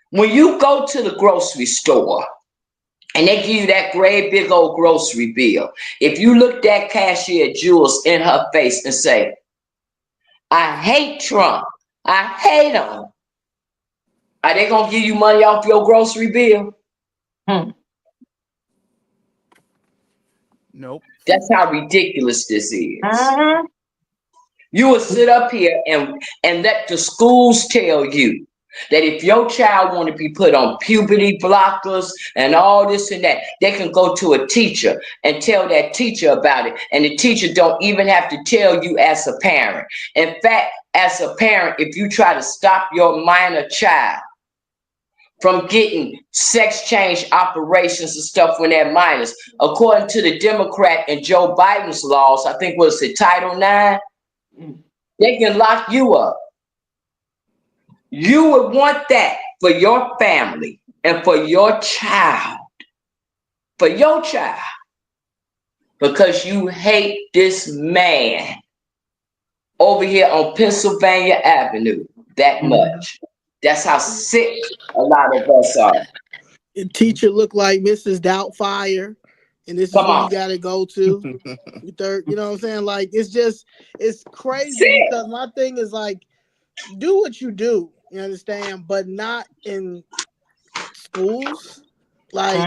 When you go to the grocery store and they give you that great big old grocery bill, if you look that cashier Jules in her face and say, I hate Trump, I hate him, are they gonna give you money off your grocery bill? Nope. That's how ridiculous this is. You will sit up here and let the schools tell you that if your child want to be put on puberty blockers and all this and that, they can go to a teacher and tell that teacher about it. And the teacher don't even have to tell you as a parent. In fact, as a parent, if you try to stop your minor child from getting sex change operations and stuff when they're minors, according to the Democrat and Joe Biden's laws, I think was it Title IX, they can lock you up. You would want that for your family and for your child. For your child. Because you hate this man over here on Pennsylvania Avenue that much. That's how sick a lot of us are. The teacher looked like Mrs. Doubtfire. and this is Come who on. you got to go to. Third, you know what I'm saying? Like, it's crazy See? because my thing is like, do what you do, you understand, but not in schools. Like,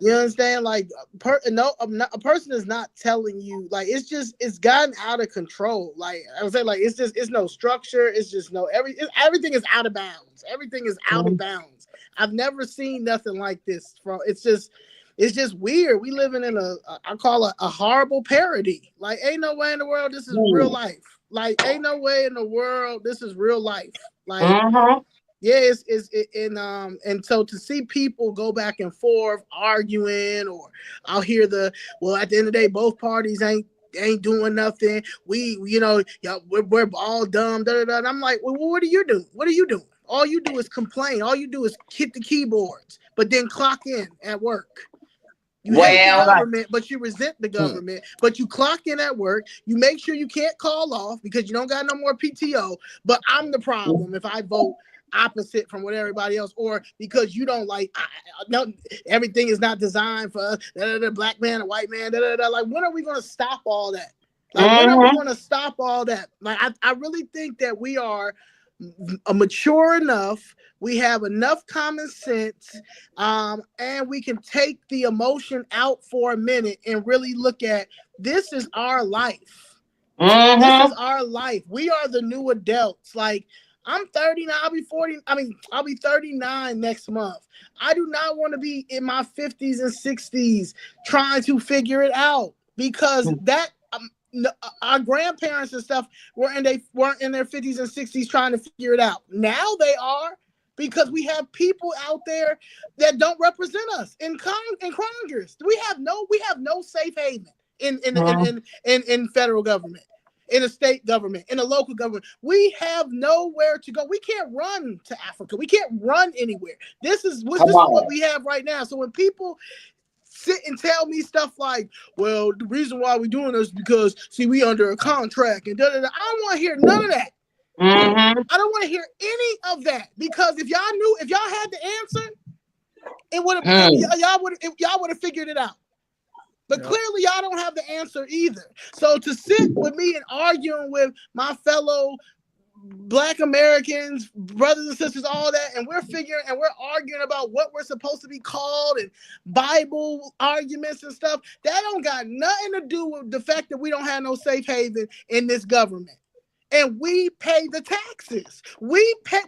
you understand? Like, a person is not telling you. Like, it's gotten out of control. Like I was saying, like it's no structure. It's just everything is out of bounds. Everything is out of bounds. I've never seen nothing like this. It's just weird. We living in I call it a horrible parody. Like, ain't no way in the world this is real life. Like, ain't no way in the world this is real life. Like, yeah, and so to see people go back and forth arguing, or I'll hear at the end of the day, both parties ain't doing nothing. We're all dumb. Da, da, da. And I'm like, well, what are you doing? What are you doing? All you do is complain. All you do is hit the keyboards, but then clock in at work. You hate the government, but you resent the government. But you clock in at work. You make sure you can't call off because you don't got no more PTO. But I'm the problem if I vote opposite from what everybody else, or because you don't like. No, everything is not designed for the black man, a white man. Like, when are we going to stop all that? Like, when are we going to stop all that? Like, I really think that we are mature enough. We have enough common sense, and we can take the emotion out for a minute and really look at this is our life. This is our life. We are the new adults. Like, I'm 39. I'll be 40. I'll be 39 next month. I do not want to be in my 50s and 60s trying to figure it out, because that our grandparents and stuff weren't in their 50s and 60s trying to figure it out. Now they are, because we have people out there that don't represent us in Congress. We have no safe haven in federal government, in a state government, in a local government. We have nowhere to go. We can't run to Africa. We can't run anywhere. This is what we have right now. So when people sit and tell me stuff like, well, the reason why we're doing this is because, see, we under a contract and da da da. I don't want to hear none of that. I don't want to hear any of that, because if y'all had the answer, it would have y'all would have figured it out. But clearly y'all don't have the answer either. So to sit with me and arguing with my fellow Black Americans, brothers and sisters, all that, and we're arguing about what we're supposed to be called and Bible arguments and stuff, that don't got nothing to do with the fact that we don't have no safe haven in this government. And we pay the taxes. We fund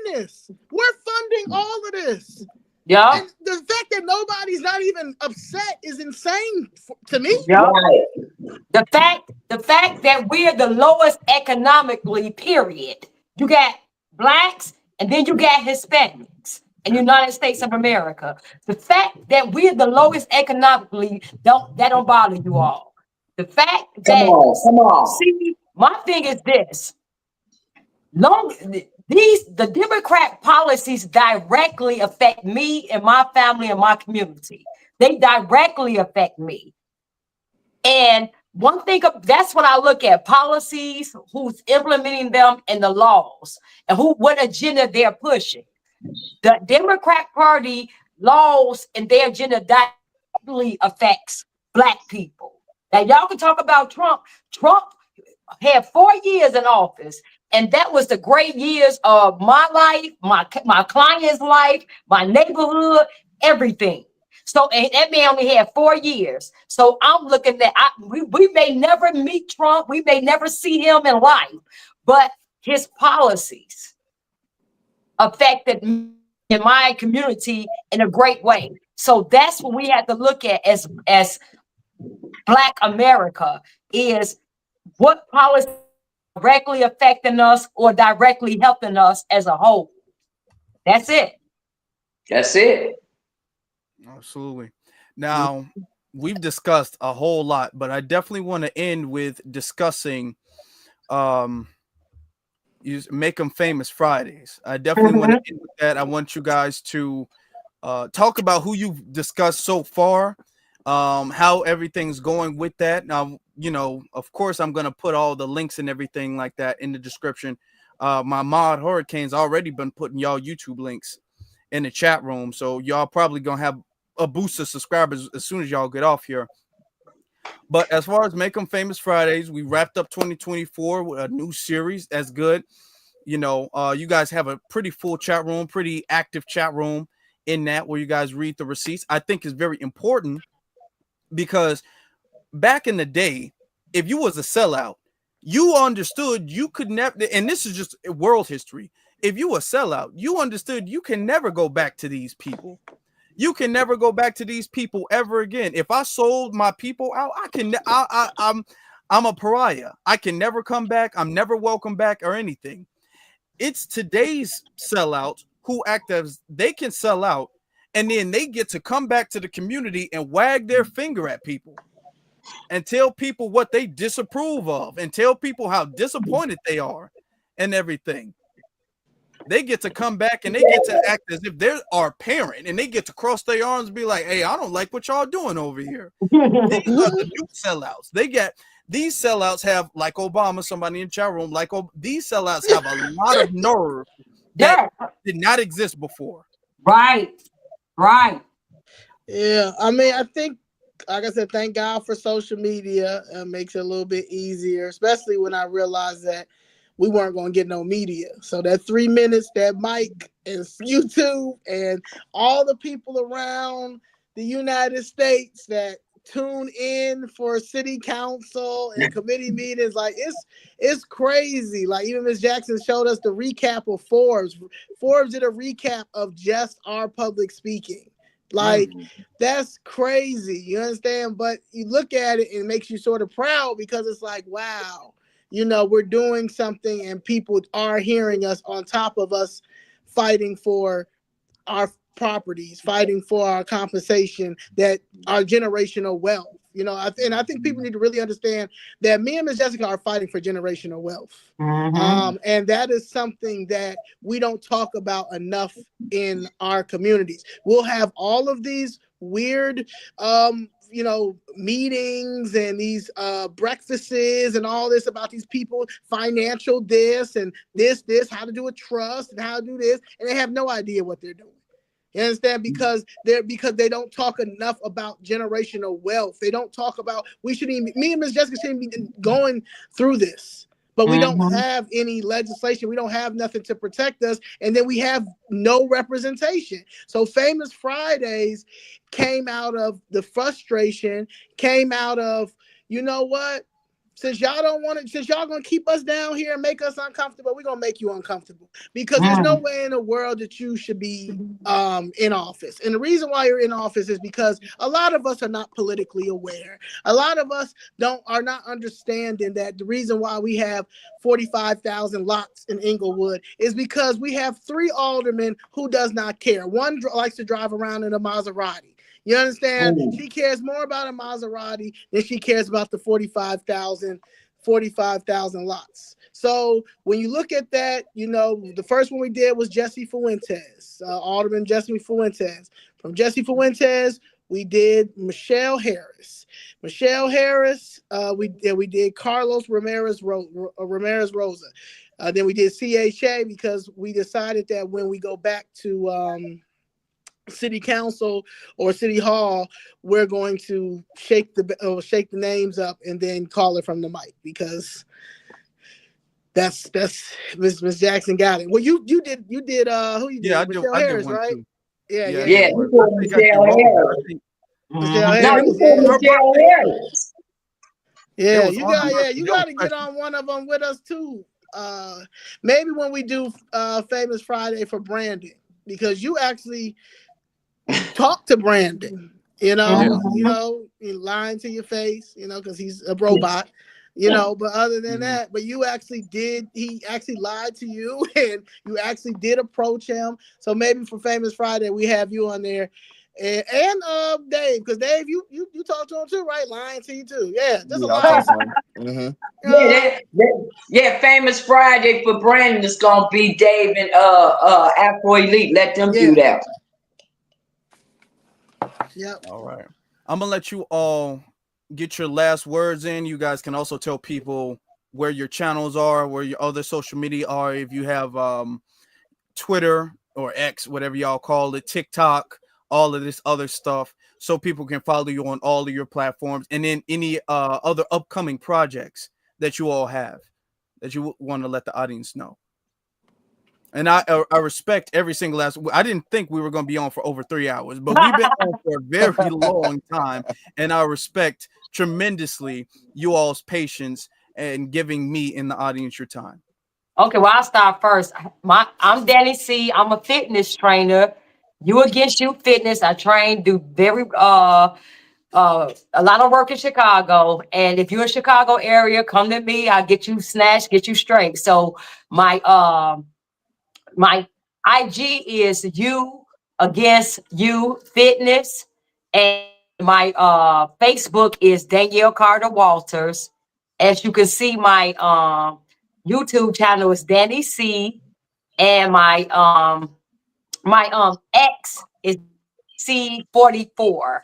this. We're funding all of this. Yeah. And the fact that nobody's not even upset is insane to me. Yeah. The fact that we're the lowest economically, period. You got blacks and then you got Hispanics in the United States of America. The fact that we're the lowest economically, don't bother you all. The fact that Come on. See, my thing is this. The Democrat policies directly affect me and my family and my community. They directly affect me. And one thing, that's when I look at policies, who's implementing them, and the laws, and what agenda they're pushing. The Democrat Party laws and their agenda directly affects Black people. Now, y'all can talk about Trump. Trump had 4 years in office, and that was the great years of my life, my client's life, my neighborhood, everything. So, and that man only had 4 years. So I'm looking at, we may never meet Trump, we may never see him in life, but his policies affected me and my community in a great way. So that's what we have to look at as Black America, is what policy directly affecting us or directly helping us as a whole. That's it. That's it. Absolutely. Now, we've discussed a whole lot, but I definitely want to end with discussing Make Them Famous Fridays. I definitely want to end with that. I want you guys to talk about who you've discussed so far, how everything's going with that. Now, of course, I'm going to put all the links and everything like that in the description. My mod Hurricane's already been putting y'all YouTube links in the chat room, so y'all probably gonna have a boost of subscribers as soon as y'all get off here. But as far as Make 'em Famous Fridays, we wrapped up 2024 with a new series. That's good. You know, you guys have a pretty full chat room, pretty active chat room in that where you guys read the receipts. I think is very important because back in the day, if you was a sellout, you understood you could never, and this is just world history. If you a sellout, you understood you can never go back to these people. You can never go back to these people ever again. If I sold my people out, I'm a pariah. I can never come back. I'm never welcome back or anything. It's today's sellouts who act as they can sell out, and then they get to come back to the community and wag their finger at people and tell people what they disapprove of and tell people how disappointed they are and everything. They get to come back and they get to act as if they're our parent, and they get to cross their arms and be like, hey, I don't like what y'all doing over here. These are the new sellouts. These sellouts have, like Obama, somebody in the chat room, these sellouts have a lot of nerve that did not exist before. Right. Yeah, I mean, I think, like I said, thank God for social media. It makes it a little bit easier, especially when I realized that we weren't going to get no media. So that 3 minutes, that mic and YouTube and all the people around the United States that tune in for city council and committee meetings, like it's crazy. Like even Ms. Jackson showed us the recap of Forbes. Forbes did a recap of just our public speaking. Like that's crazy. You understand? But you look at it and it makes you sort of proud because it's like, wow, you know, we're doing something and people are hearing us on top of us fighting for our properties, fighting for our compensation, that our generational wealth. You know, and I think people need to really understand that me and Ms. Jessica are fighting for generational wealth. And that is something that we don't talk about enough in our communities. We'll have all of these weird you know, meetings and these breakfasts and all this about these people, financial this and this, how to do a trust and how to do this, and they have no idea what they're doing. You understand? Because they don't talk enough about generational wealth. They don't talk about, me and Ms. Jessica shouldn't be going through this. But we don't have any legislation. We don't have nothing to protect us. And then we have no representation. So Famous Fridays came out of the frustration, came out of, you know what? Since y'all don't want it, since y'all gonna keep us down here and make us uncomfortable, we're gonna make you uncomfortable. Because there's no way in the world that you should be in office. And the reason why you're in office is because a lot of us are not politically aware. A lot of us are not understanding that the reason why we have 45,000 lots in Inglewood is because we have 3 aldermen who does not care. One likes to drive around in a Maserati. You understand? She cares more about a Maserati than she cares about the 45,000 lots. So when you look at that, you know, the first one we did was Jesse Fuentes, Alderman Jesse Fuentes. From Jesse Fuentes, we did Michelle Harris. Michelle Harris, we did Carlos Ramirez Rosa. Then we did CHA because we decided that when we go back to city council or city hall, we're going to shake the names up and then call it from the mic, because that's Miss Jackson got it. Well, you did who you did? Yeah, Michelle I did Harris, one right? too. Yeah. Michelle Harris. Michelle Harris. Michelle Harris. Yeah, you got to get on one of them with us too. Maybe when we do Famous Friday for Brandon, because you actually talk to Brandon, you know, lying to your face, you know, because he's a robot, you know. But other than that, but he actually lied to you, and you actually did approach him. So maybe for Famous Friday, we have you on there, and Dave, because Dave, you talk to him too, right? Lying to you too, yeah. There's a lot. Famous Friday for Brandon is gonna be Dave and Afro Elite. Let them do that. Yep. All right. I'm gonna let you all get your last words in. You guys can also tell people where your channels are, where your other social media are. If you have Twitter or X, whatever y'all call it, TikTok, all of this other stuff, so people can follow you on all of your platforms, and then any other upcoming projects that you all have that you want to let the audience know. And I respect every single last. I didn't think we were going to be on for over 3 hours, but we've been on for a very long time, and I respect tremendously you all's patience and giving me in the audience your time. Okay, well, I'll start first. I'm Danny C. I'm a fitness trainer. You Against You Fitness. I train, do very a lot of work in Chicago. And if you're in Chicago area, come to me. I'll get you snatched, get you straight. So my IG is You Against You Fitness, and my Facebook is Danielle Carter Walters. As you can see, my YouTube channel is Danny C, and my X is C44.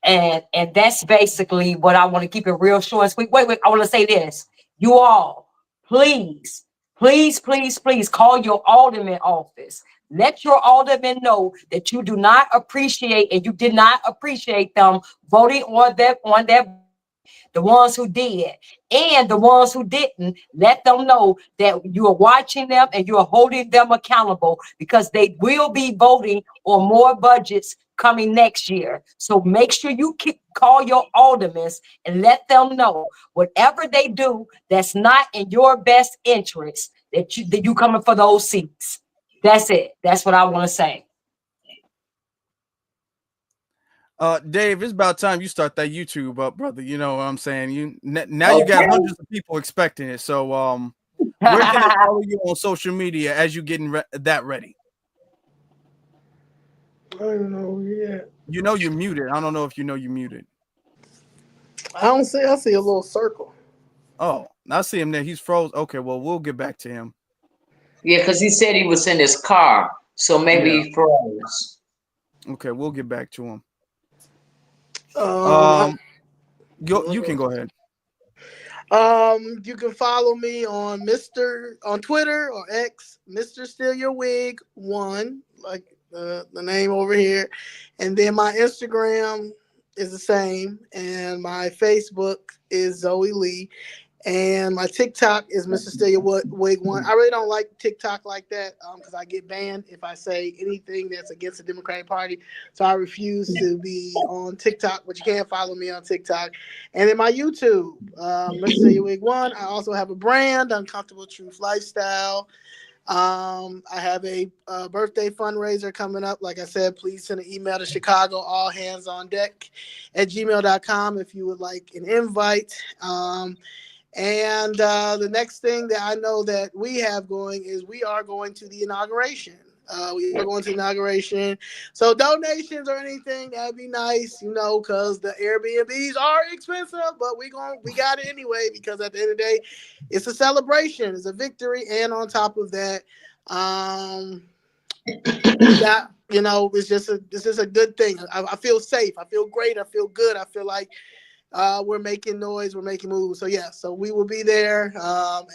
And that's basically what I want to keep it real short and sweet. Wait, I want to say this. You all, please, please, please, please call your alderman office. Let your alderman know that you do not appreciate and you did not appreciate them voting on that the ones who did and the ones who didn't. Let them know that you are watching them and you are holding them accountable, because they will be voting on more budgets coming next year. So make sure you call your aldermen and let them know whatever they do that's not in your best interest, that you coming for those seats. That's it. That's what I want to say. Dave, it's about time you start that YouTube up, brother. You know what I'm saying? Now you got hundreds of people expecting it. So where can they follow you on social media as you getting that ready? I don't know yet. You know you're muted. I don't know if you know you're muted. I see a little circle. Oh, I see him there. He's froze. Okay, well, we'll get back to him. Yeah, because he said he was in his car, so maybe he froze. Okay, we'll get back to him. You can go ahead. You can follow me on Twitter or X, Mr. Steal Your Wig 1, like the name over here. And then my Instagram is the same, and my Facebook is Zoe Lee. And my TikTok is Mr. Steal Your Wig 1. I really don't like TikTok like that because I get banned if I say anything that's against the Democratic Party. So I refuse to be on TikTok, but you can follow me on TikTok. And then my YouTube, Mr. Steal Your Wig 1. I also have a brand, Uncomfortable Truth Lifestyle. I have a birthday fundraiser coming up. Like I said, please send an email to Chicago All Hands on Deck at gmail.com if you would like an invite. And the next thing that I know that we have going is we are going to the inauguration. We are going to the inauguration. So donations or anything, that'd be nice, because the Airbnbs are expensive, but we got it anyway, because at the end of the day, it's a celebration, it's a victory. And on top of that, it's just a good thing. I feel safe. I feel great. I feel good. I feel like we're making noise, we're making moves. So we will be there,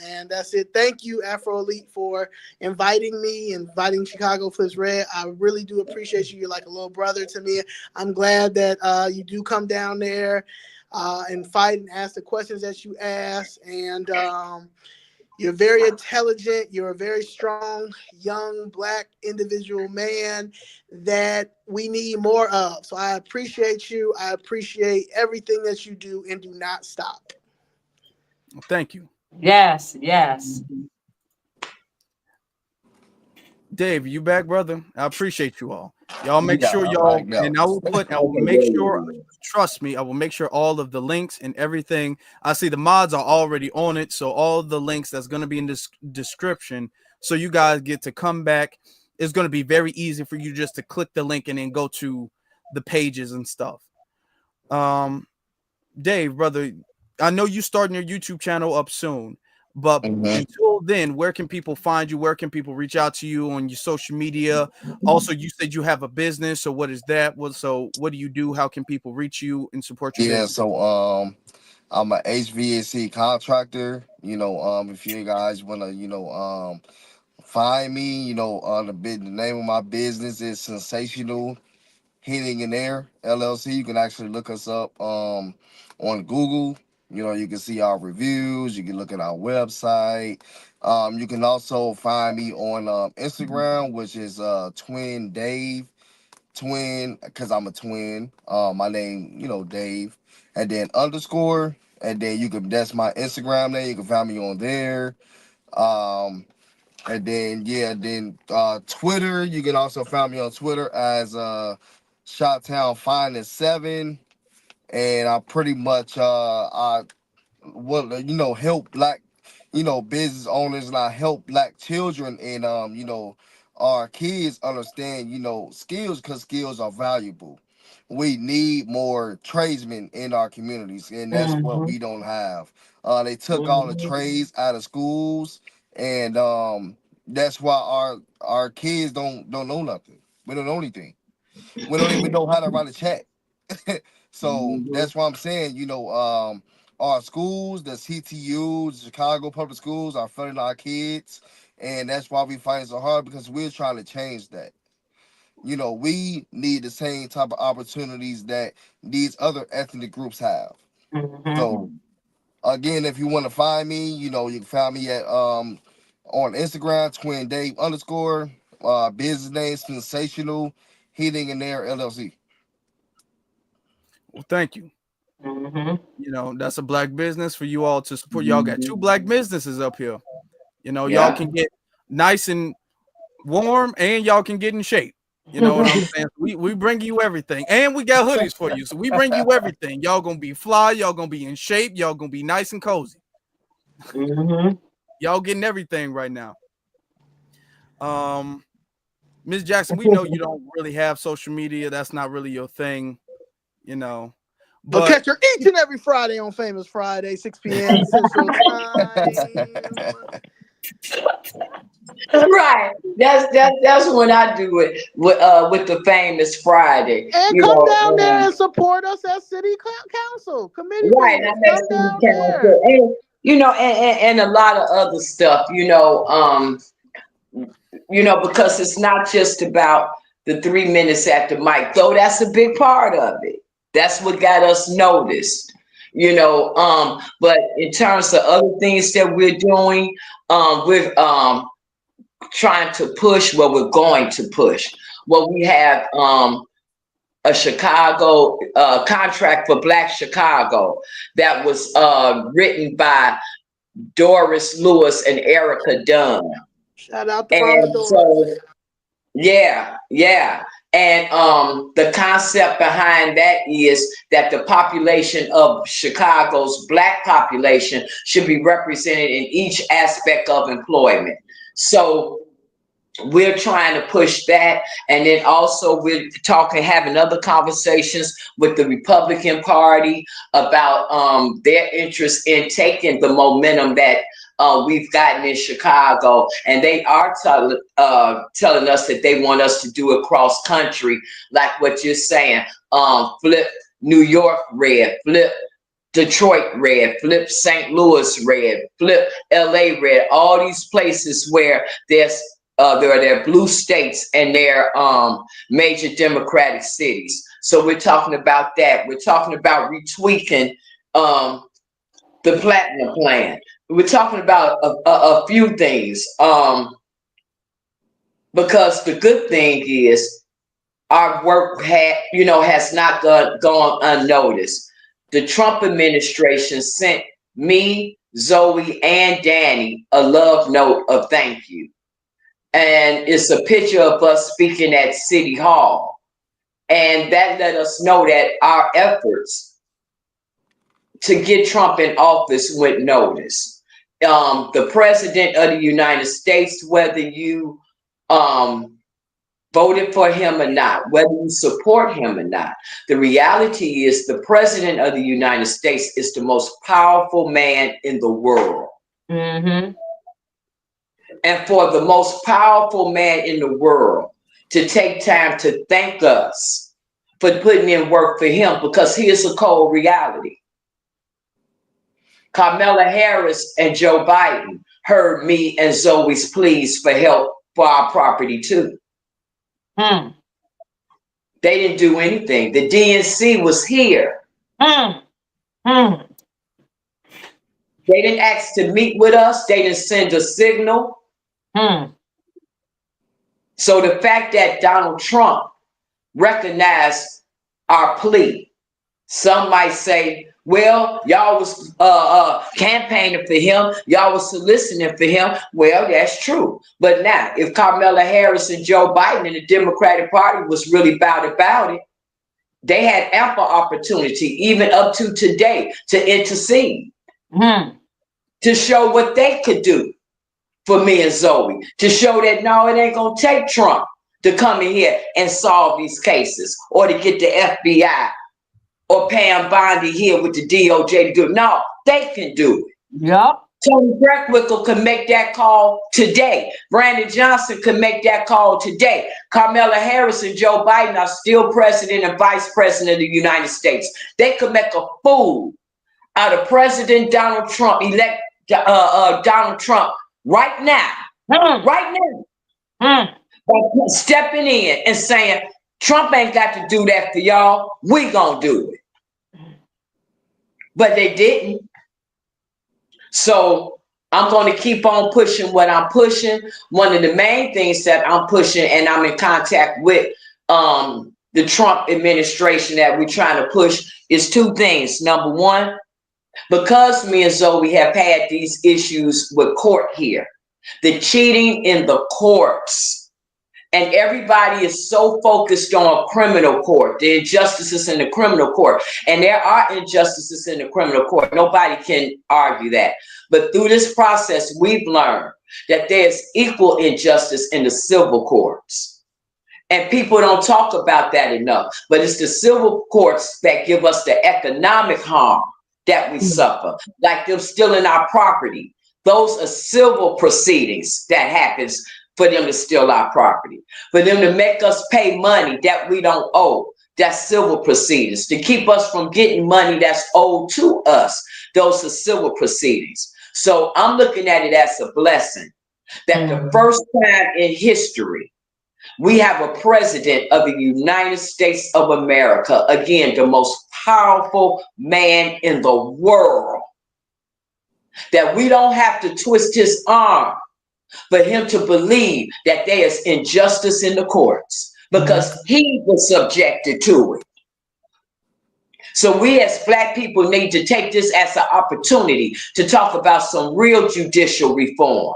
and that's it. Thank you, Afro Elite, for inviting me, inviting Chicago Flips Red. I really do appreciate you. You're like a little brother to me. I'm glad that you do come down there and fight and ask the questions that you ask. And you're very intelligent. You're a very strong, young, Black individual man that we need more of. So I appreciate you. I appreciate everything that you do, and do not stop. Thank you. Yes. Dave, you back, brother? I appreciate you all. Y'all make sure y'all, and I will make sure, trust me, I will make sure all of the links and everything. I see the mods are already on it. So all the links that's going to be in this description. So you guys get to come back. It's going to be very easy for you just to click the link and then go to the pages and stuff. Dave, brother, I know you starting your YouTube channel up soon. But until then, where can people find you? Where can people reach out to you on your social media? Also, you said you have a business. So what is that? So what do you do? How can people reach you and support you? Yeah, so I'm a HVAC contractor. If you guys want to, find me, the name of my business is Sensational Heating and Air LLC. You can actually look us up on Google. You know, you can see our reviews. You can look at our website. You can also find me on Instagram, which is Twin Dave. Twin, because I'm a twin. My name, you know, Dave, and then underscore, and then that's my Instagram name. You can find me on there. And then Twitter. You can also find me on Twitter as Shottown Finest 7, and I pretty much help black business owners, and I help black children and our kids understand skills, because skills are valuable. We need more tradesmen in our communities, and that's what we don't have. They took all the trades out of schools, and that's why our kids don't know nothing. We don't know anything. We don't even know how to write a check. So that's why I'm saying, our schools, the CTU, the Chicago Public Schools, are funding our kids, and that's why we fight so hard, because we're trying to change that. We need the same type of opportunities that these other ethnic groups have. So again, if you want to find me, you can find me at on Instagram, Twin Dave underscore, business name Sensational Heating and Air LLC. Well, thank you. That's a black business for you all to support. Y'all got 2 black businesses up here. Y'all can get nice and warm, and y'all can get in shape. You know what I'm saying? We bring you everything, and we got hoodies for you. So we bring you everything. Y'all gonna be fly. Y'all gonna be in shape. Y'all gonna be nice and cozy. Y'all getting everything right now. Ms. Jackson, we know you don't really have social media. That's not really your thing. But catch her each and every Friday on Famous Friday, 6 p.m. Central Time. Right. That's when I do it with the Famous Friday. And come down there and support us at City Council committee Right. meetings. Come down there. And a lot of other stuff. Because it's not just about the 3 minutes at the mic, though that's a big part of it. That's what got us noticed, but in terms of other things that we're doing, we're trying to push what we're going to push. Well, we have a Chicago contract for Black Chicago that was written by Doris Lewis and Erica Dunn. Shout out to Mama Doris. So, yeah. And the concept behind that is that the population of Chicago's Black population should be represented in each aspect of employment. So we're trying to push that. And then also we're having other conversations with the Republican Party about their interest in taking the momentum that we've gotten in Chicago, and they are telling us that they want us to do it cross country, like what you're saying. Flip New York red, flip Detroit red, flip St. Louis red, flip LA red. All these places where there are blue states and they're major Democratic cities. So we're talking about that. We're talking about retweaking the Platinum Plan. We're talking about a few things, because the good thing is our work has not gone unnoticed. The Trump administration sent me, Zoe, and Danny a love note of thank you. And it's a picture of us speaking at City Hall. And that let us know that our efforts to get Trump in office went noticed. The president of the United States, whether you voted for him or not, whether you support him or not, the reality is the president of the United States is the most powerful man in the world. And for the most powerful man in the world to take time to thank us for putting in work for him, because he is a cold reality. Kamala Harris and Joe Biden heard me and Zoe's pleas for help for our property too. They didn't do anything. The DNC was here. They didn't ask to meet with us. They didn't send a signal. So the fact that Donald Trump recognized our plea, some might say, well, y'all was campaigning for him. Y'all was soliciting for him. Well, that's true. But now, if Kamala Harris and Joe Biden and the Democratic Party was really about it, they had ample opportunity, even up to today, to intercede, to show what they could do for me and Zoe, to show that no, it ain't gonna take Trump to come in here and solve these cases, or to get the FBI or Pam Bondi here with the DOJ to do it. No, they can do it. Yep. Tony Breckwinkle can make that call today. Brandon Johnson can make that call today. Kamala Harris and Joe Biden are still president and vice president of the United States. They could make a fool out of President Donald Trump, elect Donald Trump right now. Right now. By stepping in and saying, Trump ain't got to do that for y'all. We gonna do it. But they didn't. So I'm going to keep on pushing what I'm pushing. One of the main things that I'm pushing, and I'm in contact with the Trump administration that we're trying to push, is two things. Number one, because me and Zoe have had these issues with court here, the cheating in the courts, and everybody is so focused on criminal court, the injustices in the criminal court. And there are injustices in the criminal court. Nobody can argue that. But through this process, we've learned that there's equal injustice in the civil courts. And people don't talk about that enough. But it's the civil courts that give us the economic harm that we suffer, like them stealing our property. Those are civil proceedings that happens for them to steal our property, for them to make us pay money that we don't owe. That's civil proceedings. To keep us from getting money that's owed to us, those are civil proceedings. So I'm looking at it as a blessing that the first time in history, we have a president of the United States of America, again, the most powerful man in the world, that we don't have to twist his arm for him to believe that there is injustice in the courts, because he was subjected to it. So we as Black people need to take this as an opportunity to talk about some real judicial reform,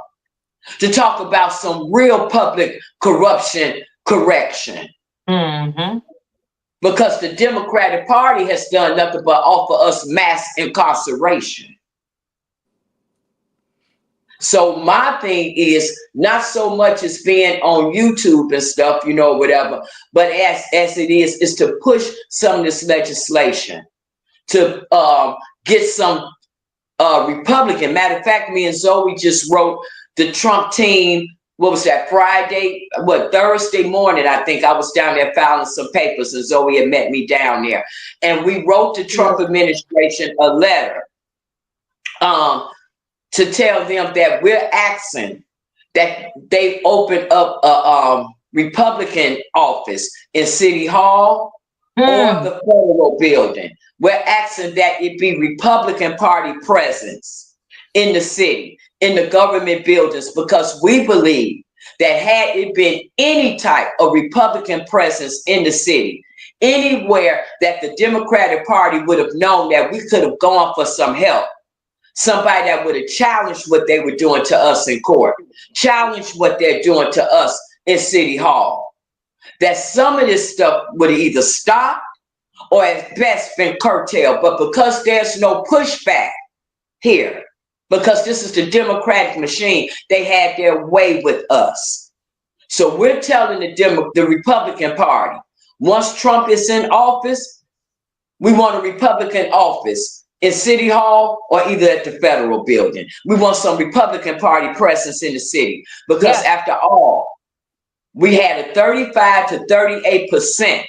to talk about some real public corruption correction. Because the Democratic Party has done nothing but offer us mass incarceration. So my thing is not so much as being on YouTube and stuff, you know, whatever, but as it is to push some of this legislation to get some Republican. Matter of fact, me and Zoe just wrote the Trump team. What was that, Friday? Thursday morning, I think I was down there filing some papers, and Zoe had met me down there. And we wrote the Trump administration a letter to tell them that we're asking that they open up a Republican office in City Hall or the federal building. We're asking that it be Republican Party presence in the city, in the government buildings, because we believe that had it been any type of Republican presence in the city, anywhere that the Democratic Party would have known that we could have gone for some help, somebody that would have challenged what they were doing to us in court, challenged what they're doing to us in City Hall, that some of this stuff would have either stopped or at best been curtailed. But because there's no pushback here, because this is the Democratic machine, they had their way with us. So we're telling the Republican Party, once Trump is in office, we want a Republican office in City Hall or either at the federal building. We want some Republican Party presence in the city, because after all, we had a 35 to 38%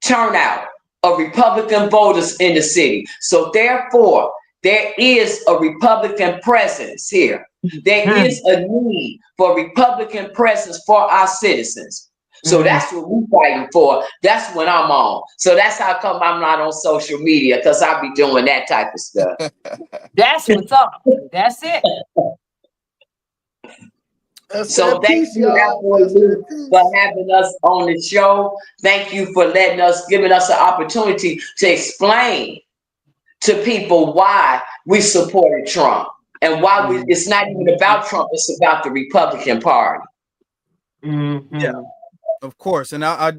turnout of Republican voters in the city. So therefore, there is a Republican presence here. There is a need for Republican presence for our citizens. So that's what we're fighting for. That's when I'm on. So that's how come I'm not on social media, because I'll be doing that type of stuff. That's what's up. That's it. So thank you, Apple, for having us on the show. Thank you for giving us an opportunity to explain to people why we supported Trump and why it's not even about Trump, it's about the Republican Party. Yeah, of course. And I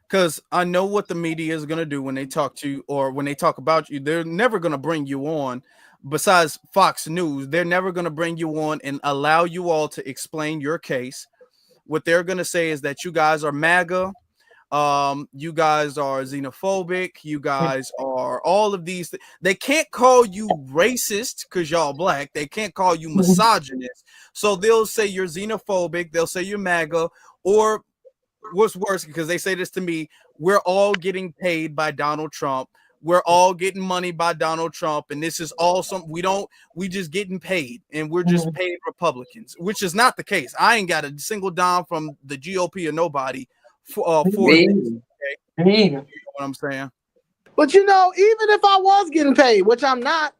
because I know what the media is going to do when they talk to you or when they talk about you. They're never going to bring you on. Besides Fox News, they're never going to bring you on and allow you all to explain your case. What they're going to say is that you guys are MAGA. You guys are xenophobic. You guys are all of these. They can't call you racist because y'all black. They can't call you misogynist. So they'll say you're xenophobic. They'll say you're MAGA, or what's worse, because they say this to me, we're all getting paid by Donald Trump. We're all getting money by Donald Trump, and this is all we just getting paid, and we're just paid Republicans, which is not the case. I ain't got a single dime from the GOP or nobody for this. Okay? You know what I'm saying? But even if I was getting paid, which I'm not,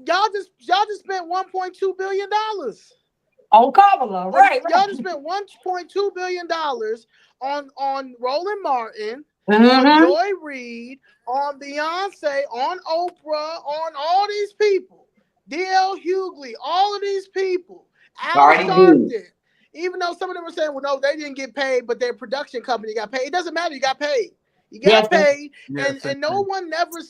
y'all just spent $1.2 billion. On Kamala, right? Y'all just spent $1.2 billion on Roland Martin, on Joy Reid, on Beyonce, on Oprah, on all these people, D.L. Hughley, all of these people, Al Sharpton. Even though some of them were saying, well, no, they didn't get paid, but their production company got paid. It doesn't matter. You got paid. You got paid, and no one never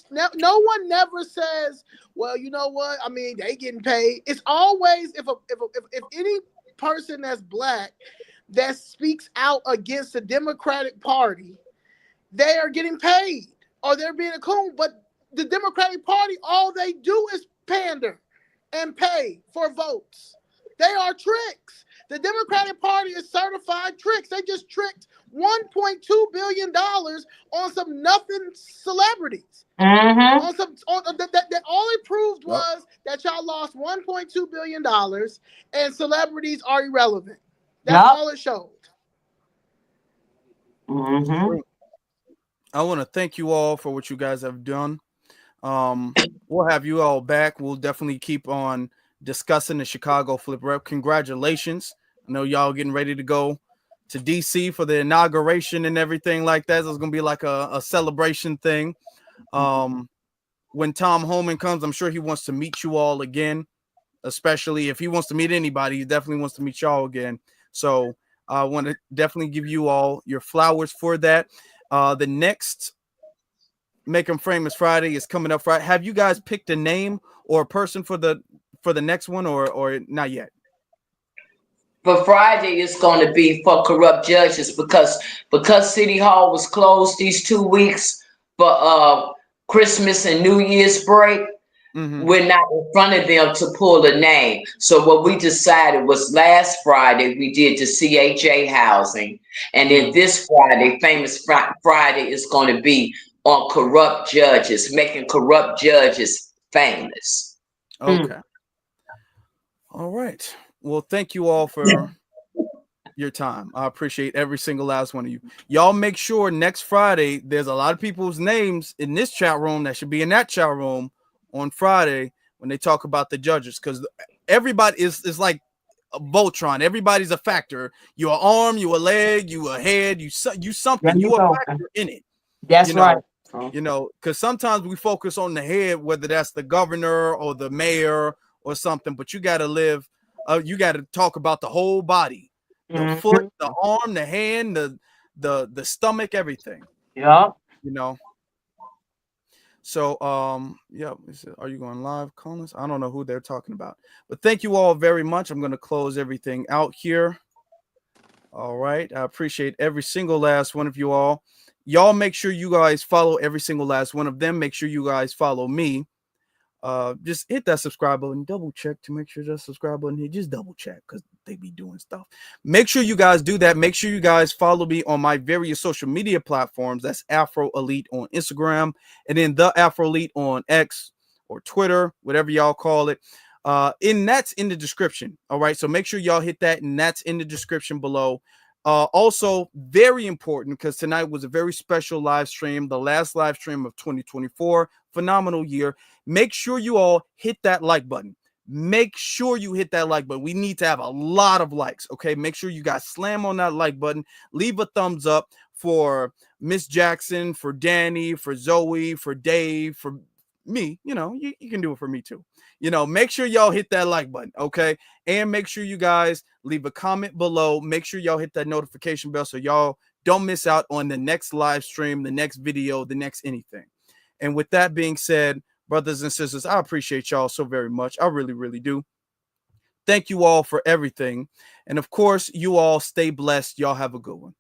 says, well, you know what? I mean, they getting paid. It's always if any person that's black that speaks out against the Democratic Party, they are getting paid or they're being a coon. But the Democratic Party, all they do is pander and pay for votes. They are tricks. The Democratic Party is certified tricks. They just tricked $1.2 billion on some nothing celebrities. On some that all it proved was that y'all lost $1.2 billion and celebrities are irrelevant. That's all it showed. I want to thank you all for what you guys have done. We'll have you all back. We'll definitely keep on discussing the Chicago Flip Rep. Congratulations. I know y'all getting ready to go to DC for the inauguration and everything like that. It's going to be like a celebration thing. When Tom Homan comes, I'm sure he wants to meet you all again, especially if he wants to meet anybody. He definitely wants to meet y'all again. So I want to definitely give you all your flowers for that. The next Make 'em Famous Friday is coming up Friday. Have you guys picked a name or a person for the next one or not yet? For Friday, it's going to be for corrupt judges because City Hall was closed these 2 weeks for Christmas and New Year's break. We're not in front of them to pull a name. So what we decided was last Friday, we did the CHA housing. And then this Friday, Famous Friday, is going to be on corrupt judges, making corrupt judges famous. Okay. All right. Well, thank you all for your time. I appreciate every single last one of you. Y'all make sure next Friday, there's a lot of people's names in this chat room that should be in that chat room on Friday when they talk about the judges, because everybody is like a Voltron. Everybody's a factor. You're an arm, you a leg, you a head, you something. You a factor in it. That's right. You know, because sometimes we focus on the head, whether that's the governor or the mayor or something, but you got to live. You got to talk about the whole body, the foot, the arm, the hand, the stomach, everything. Yeah. You know. So, yeah. Are you going live, Collins? I don't know who they're talking about, but thank you all very much. I'm going to close everything out here. All right. I appreciate every single last one of you all. Y'all make sure you guys follow every single last one of them. Make sure you guys follow me. Just hit that subscribe button, double check to make sure that subscribe button here. Just double check because they be doing stuff. Make sure you guys do that. Make sure you guys follow me on my various social media platforms. That's Afro Elite on Instagram, and then the Afro Elite on X or Twitter, whatever y'all call it. And that's in the description. All right. So make sure y'all hit that, and that's in the description below. Also, very important, because tonight was a very special live stream, the last live stream of 2024. Phenomenal year. Make sure you all hit that like button. Make sure you hit that like button. We need to have a lot of likes. Okay. Make sure you guys slam on that like button. Leave a thumbs up for Miss Jackson, for Danny, for Zoe, for Dave, for me. You know, you can do it for me too. You know, make sure y'all hit that like button, okay? And make sure you guys leave a comment below. Make sure y'all hit that notification bell so y'all don't miss out on the next live stream, the next video, the next anything. And with that being said, brothers and sisters, I appreciate y'all so very much. I really, really do. Thank you all for everything. And of course, you all stay blessed. Y'all have a good one.